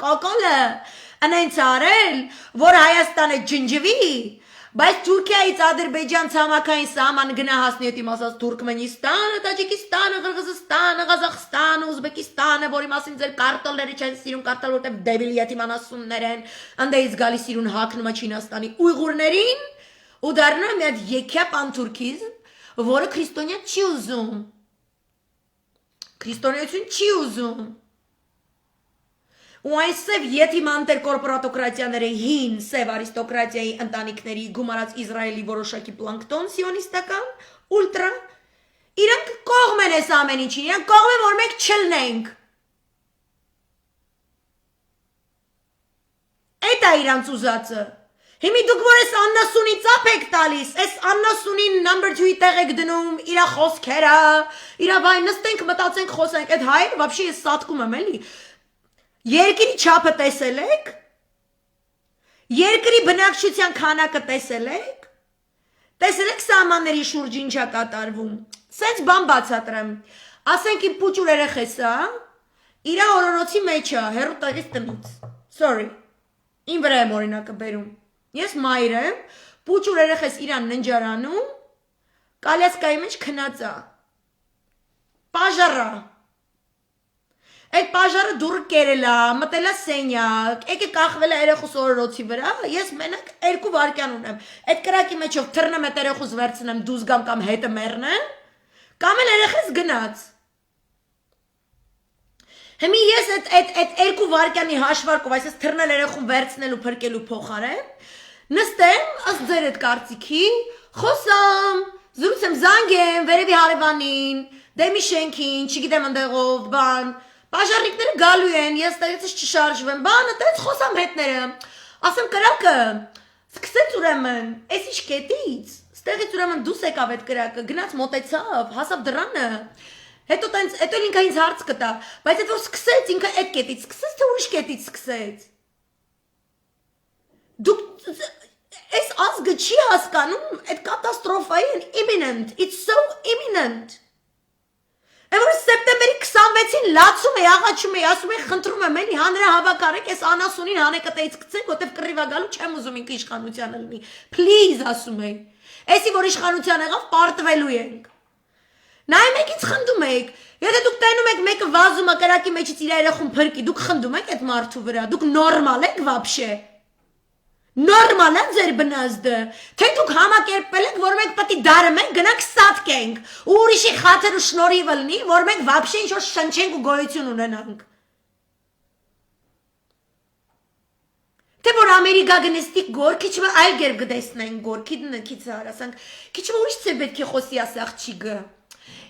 կոկոլը, անենց արել, որ Հայաստանը ջնջվի, բայց Թուրքիայից Ադրբեջան ցամաքային սահման գնահասնի հետի մասած Թուրքմենիստանը, Տաջիկիստանը, Ղրղզստանը, Ղազախստանը, Ուզբեկիստանը, որի մասին ձեր կարտալները չեն սիրում, կարտալ որտեղ դեբիլ յետիմանասուններ են, անդեից գալի սիրուն հակնում է Չինաստանի ուйղուրներին, ու դառնում է մի հատ եկյա պանթուրքիզմ, որը քրիստոնյա չի ուզում, քրիստոնեություն չի ուզում, ու այն սև եթիմ անտերկորպորատոկրատիաները հին սև արիստոկրատիայի ընտանիքների գումարած Իսրայելի որոշակի պլանկտոն սիոնիստական, ուլտրա, իրանք կողմ են ես ամեն ինչին, իրանք կողմ են, որ մենք չլնենք, էդ է իրանց ուզածը, Հիմի դուք որ ես Աննասունի ծապ եք տալիս, ես Աննասունին number 2-ի տեղ եք դնում, իրա խոսքերը, իրա վայ նստենք, մտածենք, խոսենք, այդ հայր, վաբշի ես սատկում եմ էլի, երկրի չափը տեսել եք, երկրի բնակչության քանակը տեսել եք սահմանների շուրջ ինչա կատարվում, սենց բան բացատրեմ, ասենք իմ պուճուր երեխեսա, իրա օրոնոցի մեջ է, հեռու տեղից տնից, sorry, իմ վրա եմ օրինակը բերում, Ես մայր եմ, պուճուր երեխես իրան ննջարանում, կալյասկայի մեջ քնածա, պաժարա, Այդ պաժարը դուրը կերել է, մտել է սենյակ, եկե կախվել է երեխուս օրորոցի վրա, ես մենակ 2 վայրկյան ունեմ։ Այդ կրակի մեջով թռնեմ այդ երեխուս վերցնեմ, դուզ գամ կամ հետը մեռնեմ, կամ էլ երեխես գնաց։ Հիմի ես այդ 2 վայրկյանի հաշվարկով, այսպես թռնել երեխուն վերցնելու փրկելու փոխարեն, նստեմ, ըստ ձեր այդ կարծիքի, խոսամ, զրուցեմ, զանգեմ, վերևի հարևանին, դեմի շենքին, չգիտեմ ընդեղով, բան, պաժարիկները գալու են, ես տեղից չշարժվեմ, բան, այդպես խոսամ հետները, ասեմ կրակը, սկսեց ուրեմն, էս ինչ կետից, ստեղից ուրեմն դուս եկավ այդ կրակը, գնաց մոտեցավ, հասավ դռանը, հետո ինքը ինձ հարց կտա, բայց այդ որ սկսեց, ինքը այդ կետից սկսեց, թե ուրիշ կետից սկսեց։ Դուք այս ազգը չի հասկանում, այդ կատաստրոֆային imminent, it's so imminent։ Այդ որ սեպտեմբերի 26-ին լացում է, աղաչում է, ասում է, խնդրում եմ, էլի հանրահավաքարեք, այս անասունին հանեկտեից գցենք, որտեվ կռիվա գալու չեմ ուզում ինքը իշխանությանը լինի։ Please ասում է։ Էսի որ իշխանության եղավ, պարտվելու ենք։ Նայում եք ինձ խնդում եք, եթե դուք տենում եք մեկը վազում է կրակի մեջից իր երեխուն փրկի, դուք խնդում եք այդ մարդու վրա, դուք նորմալ եք վաբշե։ Նորմալ է ձեր բնազդը, թե դուք համակերպել եք, որ մենք պետք է դարմենք, գնանք սատկենք, ու ուրիշի խաթր ու շնորհիվը լինի, որ մենք վաբշե ինչ-որ շնչենք ու գոյություն ունենանք։ Թե որ Ամերիկա գնստիկ գոր, քիչ մը այլ գերբ գտեսնենք գոր, քիչ հարասանք, քիչ մը ուրիշ ծեր պետք է խոսի աս աղջիկը։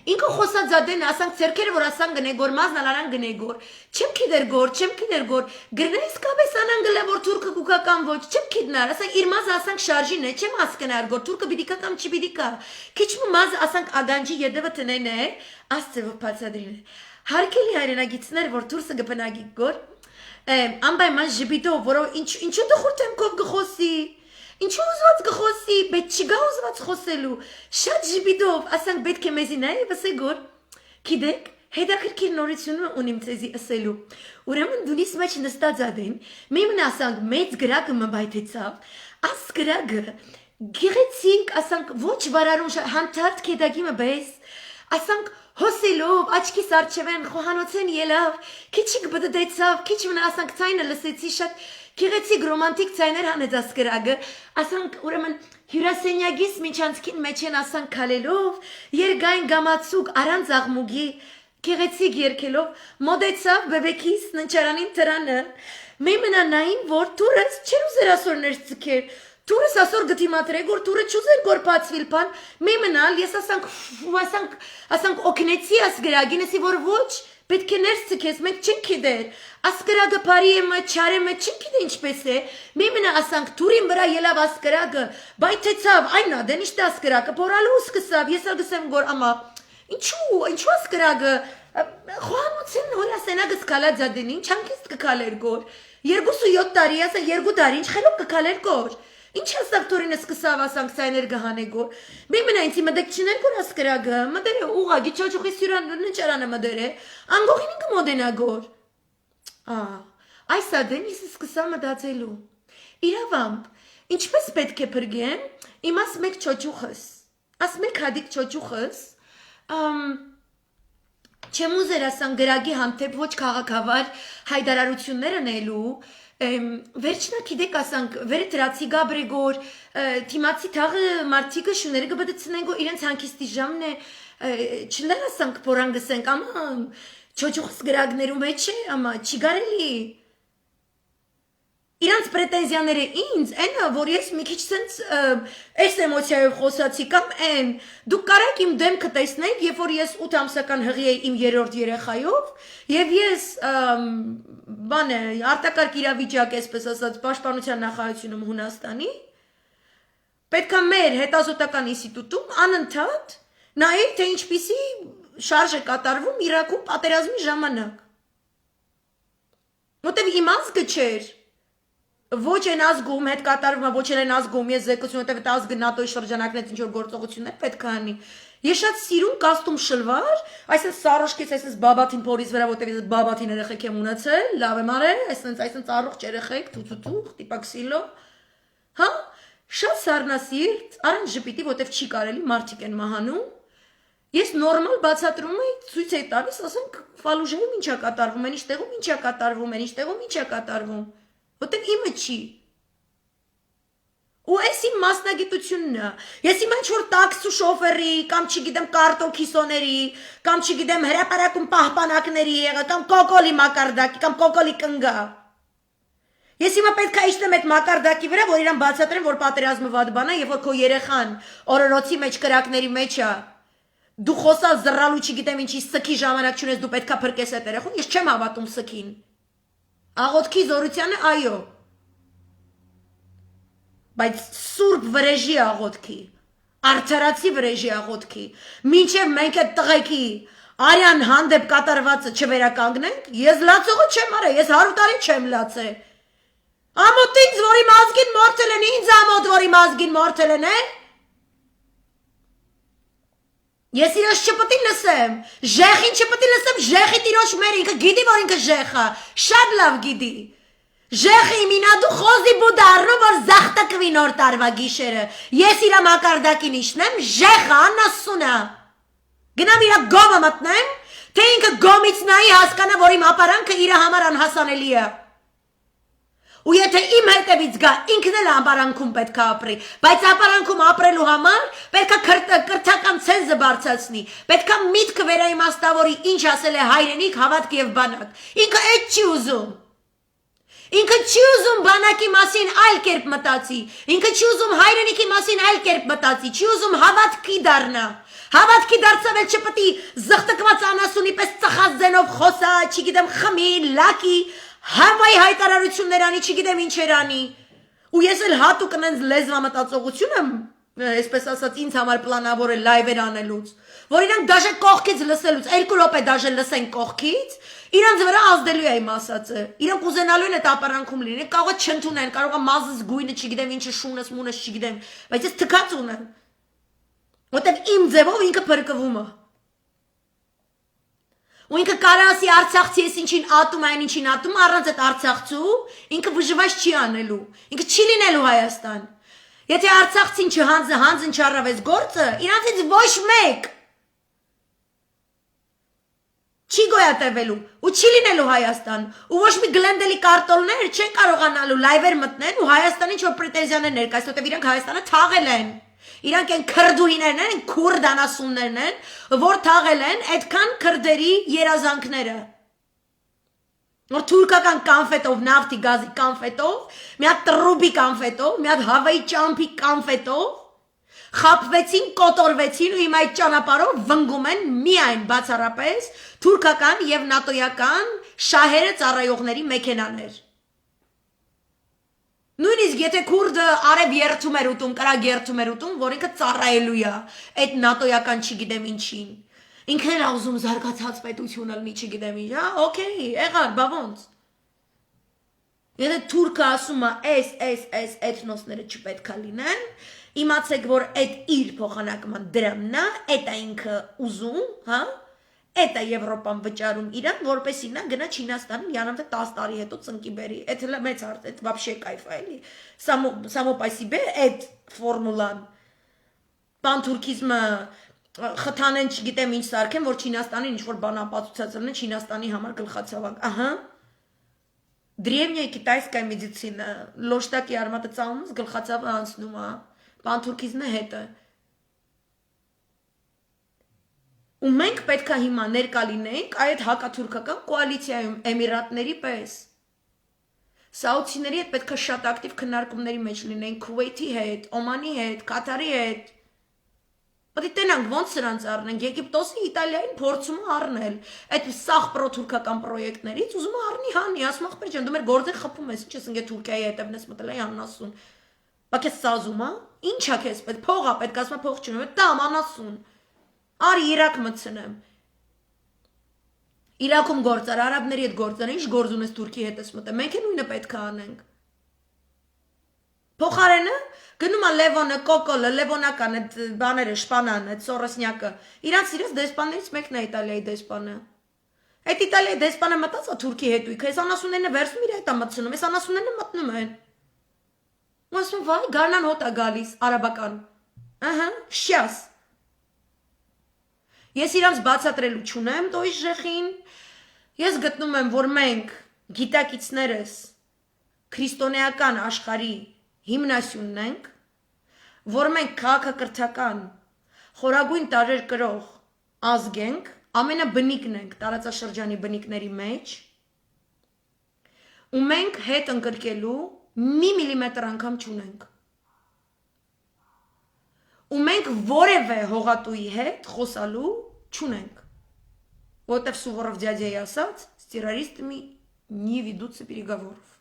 Ինքը խոսած ադեն ասանք ցերքերը որ ասան գնե գոր մազնալարան գնե գոր չեմ քիդեր գոր գրնես կաբես անան գլե որ թուրքը կուկական ոչ չեմ քիդնար ասանք իր մազը ասանք շարժին է չեմ հասկնար գոր թուրքը պիտի կա կամ չի պիտի կա քիչ մազը ասանք ագանջի յետևը տնեն է ասծեվը բացադրին հարկելի հայրենագիցներ որ թուրսը գբնագի գոր անպայման ժպիտով որով ինչու դխուրտեմ կով գխոսի Ինչու ուզված գխոսի, պետք չգա ուզված խոսելու, շատ ժպիտով, ասանք պետք է մեզի նայ, վսե գոր, գիտեք, հետաքրքիր նորություն ունիմ ձեզի ասելու, ուրեմն դունիս մեջ նստած ադեն, միմն ասանք մեծ գրակը մբայթեցավ, աս գրակը, գեղեցիկ, ասանք ոչ վարարում հանդարտ կետագի մբես, ասանք հոսելով, աչքիս արջևեն, խոհանոցեն ելավ, քիչիկ բդդեցավ, քիչ մնա ասանք ցայնը լսեցի շատ Գեղեցիկ ռոմանտիկ ցայներ հանեց ասկրագը, ասանք ուրեմն հյուրասենյակից միջանցքին մեջ են ասանք քալելով, երգային գամացուկ առանց աղմուկի, գեղեցիկ երգելով, մոդեցավ բեբեկիս ննչարանին տրանը, մեմնա նային որ տուրս չեր ուզեր ասորներ ցկեր, տուրս ասոր գտիմատրե գոր տուրը չուզեր գոր բացվիլ բան, մեմնալ ես ասանք օկնեցի ասգրագինեսի որ ոչ Պետք է ներս ցկես, մենք չենք գիտեր։ Ասկրագը բարի է, չար է, չենք գիտե ինչպես է։ Միմնա ասանք թուրին վրա ելավ ասկրագը, բայթեցավ, այնա դեն իշտե ասկրագը, փորալու սկսավ, ես ալգսեմ գոր ամա։ Ինչու ասկրագը խոհանոցեն հորասենագը սկալած ադեն, ինչ անկից կքալեր գոր։ 27 տարի, ասա 2 տարի, ինչ խելոք կքալեր գոր։ Ինչ հաստավ թորինը սկսավ ասանք սայներ գահանե գոր։ Միմնա ինձի մդեք չներ գոր ասկրագը, մդերը ուղագի չոչուխի սյուրան ննչարանը մդերը, անգողին ինքը մոդենա գոր։ Այս ադեն ես սկսա մտածելու։ Իրավամբ, ինչպես պետք է փրկեմ, իմաս մեկ չոչուխս, աս մեկ հադիկ չոչուխս, չեմ ուզեր ասան գրագի հանդեպ ոչ քաղաքավար հայդարարություններ անելու, վերջնակ գիտեք ասանք վեր դրացի գաբրեգոր թիմացի թաղը մարտիկը շուները գբդցնենք իրենց հանկիստի ժամն է չլեր ասանք փորան գսենք աման չոչուխս գրագներում մեջ է ամա չի գարելի Իրանց պրետենզիաները ինձ այնա որ ես մի քիչ sense այս էմոցիայով խոսացի կամ այն դուք կարաք իմ դեմքը տեսնեք երբ որ ես 8 ամսական հղի էի իմ երրորդ երեխայով եւ ես բան է արտակարգ իրավիճակ այսպես ասած պաշտպանության նախարարությունում Հունաստանի պետքա մեր հետազոտական ինստիտուտում անընդհատ նայել թե ինչպիսի շարժ է կատարվում Իրաքում պատերազմի ժամանակ որտեւ իմ ազգը չէր Ոչ են ազգում, հետ կատարվում է, ոչ են ազգում, ես զեկություն, որտեվ ազգը ՆԱՏՕ-ի շրջանակներից ինչ-որ գործողություններ պետք է անի։ Ես շատ սիրում կաստում շլվար, այսպես սարոշկից, այսպես բաբաթին փորից վրա, որտեվ ես բաբաթին երեխեք եմ ունեցել, լավ եմ արել, այսպես առողջ երեխեք, թութութուխ, տիպակսիլո։ Հա, շատ սառնասիրտ, առանց ժպիտի, որտեվ չի կարելի մարդիկ են մահանում։ Ես նորմալ բացատրում եմ, ցույց էի տալիս, ասենք Ֆալուջայում ինչա կատարվում, այնիշ տեղում ինչա կատարվում, այնիշ տեղում ինչա կատարվում։ Որտեղ իմը չի։ Ու այս իմ մասնագիտությունն է։ Ես իմ ինչ-որ տաքսու շոֆերի, կամ չգիտեմ կարտոքիսոների, կամ չգիտեմ հրապարակում պահպանակների եղա, կամ կոկոլի մակարդակի, կամ կոկոլի կնգա։ Ես հիմա պետք է իջնեմ այդ մակարդակի վրա, որ իրան բացատրեմ, որ պատերազմը վատ բան է, եւ որ քո երեխան օրորոցի մեջ կրակների մեջ է։ Դու խոսալ զռալու չգիտեմ ինչի սքի ժամանակ չունես, դու պետքա փրկես այդ երեխուն, ես չեմ հավատում սքին։ Աղոթքի զորությանը այո։ Բայց սուրբ վրեժի աղոթքի, արդարացի վրեժի աղոթքի, մինչև մենք այդ տղեկի արյան հանդեպ կատարվածը չվերականգնենք, ես լացողը չեմ արա, ես 100 տարի չեմ լացել։ Ամոթ ինձ, որ իմ ազգին մորթել են, ինձ ամոթ, որ իմ ազգին մորթել են, Ես իրոց չպտի լսեմ, ժեխին չպտի լսեմ, ժեխի տիրոջ մեր ինքը գիտի, որ ինքը ժեխա, շատ լավ գիտի։ Ժեխի մինադու խոզի բուդարնու, որ զախտակվի նոր տարվա գիշերը, ես իրա մակարդակին իշնեմ, ժեխա, անասունա։ Գնամ իրա գոմը մտնեմ, թե ինքը գոմից նայի հասկանա, որ իմ ապարանքը իրա համար անհասանելի է։ Ու եթե իմ հետևից գա, ինքն էլ ապարանքում պետք է ապրի, բայց ապարանքում ապրելու համար պետք է կրթական ցենզը բարձրացնի, պետք է միտքը վերաիմաստավորի, ինչ ասել է հայրենիք, հավատք եւ բանակ։ Ինքը այդ չի ուզում։ Ինքը չի ուզում բանակի մասին այլ կերպ մտածի, ինքը չի ուզում հայրենիքի մասին այլ կերպ մտածի, չի ուզում հավատքի դառնա։ Հավատքի դարձավ էլ չպետք է զղտկված անասունի պես ծխած ձենով խոսա, չգիտեմ խմի, լակի, Հավայի հայտարարություններ անի, չգիտեմ ինչեր անի։ Ու ես էլ հատուկ նենց լեզվամտածողություն եմ, այսպես ասած, ինձ համար պլանավորել լայվեր անելուց, որ իրանք դաժե կողքից լսելուց, 2 րոպե դաժե լսեն կողքից, իրանք վրա ազդելու է իմ ասածը։ Իրանք ուզենալու են այդ ապարանքում լինեն, կարող է չընդունեն, կարող է մազս գույնը, չգիտեմ ինչը, շունս, մունս, չգիտեմ, բայց ես թքած ունեմ։ Որտեվ իմ ձևով ինքը փրկվում է։ Ու ինքը կարա ասի Արցախցի ես ինչին ատում, այն ինչին ատում, առանց այդ Արցախցու, ինքը վժվաշ չի անելու, ինքը չի լինելու Հայաստան։ Եթե Արցախցին հանձն չառավ այս գործը, իրանցից ոչ մեկ չի գոյատևելու ու չի լինելու Հայաստան, ու ոչ մի գլենդելի կարտոլներ չեն կարողանալու լայվեր մտնեն ու Հայաստանի ինչ-որ պրետենզիաներ ներկայացնել, որտեղ իրանք Հայաստանը թաղել են։ Իրանք են քրդուհիներն են, քուրդ անասուններն են, որ թաղել են այդքան քրդերի երազանքները։ Որ թուրքական կանֆետով, նավթի գազի կանֆետով, մի հատ տրուբի կանֆետով, մի հատ հավայի ճամփի կանֆետով խապվեցին, կոտորվեցին ու հիմա այդ ճանապարհով վնգում են միայն բացառապես թուրքական եւ նատոյական շահերը ծառայողների մեքենաներ։ Նույնիսկ եթե քուրդը արև երթում էր ուտում, կրակ երթում էր ուտում, որ ինքը ծառայելու է այդ նատոյական չգիտեմ ինչին։ Ինքն էլ ուզում զարգացած պետություն լինի, չգիտեմ ինչ, հա, օքեյ, եղար, բա ոնց։ Եթե թուրքը ասում է, այս էթնոսները չպետք է լինեն, իմացեք, որ այդ իր փոխանակման դրամն է, այդ է ինքը ուզում, հա։ Այդ է Եվրոպան վճարում իրան, որպեսի նա գնա Չինաստանին, յանամթե 10 տարի հետո ծնկի բերի։ Այդ հələ մեծ հարց, այդ вообще кайֆ է, էլի։ Само по себе այդ ֆորմուլան պանթուրքիզմը խթանեն, չգիտեմ ինչ սարքեն, որ Չինաստանին ինչ որ բան ապացուցած լինեն Չինաստանի համար գլխացավանք։ Ահա։ Древняя китайская медицина, լոշտակի արմատը ծալումս գլխացավը անցնում է, պանթուրքիզմը հետը։ Ու մենք պետք է հիմա ներկա լինենք այդ հակաթուրքական կոալիցիայում Էմիրատների պես։ Սաուդիների հետ պետք է շատ ակտիվ քննարկումների մեջ լինենք, Քուվեյթի հետ, Օմանի հետ, Կատարի հետ։ Պետք է տենանք ոնց սրանց առնենք, Եգիպտոսի, Իտալիային փորձում առնել այդ սախ պրոթուրքական պրոյեկտներից, ուզում է առնի հանի, ասում ախպեր ջան, դու մեր գործեր խփում ես, ինչ ես ընկե Թուրքիայի հետևն ես մտել այ անասուն։ Բա քեզ սազում է։ Ինչ է քեզ պետք, փող է պետք, ասում է փող չունեմ, տամ անասուն։ Արի Իրաք մտցնեմ։ Իրաքում գործար, արաբների հետ գործար, ինչ գործ ունես Թուրքի հետ ես մտել, մենք էլ նույնը պետք է անենք։ Փոխարենը գնում է Լևոնը, Կոկոլը, Լևոնական այդ բաները, շպանան, այդ սորոսնյակը։ Իրանց իրաց դեսպաններից մեկն է Իտալիայի դեսպանը։ Այդ Իտալիայի դեսպանը մտած է Թուրքի հետույք, այս անասուններն է վերցնում իր հետ է մտցնում, այս անասուններն մտնում են։ Ու ասում վայ, գարնան հոտ է գալիս, արաբական։ Ահա, շյաս։ Ես իրանց բացատրելու չունեմ տոյ ժեխին, ես գտնում եմ, որ մենք գիտակիցներս քրիստոնեական աշխարհի հիմնասյունն ենք, որ մենք քաղաքակրթական խորագույն տարրեր կրող ազգ ենք, ամենաբնիկն ենք տարածաշրջանի բնիկների մեջ, ու մենք հետ ընկրկելու մի միլիմետր անգամ չունենք։ Ու մենք որևէ հողատուի հետ խոսալու չունենք, որտև Սուվորով դյադյայի ասաց, террористами не ведутся переговоров։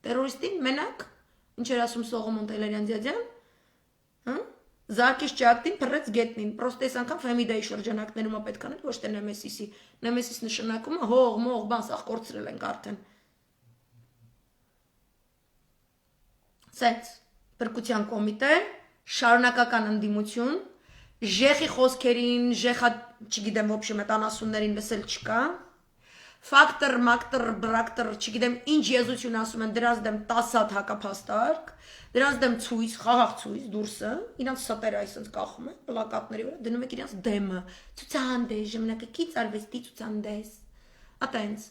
Terroristին մենակ, ինչեր ասում Սողոմոն Տելերյան դյադյան, Զարկիս ճակտին փռեց գետնին, պրոստե այս անգամ Ֆեմիդայի շրջանակներում պետք անել, ոչ թե Նեմեսիսի։ Նեմեսիս նշանակումը հող, մող, բան, սաղ կորցրել ենք արդեն։ Սենց, բրկության կոմիտե, շարունակական ընդդիմություն, ժեխի խոսքերին, ժեխա, չգիտեմ, в общем, այդ անասուններին լսել չկա, ֆակտոր, մակտոր, բրակտոր, չգիտեմ, ինչ եզություն ասում են, դրանց դեմ 10 հատ հակափաստարկ, դրանց դեմ ցույց, խաղաղ ցույց, դուրսը, իրանց սատերը այսպես կախում են, պլակատների վրա, դնում եք իրանց դեմը, ցուցահանդես, ժամանակակից արվեստի ցուցահանդես, ատենց,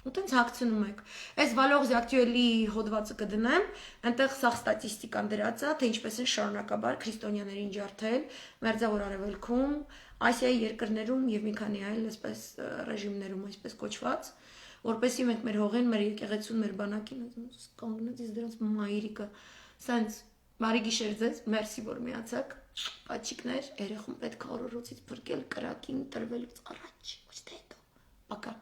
ու տենց հագցնում եք։ Այս Վալորզի ակտուելի հոդվածը կդնեմ, այնտեղ սաղ ստատիստիկան դրած է, թե ինչպես են շարունակաբար քրիստոնյաներին ջարդել Մերձավոր Արևելքում, Ասիայի երկրներում եւ մի քանի այլ այսպես ռեժիմներում, այսպես կոչված, որպեսզի մենք մեր հողին, մեր եկեղեցուն, մեր բանակին կանգնած ես դրանց մայրիկը, սենց բարի գիշեր ձեզ, մերսի որ միացաք, պաչիկներ, երեխուն պետք է օրորոցից փրկել կրակին տրվելուց առաջ, ոչ թե հետո, պակա